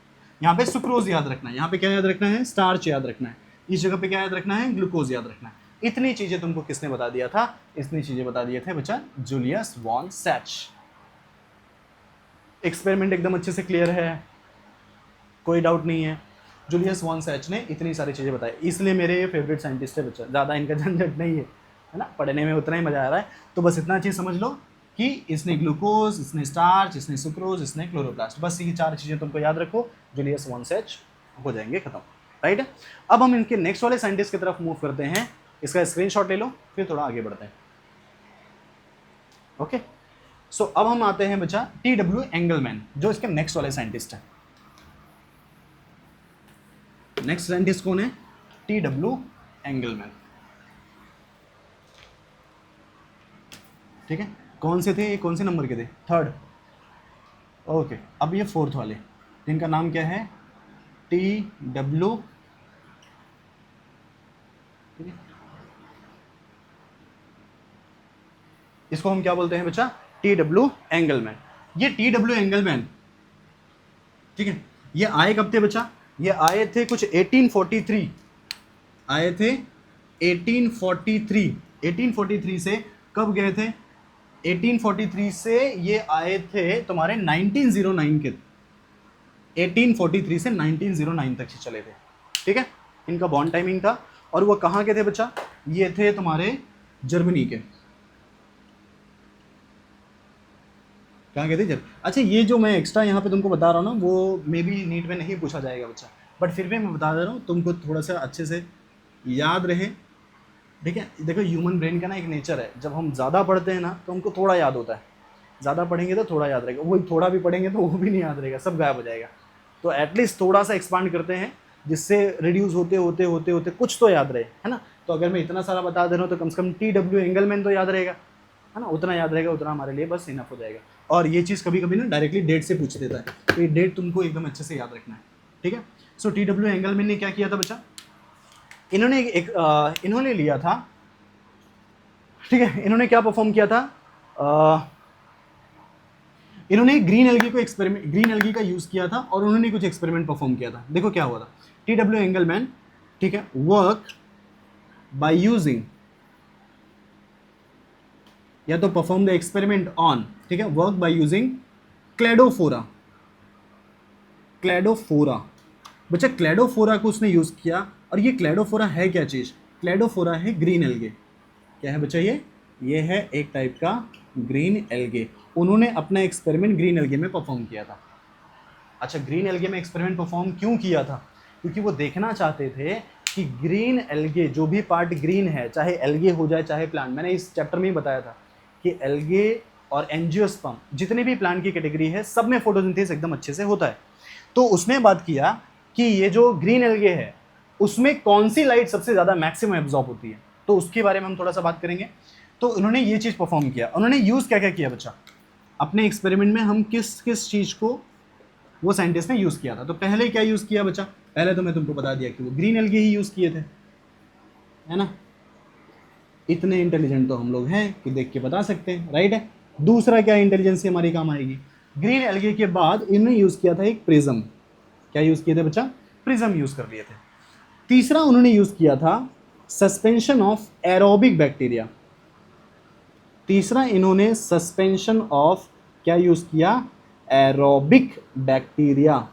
यहाँ पे सुक्रोज याद रखना है। यहाँ पे क्या याद रखना है, स्टार्च याद रखना है। इस जगह पे क्या याद रखना है, ग्लूकोज याद रखना है। इतनी चीजें तुमको किसने बता दिया था, इतनी चीजें बता दिए थे बच्चा जूलियस वॉन सैच। एक्सपेरिमेंट एकदम अच्छे से क्लियर है, कोई डाउट नहीं है। जूलियस वॉन सैच ने इतनी सारी चीज़ें बताई, इसलिए मेरे फेवरेट साइंटिस्ट है बच्चा। ज़्यादा इनका झंझट नहीं है ना, पढ़ने में उतना ही मज़ा आ रहा है। तो बस इतना चीज़ समझ लो कि इसने ग्लूकोज, इसने स्टार्च, इसने सुक्रोज, इसने क्लोरोप्लास्ट, बस ये चार चीज़ें तुमको याद रखो, जूलियस वॉन सैच हो जाएंगे खत्म। राइट, अब हम इनके नेक्स्ट वाले साइंटिस्ट की तरफ मूव करते हैं। इसका स्क्रीनशॉट ले लो, फिर थोड़ा आगे बढ़ते हैं। ओके, सो अब हम आते हैं बच्चा TW एंगलमैन, जो इसके नेक्स्ट वाले साइंटिस्ट हैं। नेक्स्ट साइंटिस्ट कौन है, TW एंगलमैन। ठीक है, कौन से थे, कौन से नंबर के थे, थर्ड। ओके, अब ये फोर्थ वाले, इनका नाम क्या है, TW। ठीक है, इसको हम क्या बोलते हैं बच्चा, TW एंगलमैन। ये TW एंगलमैन, ठीक है, ये आए कब थे बच्चा, ये आए थे कुछ 1843, आए थे 1843 से कब गए थे, 1843 से ये आए थे तुम्हारे 1909 के, 1843 से 1909 तक चले थे। ठीक है, इनका बॉन्ड टाइमिंग था। और वो कहाँ के थे बच्चा, ये थे तुम्हारे जर्मनी के। कहाँ गए थे, अच्छा ये जो मैं एक्स्ट्रा यहाँ पे तुमको बता रहा हूँ ना, वो मे बी नीट में नहीं पूछा जाएगा बच्चा, बट फिर भी मैं बता दे रहा हूँ तुमको, थोड़ा सा अच्छे से याद रहे। ठीक है, देखो ह्यूमन ब्रेन का ना एक नेचर है, जब हम ज़्यादा पढ़ते हैं ना तो हमको थोड़ा याद होता है, ज़्यादा पढ़ेंगे तो थोड़ा याद रहेगा, वही थोड़ा भी पढ़ेंगे तो वो भी नहीं याद रहेगा, सब गायब हो जाएगा। तो एटलीस्ट थोड़ा सा एक्सपांड करते हैं, जिससे रिड्यूस होते होते होते होते कुछ तो याद रहे, है ना। तो अगर मैं इतना सारा बता दे रहा हूँ तो कम से कम TW एंगलमैन तो याद रहेगा, है ना, उतना याद रहेगा, उतना हमारे लिए बस इनफ हो जाएगा। और ये चीज़ कभी कभी ना डायरेक्टली डेट से पूछ देता है, तो ये डेट तुमको एकदम अच्छे से याद रखना है, ठीक है। सो TW एंगलमैन ने क्या किया था बच्चा, इन्होंने लिया था, ठीक है, इन्होंने क्या परफॉर्म किया था, इन्होंने ग्रीन एल्गी का यूज किया था और उन्होंने कुछ एक्सपेरिमेंट परफॉर्म किया था। देखो क्या हुआ था, TW एंगलमैन, ठीक है, वर्क बाय यूजिंग, या तो परफॉर्म द एक्सपेरिमेंट ऑन, ठीक है, वर्क बाय यूजिंग क्लेडोफोरा। बच्चा क्लेडोफोरा को उसने यूज किया, और ये क्लेडोफोरा है क्या चीज, क्लेडोफोरा है ग्रीन एल्गे। क्या है बच्चा, ये है एक टाइप का ग्रीन एल्गे। उन्होंने अपना एक्सपेरिमेंट ग्रीन एल्गे में परफॉर्म किया था। अच्छा, ग्रीन एल्गे में एक्सपेरिमेंट परफॉर्म क्यों किया था, क्योंकि वो देखना चाहते थे कि ग्रीन एल्गे, जो भी पार्ट ग्रीन है, चाहे एल्गे हो जाए चाहे प्लांट, मैंने इस चैप्टर में ही बताया था कि एल्गे और एंजियोस्पर्म जितने भी प्लांट की कैटेगरी है, सब में फोटोसिंथेसिस एकदम अच्छे से होता है। तो उसने बात किया कि ये जो ग्रीन एल्गे है उसमें कौन सी लाइट सबसे ज़्यादा मैक्सिमम एब्जॉर्ब होती है, तो उसके बारे में हम थोड़ा सा बात करेंगे। तो उन्होंने ये चीज़ परफॉर्म किया। उन्होंने यूज़ क्या क्या किया बच्चा, अपने एक्सपेरिमेंट में हम किस किस चीज़ को वो साइंटिस्ट ने यूज़ किया था। तो पहले क्या यूज़ किया बच्चा, पहले तो मैं तुमको बता दिया कि वो ग्रीन एल्गे ही यूज़ किए थे, है ना। इतने इंटेलिजेंट तो हम लोग हैं कि देख के बता सकते हैं, राइट है। दूसरा क्या इंटेलिजेंस हमारी काम आएगी, ग्रीन एल्गे के बाद इन्होंने यूज़ किया था एक प्रिज्म। क्या यूज़ किए थे बच्चा, प्रिज्म यूज़ कर लिए थे। तीसरा उन्होंने यूज़ किया था सस्पेंशन ऑफ एरोबिक बैक्टीरिया। तीसरा इन्होंने सस्पेंशन ऑफ क्या यूज़ किया, एरोबिक बैक्टीरिया।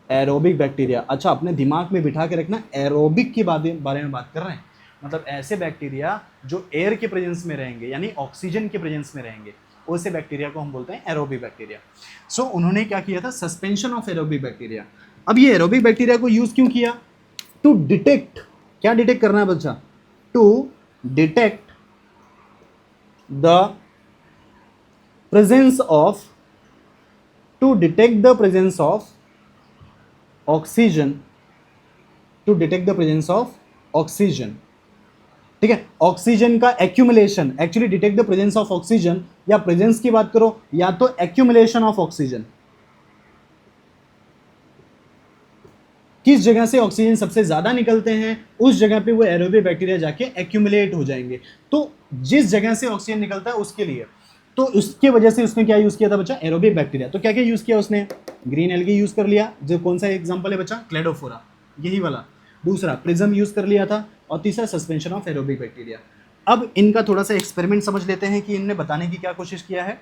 एरोबिक बैक्टीरिया, अच्छा अपने दिमाग में बिठा के रखना, एरोबिक के बारे में बात कर रहे हैं, मतलब ऐसे बैक्टीरिया जो एयर के प्रेजेंस में रहेंगे, यानी ऑक्सीजन के प्रेजेंस में रहेंगे, वैसे बैक्टीरिया को हम बोलते हैं एरोबिक बैक्टीरिया। सो उन्होंने क्या किया था, सस्पेंशन ऑफ एरोबिक बैक्टीरिया। अब ये एरोबिक बैक्टीरिया को यूज क्यों किया, टू डिटेक्ट, क्या डिटेक्ट करना है बच्चा, to detect the presence of, to detect the presence of oxygen, to detect the presence of oxygen, ठीक है, ऑक्सीजन का accumulation, actually detect the presence of oxygen, या प्रेजेंस की बात करो या तो एक्यूमुलेशन ऑफ ऑक्सीजन। किस जगह से ऑक्सीजन सबसे ज्यादा निकलते हैं उस जगह पे वो एरोबिक बैक्टीरिया जाके एक्यूमुलेट हो जाएंगे। तो जिस जगह से ऑक्सीजन निकलता है उसके लिए, तो उसके वजह से उसने क्या यूज किया था बच्चा, एरोबिक बैक्टीरिया। तो क्या क्या यूज किया उसने, ग्रीन एल्गी यूज कर लिया, जो कौन सा एग्जांपल है बच्चा, क्लेडोफोरा, यही वाला। दूसरा प्रिज्म यूज कर लिया था, और तीसरा सस्पेंशन ऑफ एरोबिक बैक्टीरिया। अब इनका थोड़ा सा एक्सपेरिमेंट समझ लेते हैं कि इनने बताने की क्या कोशिश किया है।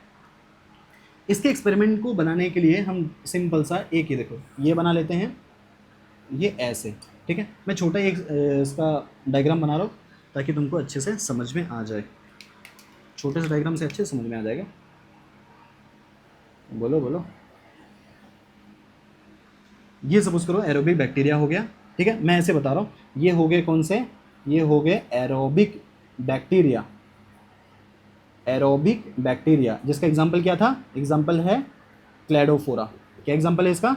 इसके एक्सपेरिमेंट को बनाने के लिए हम सिंपल सा एक ही, देखो ये बना लेते हैं, ये ऐसे, ठीक है। मैं छोटा एक इसका डायग्राम बना रहा हूँ ताकि तुमको अच्छे से समझ में आ जाए, छोटे से डायग्राम से अच्छे से समझ में आ जाएगा। बोलो बोलो। ये सपोज करो एरोबिक बैक्टीरिया हो गया, ठीक है, मैं ऐसे बता रहा हूँ, ये हो गए कौन से, ये हो गए एरोबिक बैक्टीरिया। एरोबिक बैक्टीरिया जिसका एग्जांपल क्या था, एग्जांपल है क्लेडोफोरा। क्या एग्जांपल है इसका,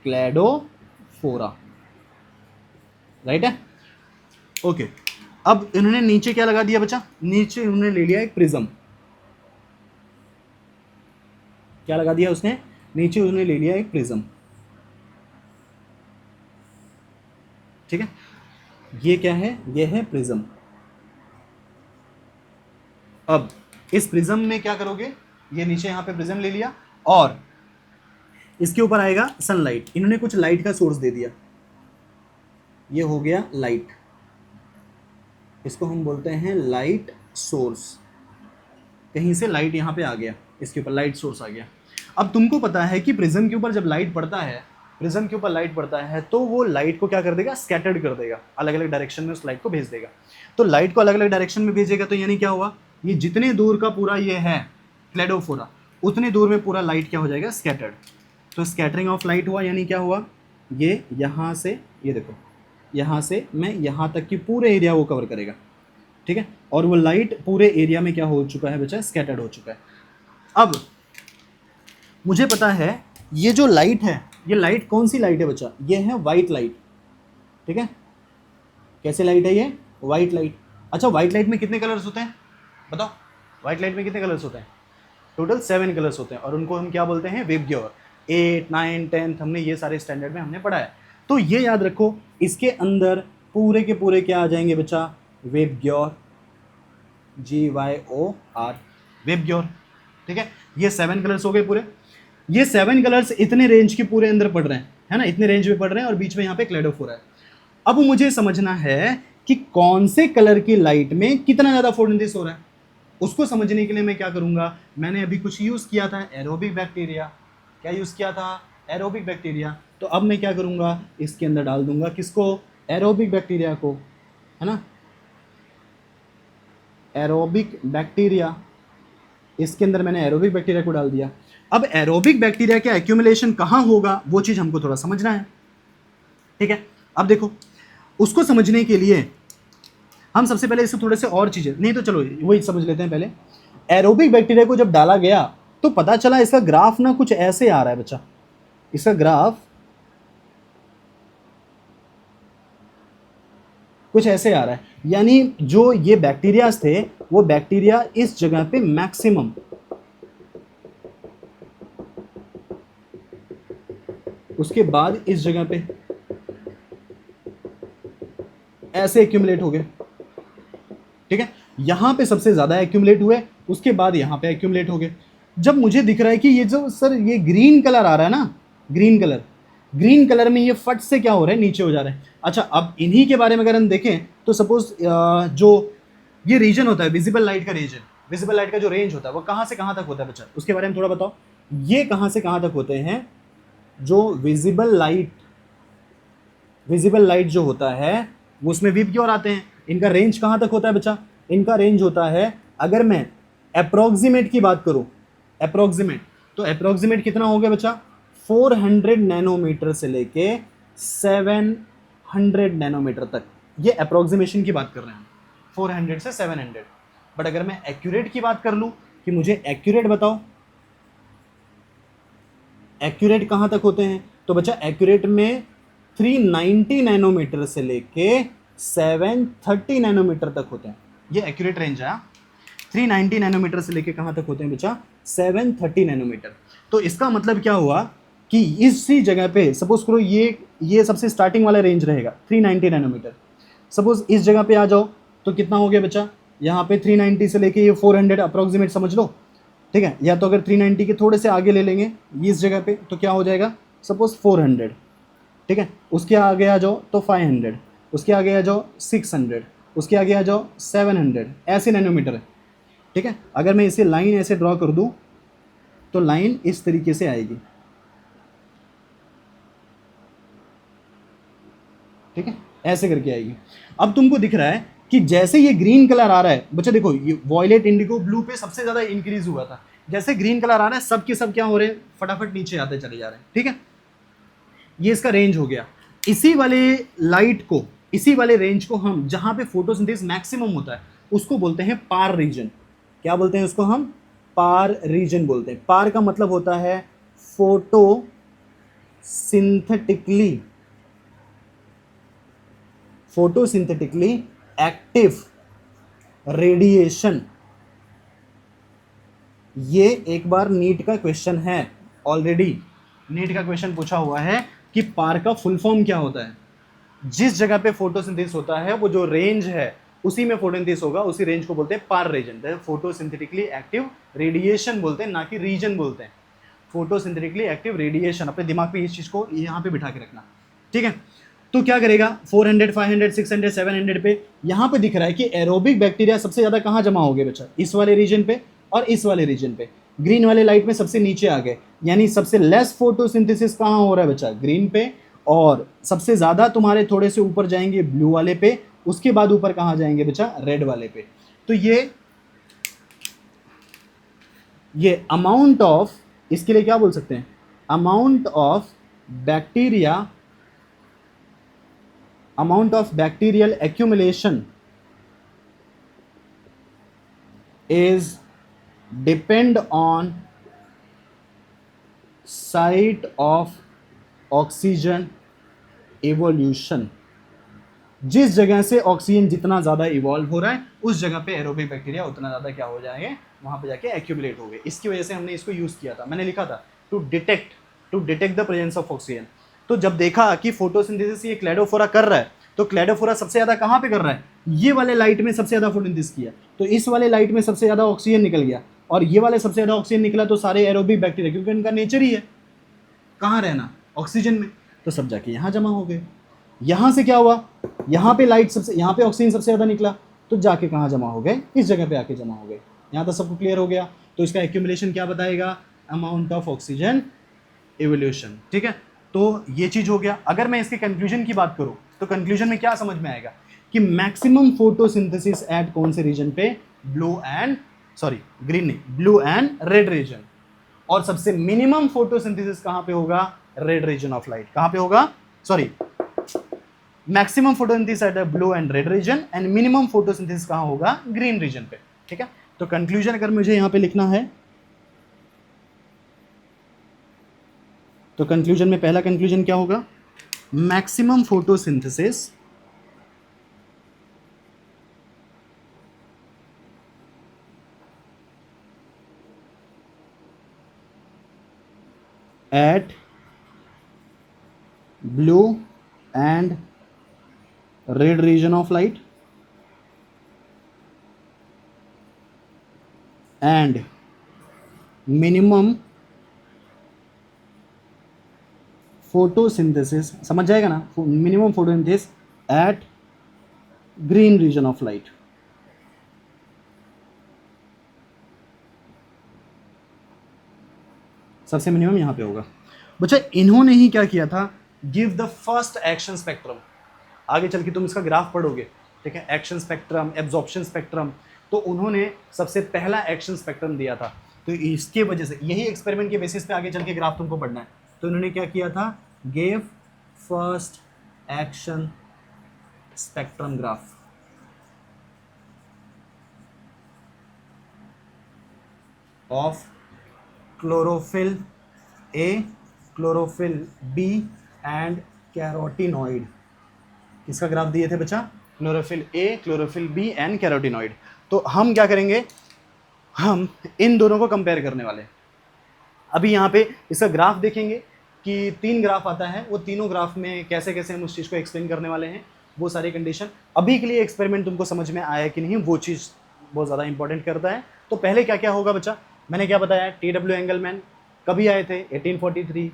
क्लेडोफोरा, राइट है, ओके। अब इन्होंने नीचे क्या लगा दिया बच्चा, नीचे उन्होंने ले लिया एक प्रिज्म। क्या लगा दिया उसने, नीचे उन्होंने ले लिया एक प्रिज्म, ठीक है। ये क्या है, ये है प्रिज्म। अब इस प्रिज्म में क्या करोगे, ये नीचे यहां पे प्रिज्म ले लिया और इसके ऊपर आएगा सनलाइट। इन्होंने कुछ लाइट का सोर्स दे दिया, ये हो गया लाइट, इसको हम बोलते हैं लाइट सोर्स। कहीं से लाइट यहां पे आ गया, इसके ऊपर लाइट सोर्स आ गया। अब तुमको पता है कि प्रिज्म के ऊपर जब लाइट पड़ता है, प्रिज्म के ऊपर लाइट पड़ता है तो वो लाइट को क्या कर देगा, स्कैटर्ड कर देगा, अलग अलग डायरेक्शन में उस लाइट को भेज देगा। तो लाइट को अलग अलग डायरेक्शन में भेजेगा, तो यानी क्या हुआ, ये जितने दूर का पूरा ये है क्लेडोफोरा, उतने दूर में पूरा लाइट क्या हो जाएगा, स्कैटर्ड। तो स्कैटरिंग ऑफ लाइट हुआ, यानी क्या हुआ, ये यहाँ से, ये देखो यहाँ से मैं यहाँ तक की पूरे एरिया वो कवर करेगा, ठीक है। और वो लाइट पूरे एरिया में क्या हो चुका है बच्चा, स्कैटर्ड हो चुका है। अब मुझे पता है ये जो लाइट है, ये लाइट कौन सी लाइट है बच्चा, ये है वाइट लाइट, ठीक है। कैसे लाइट है ये, वाइट लाइट। अच्छा वाइट लाइट में कितने कलर्स होते हैं बताओ, व्हाइट लाइट में कितने कलर्स होते हैं? टोटल 7 कलर्स होते हैं और उनको हम क्या बोलते हैं? वेवग्योर। 8, 9, 10 हमने ये सारे स्टैंडर्ड में हमने पढ़ा है। तो ये याद रखो, इसके अंदर पूरे के पूरे क्या आ जाएंगे बच्चा? वेवग्योर, GYOR, वेवग्योर। ठीक है, ये 7 कलर्स हो गए पूरे। ये 7 कलर्स इतने रेंज के पूरे अंदर पड़ रहे हैं, है ना, इतने रेंज में पड़ रहे हैं और बीच में यहाँ पे क्लेडोफोर है। अब मुझे समझना है कि कौन से कलर की लाइट में कितना ज़्यादा फोटोसिंथेसिस हो रहा है। उसको समझने के लिए मैं क्या करूँगा, मैंने अभी कुछ यूज़ किया था, एरोबिक बैक्टीरिया। क्या यूज़ किया था? Aerobic bacteria. तो अब मैं क्या करूँगा, इसके अंदर डाल दूंगा किसको? एरोबिक बैक्टीरिया को, है ना, एरोबिक बैक्टीरिया। इसके अंदर मैंने एरोबिक बैक्टीरिया को डाल दिया। अब एरोबिक बैक्टीरिया का एक्यूमुलेशन कहाँ होगा वो चीज़ हमको थोड़ा समझना है। ठीक है, अब देखो, उसको समझने के लिए हम सबसे पहले इससे थोड़े से और चीज़ें, नहीं तो चलो वही समझ लेते हैं पहले। एरोबिक बैक्टीरिया को जब डाला गया तो पता चला इसका ग्राफ ना कुछ ऐसे आ रहा है बच्चा। इसका ग्राफ कुछ ऐसे आ रहा है, यानी जो ये बैक्टीरिया थे वो बैक्टीरिया इस जगह पे मैक्सिमम, उसके बाद इस जगह पे ऐसे एक्यूमुलेट हो गए। ठीक है, यहां पे सबसे ज्यादा एक्यूमुलेट हुए, उसके बाद यहां पे एक्यूमुलेट हो गए। जब मुझे दिख रहा है कि ये जो सर ये ग्रीन कलर आ रहा है ना, ग्रीन कलर में ये फट से क्या हो रहा है, नीचे हो जा रहा है। अच्छा, अब इन्हीं के बारे में अगर हम देखें तो सपोज जो ये रीजन होता है विजिबल लाइट का रीजन, विजिबल लाइट का जो रेंज होता है वो कहाँ से कहाँ तक होता है बच्चा, उसके बारे में थोड़ा बताओ। ये कहाँ से कहाँ तक होते हैं? जो विजिबल लाइट जो होता है वो उसमें वेवग्योर आते हैं। इनका रेंज कहाँ तक होता है बच्चा? इनका रेंज होता है, अगर मैं अप्रोक्सीमेट की बात करूं, अप्रोक्सीमेट, तो अप्रोक्सीमेट कितना हो गया बच्चा? 400 नैनोमीटर से लेके 700 नैनोमीटर तक। ये अप्रोक्सीमेशन की बात कर रहे हैं, 400 से 700। बट अगर मैं एक्यूरेट की बात कर लूं कि मुझे एक्यूरेट बताओ, एक्यूरेट कहाँ तक होते हैं, तो बच्चा एक्यूरेट में 390 नैनोमीटर से लेके 730 नैनोमीटर तक होते हैं। ये एक्यूरेट रेंज है। 390 नैनोमीटर से लेके कहाँ तक होते हैं बच्चा? 730 नैनोमीटर। तो इसका मतलब क्या हुआ कि इसी जगह पे सपोज करो ये सबसे स्टार्टिंग वाला रेंज रहेगा 390 नैनोमीटर। सपोज इस जगह पे आ जाओ तो कितना हो गया बच्चा? यहाँ पे 390 से लेके ये 400 अप्रोक्सीमेट समझ लो। ठीक है, या तो अगर 390 के थोड़े से आगे ले लेंगे इस जगह पे तो क्या हो जाएगा? सपोज 400। ठीक है, उसके आगे आ जाओ तो 500, उसके आगे आ जाओ 600, उसके आगे आ जाओ 700, ऐसे नैनोमीटर है। ठीक है, अगर मैं इसे लाइन ऐसे ड्रॉ कर दूं तो लाइन इस तरीके से आएगी। ठीक है, ऐसे करके आएगी। अब तुमको दिख रहा है कि जैसे ये ग्रीन कलर आ रहा है बच्चा, देखो ये वॉयलेट, इंडिगो, ब्लू पे सबसे ज्यादा इंक्रीज हुआ था। जैसे ग्रीन कलर आ रहा है सब के सब क्या हो रहे हैं? फटाफट नीचे आते चले जा रहे हैं। ठीक है, ये इसका रेंज हो गया। इसी वाले लाइट को, इसी वाले रेंज को हम जहां पे फोटोसिंथेसिस मैक्सिमम होता है उसको बोलते हैं पार रीजन। क्या बोलते हैं उसको? हम पार रीजन बोलते हैं। पार का मतलब होता है फोटोसिंथेटिकली एक्टिव रेडिएशन। ये एक बार नीट का क्वेश्चन है, ऑलरेडी नीट का क्वेश्चन पूछा हुआ है कि पार का फुल फॉर्म क्या होता है। जिस जगह पे फोटोसिंथेसिस होता है वो जो रेंज है उसी में फोटोसिंथेसिस होगा, उसी रेंज को बोलते हैं पार रीजन। फोटोसिंथेटिकली एक्टिव रेडिएशन बोलते हैं, ना कि रीजन बोलते हैं। फोटोसिंथेटिकली एक्टिव रेडिएशन, अपने दिमाग पे इस चीज को यहाँ पे बिठा के रखना। ठीक है, तो क्या करेगा? 400, 500, 600, 700 पे यहाँ पे दिख रहा है कि एरोबिक बैक्टीरिया सबसे ज्यादा कहाँ जमा हो गए बच्चा? इस वाले रीजन पे और इस वाले रीजन पे। ग्रीन वाले लाइट में सबसे नीचे आ गए, यानी सबसे लेस फोटोसिंथेसिस कहाँ हो रहा है बच्चा? ग्रीन पे। और सबसे ज्यादा तुम्हारे थोड़े से ऊपर जाएंगे ब्लू वाले पे, उसके बाद ऊपर कहाँ जाएंगे बच्चा? रेड वाले पे। तो ये अमाउंट ऑफ, इसके लिए क्या बोल सकते हैं? Amount of bacterial accumulation is depend on site of oxygen evolution. जिस जगह से ऑक्सीजन जितना ज़्यादा इवॉल्व हो रहा है उस जगह पे एरोबिक बैक्टीरिया उतना ज़्यादा क्या हो जाएंगे, वहाँ पे जाके एक्यूमुलेट हो गए। इसकी वजह से हमने इसको यूज़ किया था, मैंने लिखा था to detect the presence of oxygen. तो जब देखा कि फोटोसिंथेसिस ये क्लेडोफोरा कर रहा है, तो क्लेडोफोरा सबसे ज़्यादा कहाँ पे कर रहा है, ये वाले लाइट में सबसे ज़्यादा फोटोसिंथेसिस किया, तो इस वाले लाइट में सबसे ज़्यादा ऑक्सीजन निकल गया, और ये वाले सबसे ज़्यादा ऑक्सीजन निकला, तो सारे एरोबिक बैक्टीरिया, क्योंकि इनका नेचर ही है कहाँ रहना, ऑक्सीजन में, तो सब जाके यहाँ जमा हो गए। यहाँ से क्या हुआ, यहाँ पे लाइट सबसे, यहाँ पे ऑक्सीजन सबसे ज़्यादा निकला, तो जाके कहाँ जमा हो गए, इस जगह पे आके जमा हो गए। यहाँ तक सबको क्लियर हो गया। तो इसका एक्यूमुलेशन क्या बताएगा, अमाउंट ऑफ ऑक्सीजन एवोल्यूशन, ठीक है। तो ये चीज़ हो गया। अगर मैं इसके कंक्लूजन की बात करूँ तो कंक्लूजन में क्या समझ में आएगा कि मैक्सिमम फोटोसिंथेसिस एट कौन से रीजन पे, ग्रीन नहीं, ब्लू एंड रेड रीजन, और सबसे मिनिमम फोटोसिंथेसिस कहाँ पे होगा, रेड रीजन ऑफ लाइट। कहाँ पे होगा, maximum photosynthesis at blue and red region, and minimum photosynthesis कहाँ होगा, ग्रीन रीजन पे, ठीक है। तो कंक्लूजन अगर मुझे यहाँ पे लिखना है, तो कंक्लूजन में पहला कंक्लूजन क्या होगा, maximum photosynthesis at blue and red region of light and minimum photosynthesis, समझ जाएगा ना, minimum photosynthesis at green region of light. सबसे मिनिमम यहां पे होगा। बच्चा इन्होंने ही क्या किया था, give the first action spectrum. आगे चल के तुम इसका ग्राफ पढ़ोगे, ठीक है, एक्शन स्पेक्ट्रम, एब्जॉर्प्शन स्पेक्ट्रम, तो उन्होंने सबसे पहला एक्शन स्पेक्ट्रम दिया था। तो इसके वजह से यही एक्सपेरिमेंट के बेसिस पे आगे चल के ग्राफ तुमको पढ़ना है। तो इन्होंने क्या किया था, gave first action spectrum graph, of chlorophyll A, chlorophyll B and carotenoid. किसका ग्राफ दिए थे बच्चा, chlorophyll A, chlorophyll B and carotenoid. तो हम क्या करेंगे, हम इन दोनों को कंपेयर करने वाले। अभी यहाँ पे इसका ग्राफ देखेंगे कि 3 ग्राफ आता है, वो तीनों ग्राफ में कैसे कैसे हम उस चीज़ को एक्सप्लेन करने वाले हैं, वो सारी कंडीशन। अभी के लिए एक्सपेरिमेंट तुमको समझ में आया कि नहीं, वो चीज़ बहुत ज़्यादा इंपॉर्टेंट करता है। तो पहले क्या क्या होगा बच्चा, मैंने क्या बताया, TW एंगलमैन कभी आए थे, 1843,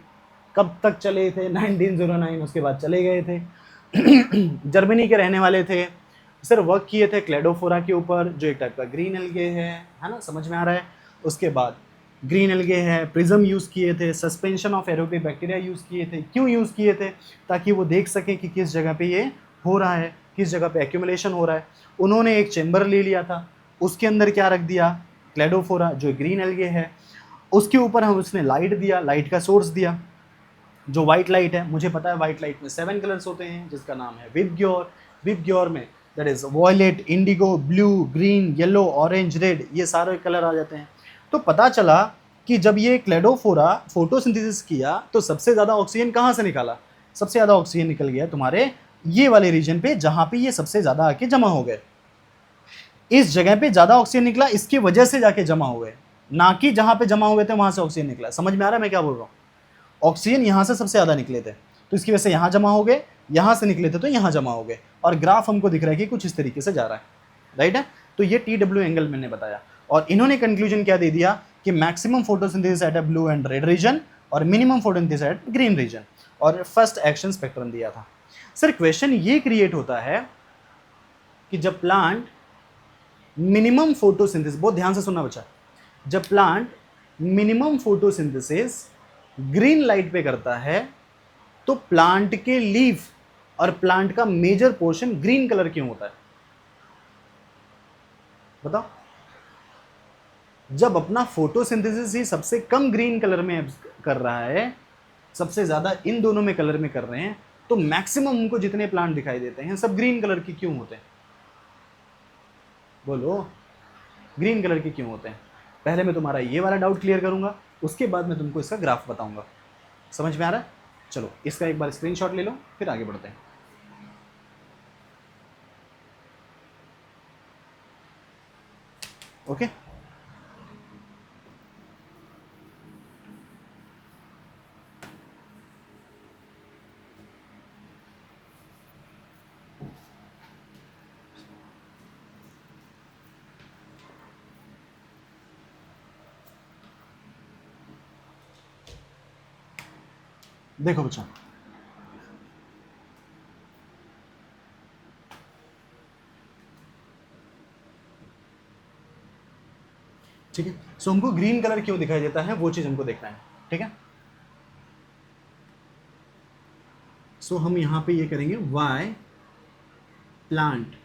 कब तक चले थे, 1909, उसके बाद चले गए थे। जर्मनी के रहने वाले थे, सर वर्क किए थे क्लेडोफोरा के ऊपर, जो एक टाइप का ग्रीन एल्गे है ना, समझ में आ रहा है। उसके बाद ग्रीन एल्गे है, प्रिज्म यूज़ किए थे, suspension of aerobic bacteria use किए थे। क्यों यूज़ किए थे, ताकि वो देख सकें कि किस जगह पे ये हो रहा है, किस जगह पे एक्यूमुलेशन हो रहा है। उन्होंने एक चेम्बर ले लिया था, उसके अंदर क्या रख दिया, क्लेडोफोरा जो ग्रीन एल्गे है, उसके ऊपर हम उसने लाइट दिया, लाइट का सोर्स दिया, जो वाइट लाइट है। मुझे पता है वाइट लाइट में 7 कलर्स होते हैं, जिसका नाम है विबग्योर। विबग्योर में that is violet, indigo, blue, green, yellow, orange, red, ये सारे कलर आ जाते हैं। तो पता चला कि जब ये क्लेडोफोरा फोटोसिंथेसिस किया तो सबसे ज़्यादा ऑक्सीजन कहाँ से निकाला, सबसे ज़्यादा ऑक्सीजन निकल गया तुम्हारे ये वाले रीजन पे, जहाँ पे ये सबसे ज़्यादा आके जमा हो गए। इस जगह पे ज़्यादा ऑक्सीजन निकला, इसकी वजह से जाके जमा हो गए, ना कि जहाँ पे जमा हुए थे वहाँ से ऑक्सीजन निकला। समझ में आ रहा है मैं क्या बोल रहा हूँ, ऑक्सीजन यहाँ से सबसे ज़्यादा निकले थे, तो इसकी वजह से यहाँ जमा हो गए, यहाँ से निकले थे तो यहाँ जमा हो गए। और ग्राफ हमको दिख रहा है कि कुछ इस तरीके से जा रहा है, राइट है। तो ये TW एंगल मैंने बताया, और इन्होंने कंक्लूजन क्या दे दिया कि maximum photosynthesis at a blue and red region और minimum photosynthesis at green region, और फर्स्ट एक्शन स्पेक्ट्रम दिया था। सर क्वेश्चन ये क्रिएट होता है कि जब प्लांट मिनिमम फोटोसिंथेसिस, बहुत ध्यान से सुनना बच्चा, जब plant minimum photosynthesis green light पे करता है तो प्लांट के लीफ और प्लांट का मेजर पोर्शन ग्रीन कलर क्यों होता है, बताओ। जब अपना फोटोसिंथेसिस ही सबसे कम ग्रीन कलर में कर रहा है, सबसे ज्यादा इन दोनों में कलर में कर रहे हैं, तो मैक्सिमम उनको जितने प्लांट दिखाई देते हैं सब ग्रीन कलर के क्यों होते हैं, बोलो ग्रीन कलर के क्यों होते हैं। पहले मैं तुम्हारा ये वाला डाउट क्लियर करूंगा, उसके बाद मैं तुमको इसका ग्राफ बताऊंगा। समझ में आ रहा है, चलो इसका एक बार स्क्रीनशॉट ले लो, फिर आगे बढ़ते हैं। ओके। देखो बच्चा, ठीक है। सो हमको ग्रीन कलर क्यों दिखाई देता है वो चीज हमको देखना है, ठीक है। सो हम यहां पे ये करेंगे why plant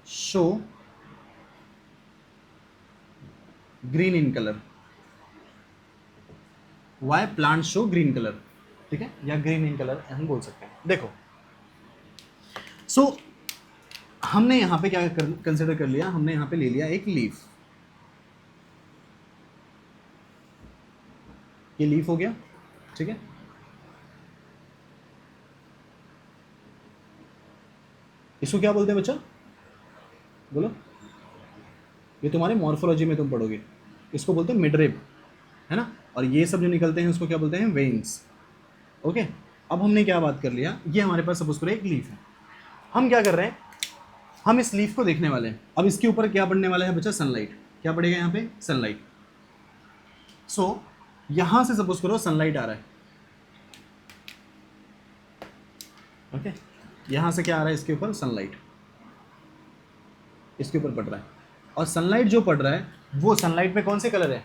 show green in colour, why plant show green colour, ठीक है, या ग्रीन इन कलर हम बोल सकते हैं। देखो सो हमने यहां पे क्या कंसिडर कर लिया, हमने यहां पे ले लिया एक लीफ, ये लीफ हो गया, ठीक है। इसको क्या बोलते हैं बच्चा, बोलो, ये तुम्हारे मॉर्फोलॉजी में तुम पढ़ोगे, इसको बोलते हैं मिडरिब, है ना। और ये सब जो निकलते हैं उसको क्या बोलते हैं, वेन्स, ओके। अब हमने क्या बात कर लिया, ये हमारे पास सपोज करो एक लीफ है, हम क्या कर रहे हैं, हम इस लीफ को देखने वाले हैं। अब इसके ऊपर क्या पड़ने वाला है बच्चा, सनलाइट, क्या पड़ेगा यहाँ पे, सनलाइट। सो यहां से सपोज करो सनलाइट आ रहा है, ओके, यहां से क्या आ रहा है, इसके ऊपर सनलाइट, इसके ऊपर पड़ रहा है। और सनलाइट जो पड़ रहा है वो सनलाइट में कौन से कलर है,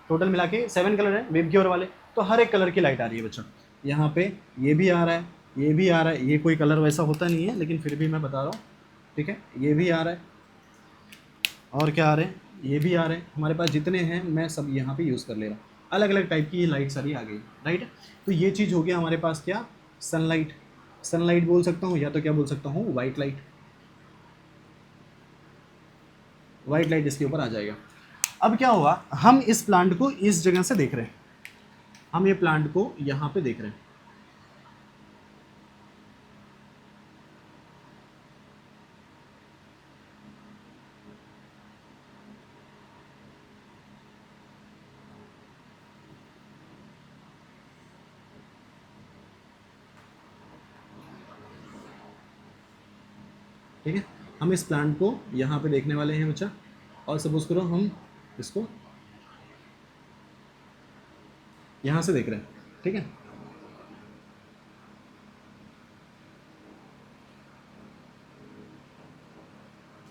टोटल मिला के 7 कलर है वेबग्योर वाले, तो हर एक कलर की लाइट आ रही है बच्चा। यहाँ पे ये भी आ रहा है, ये भी आ रहा है, ये कोई कलर वैसा होता नहीं है लेकिन फिर भी मैं बता रहा हूँ, ठीक है। ये भी आ रहा है, और क्या आ रहे हैं, ये भी आ रहे हैं, हमारे पास जितने हैं मैं सब यहाँ पे यूज़ कर ले रहा हूँ। अलग अलग टाइप की ये लाइट सारी आ गई, राइट। तो ये चीज़ हो गया हमारे पास क्या, सनलाइट, सनलाइट बोल सकता हूँ, या तो क्या बोल सकता हूँ, वाइट लाइट, वाइट लाइट इसके ऊपर आ जाएगा। अब क्या हुआ, हम इस प्लांट को इस जगह से देख रहे हैं, हम ये प्लांट को यहाँ पे देख रहे हैं, ठीक है। हम इस प्लांट को यहाँ पे देखने वाले हैं बच्चा, और सपोज करो हम इसको यहाँ से देख रहे हैं, ठीक है।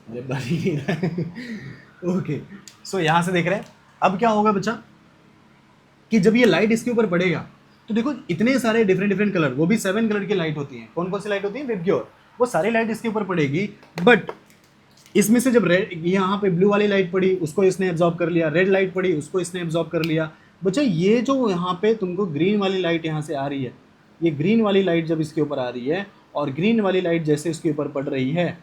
अरे बारी नहीं रहा है ओके, सो यहाँ से देख रहे हैं। अब क्या होगा बच्चा कि जब ये लाइट इसके ऊपर पड़ेगा तो देखो इतने सारे डिफरेंट कलर, वो भी 7 कलर की लाइट होती है। कौन कौन सी लाइट होती है, वेबग्योर, वो सारी लाइट इसके ऊपर पड़ेगी। बट इसमें से जब रेड, यहाँ पे ब्लू वाली लाइट पड़ी उसको इसने एब्जॉर्ब कर लिया, रेड लाइट पड़ी उसको इसने एब्जॉर्ब कर लिया। बच्चा ये जो यहाँ पे तुमको ग्रीन वाली लाइट यहाँ से आ रही है, ये ग्रीन वाली लाइट जब इसके ऊपर आ रही है और ग्रीन वाली लाइट जैसे इसके ऊपर पड़ रही है,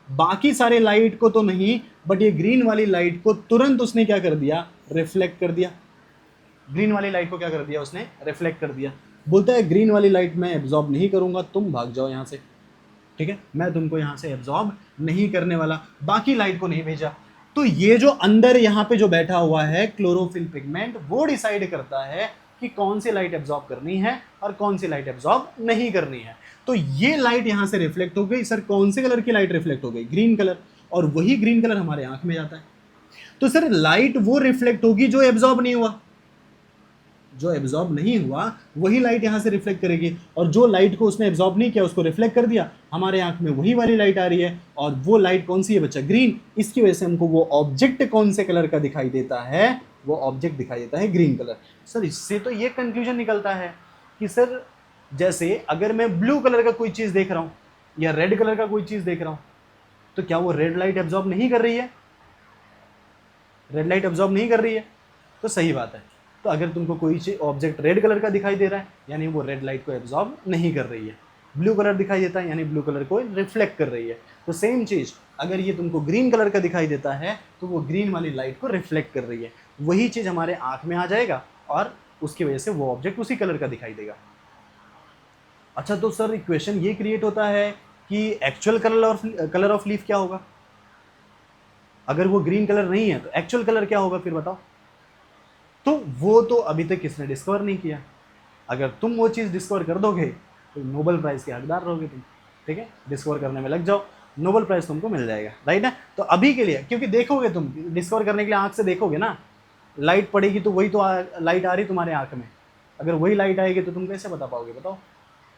बाकी सारे लाइट को तो नहीं, बट ये ग्रीन वाली लाइट को तुरंत उसने क्या कर दिया, रिफ्लेक्ट कर दिया। ग्रीन वाली लाइट को क्या कर दिया उसने, रिफ्लेक्ट कर दिया। बोलता है ग्रीन वाली लाइट मैं एब्जॉर्ब नहीं करूंगा, तुम भाग जाओ यहाँ से, ठीक है, मैं तुमको यहाँ से एब्जॉर्ब नहीं करने वाला, बाकी लाइट को नहीं भेजा। तो ये जो अंदर यहाँ पे जो बैठा हुआ है क्लोरोफिल पिगमेंट, वो डिसाइड करता है कि कौन सी लाइट एब्जॉर्ब करनी है और कौन सी लाइट एब्जॉर्ब नहीं करनी है। तो ये लाइट यहाँ से रिफ्लेक्ट हो गई, सर कौन से कलर की लाइट रिफ्लेक्ट हो गई, ग्रीन कलर, और वही ग्रीन कलर हमारे आंख में जाता है। तो सर लाइट वो रिफ्लेक्ट होगी जो एब्जॉर्ब नहीं हुआ, जो एब्जॉर्ब नहीं हुआ वही लाइट यहाँ से रिफ्लेक्ट करेगी, और जो लाइट को उसने एब्जॉर्ब नहीं किया उसको रिफ्लेक्ट कर दिया, हमारे आंख में वही वाली लाइट आ रही है। और वो लाइट कौन सी है बच्चा, ग्रीन। इसकी वजह से हमको वो ऑब्जेक्ट कौन से कलर का दिखाई देता है, वो ऑब्जेक्ट दिखाई देता है ग्रीन कलर। सर इससे तो ये कंक्लूजन निकलता है कि सर जैसे अगर मैं ब्लू कलर का कोई चीज़ देख रहा हूँ या रेड कलर का कोई चीज़ देख रहा हूँ, तो क्या वो रेड लाइट एब्जॉर्ब नहीं कर रही है, रेड लाइट एब्जॉर्ब नहीं कर रही है, तो सही बात है। तो अगर तुमको कोई ऑब्जेक्ट रेड कलर का दिखाई दे रहा है यानी वो रेड लाइट को एब्जॉर्ब नहीं कर रही है, ब्लू कलर दिखाई देता है यानी ब्लू कलर को रिफ्लेक्ट कर रही है। तो सेम चीज़ अगर ये तुमको ग्रीन कलर का दिखाई देता है तो वो ग्रीन वाली लाइट को रिफ्लेक्ट कर रही है, वही चीज़ हमारे आँख में आ जाएगा और उसकी वजह से वो ऑब्जेक्ट उसी कलर का दिखाई देगा। अच्छा तो सर इक्वेशन ये क्रिएट होता है कि एक्चुअल कलर ऑफ लीफ क्या होगा। अगर वो ग्रीन कलर नहीं है तो एक्चुअल कलर क्या होगा फिर बताओ? तो वो तो अभी तक किसने डिस्कवर नहीं किया। अगर तुम वो चीज़ डिस्कवर कर दोगे तो नोबेल प्राइज़ के हकदार रहोगे तुम। ठीक है, डिस्कवर करने में लग जाओ, नोबेल प्राइज़ तुमको मिल जाएगा, राइट है। तो अभी के लिए, क्योंकि देखोगे तुम डिस्कवर करने के लिए आँख से देखोगे ना, लाइट पड़ेगी तो वही तो लाइट आ रही तुम्हारे आँख में, अगर वही लाइट आएगी तो तुम कैसे बता पाओगे बताओ?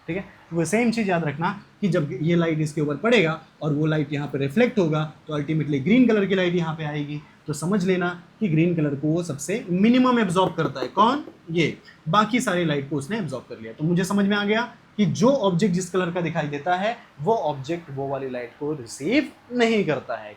ठीक है, तो वो सेम चीज़ याद रखना कि जब ये लाइट इसके ऊपर पड़ेगा और वो लाइट यहाँ पे रिफ्लेक्ट होगा तो अल्टीमेटली ग्रीन कलर की लाइट यहाँ पे आएगी। तो समझ लेना कि ग्रीन कलर को वो सबसे मिनिमम एब्जॉर्ब करता है। कौन? ये। बाकी सारी लाइट को उसने एब्जॉर्ब कर लिया। तो मुझे समझ में आ गया कि जो ऑब्जेक्ट जिस कलर का दिखाई देता है वो ऑब्जेक्ट वो वाली लाइट को रिसीव नहीं करता है।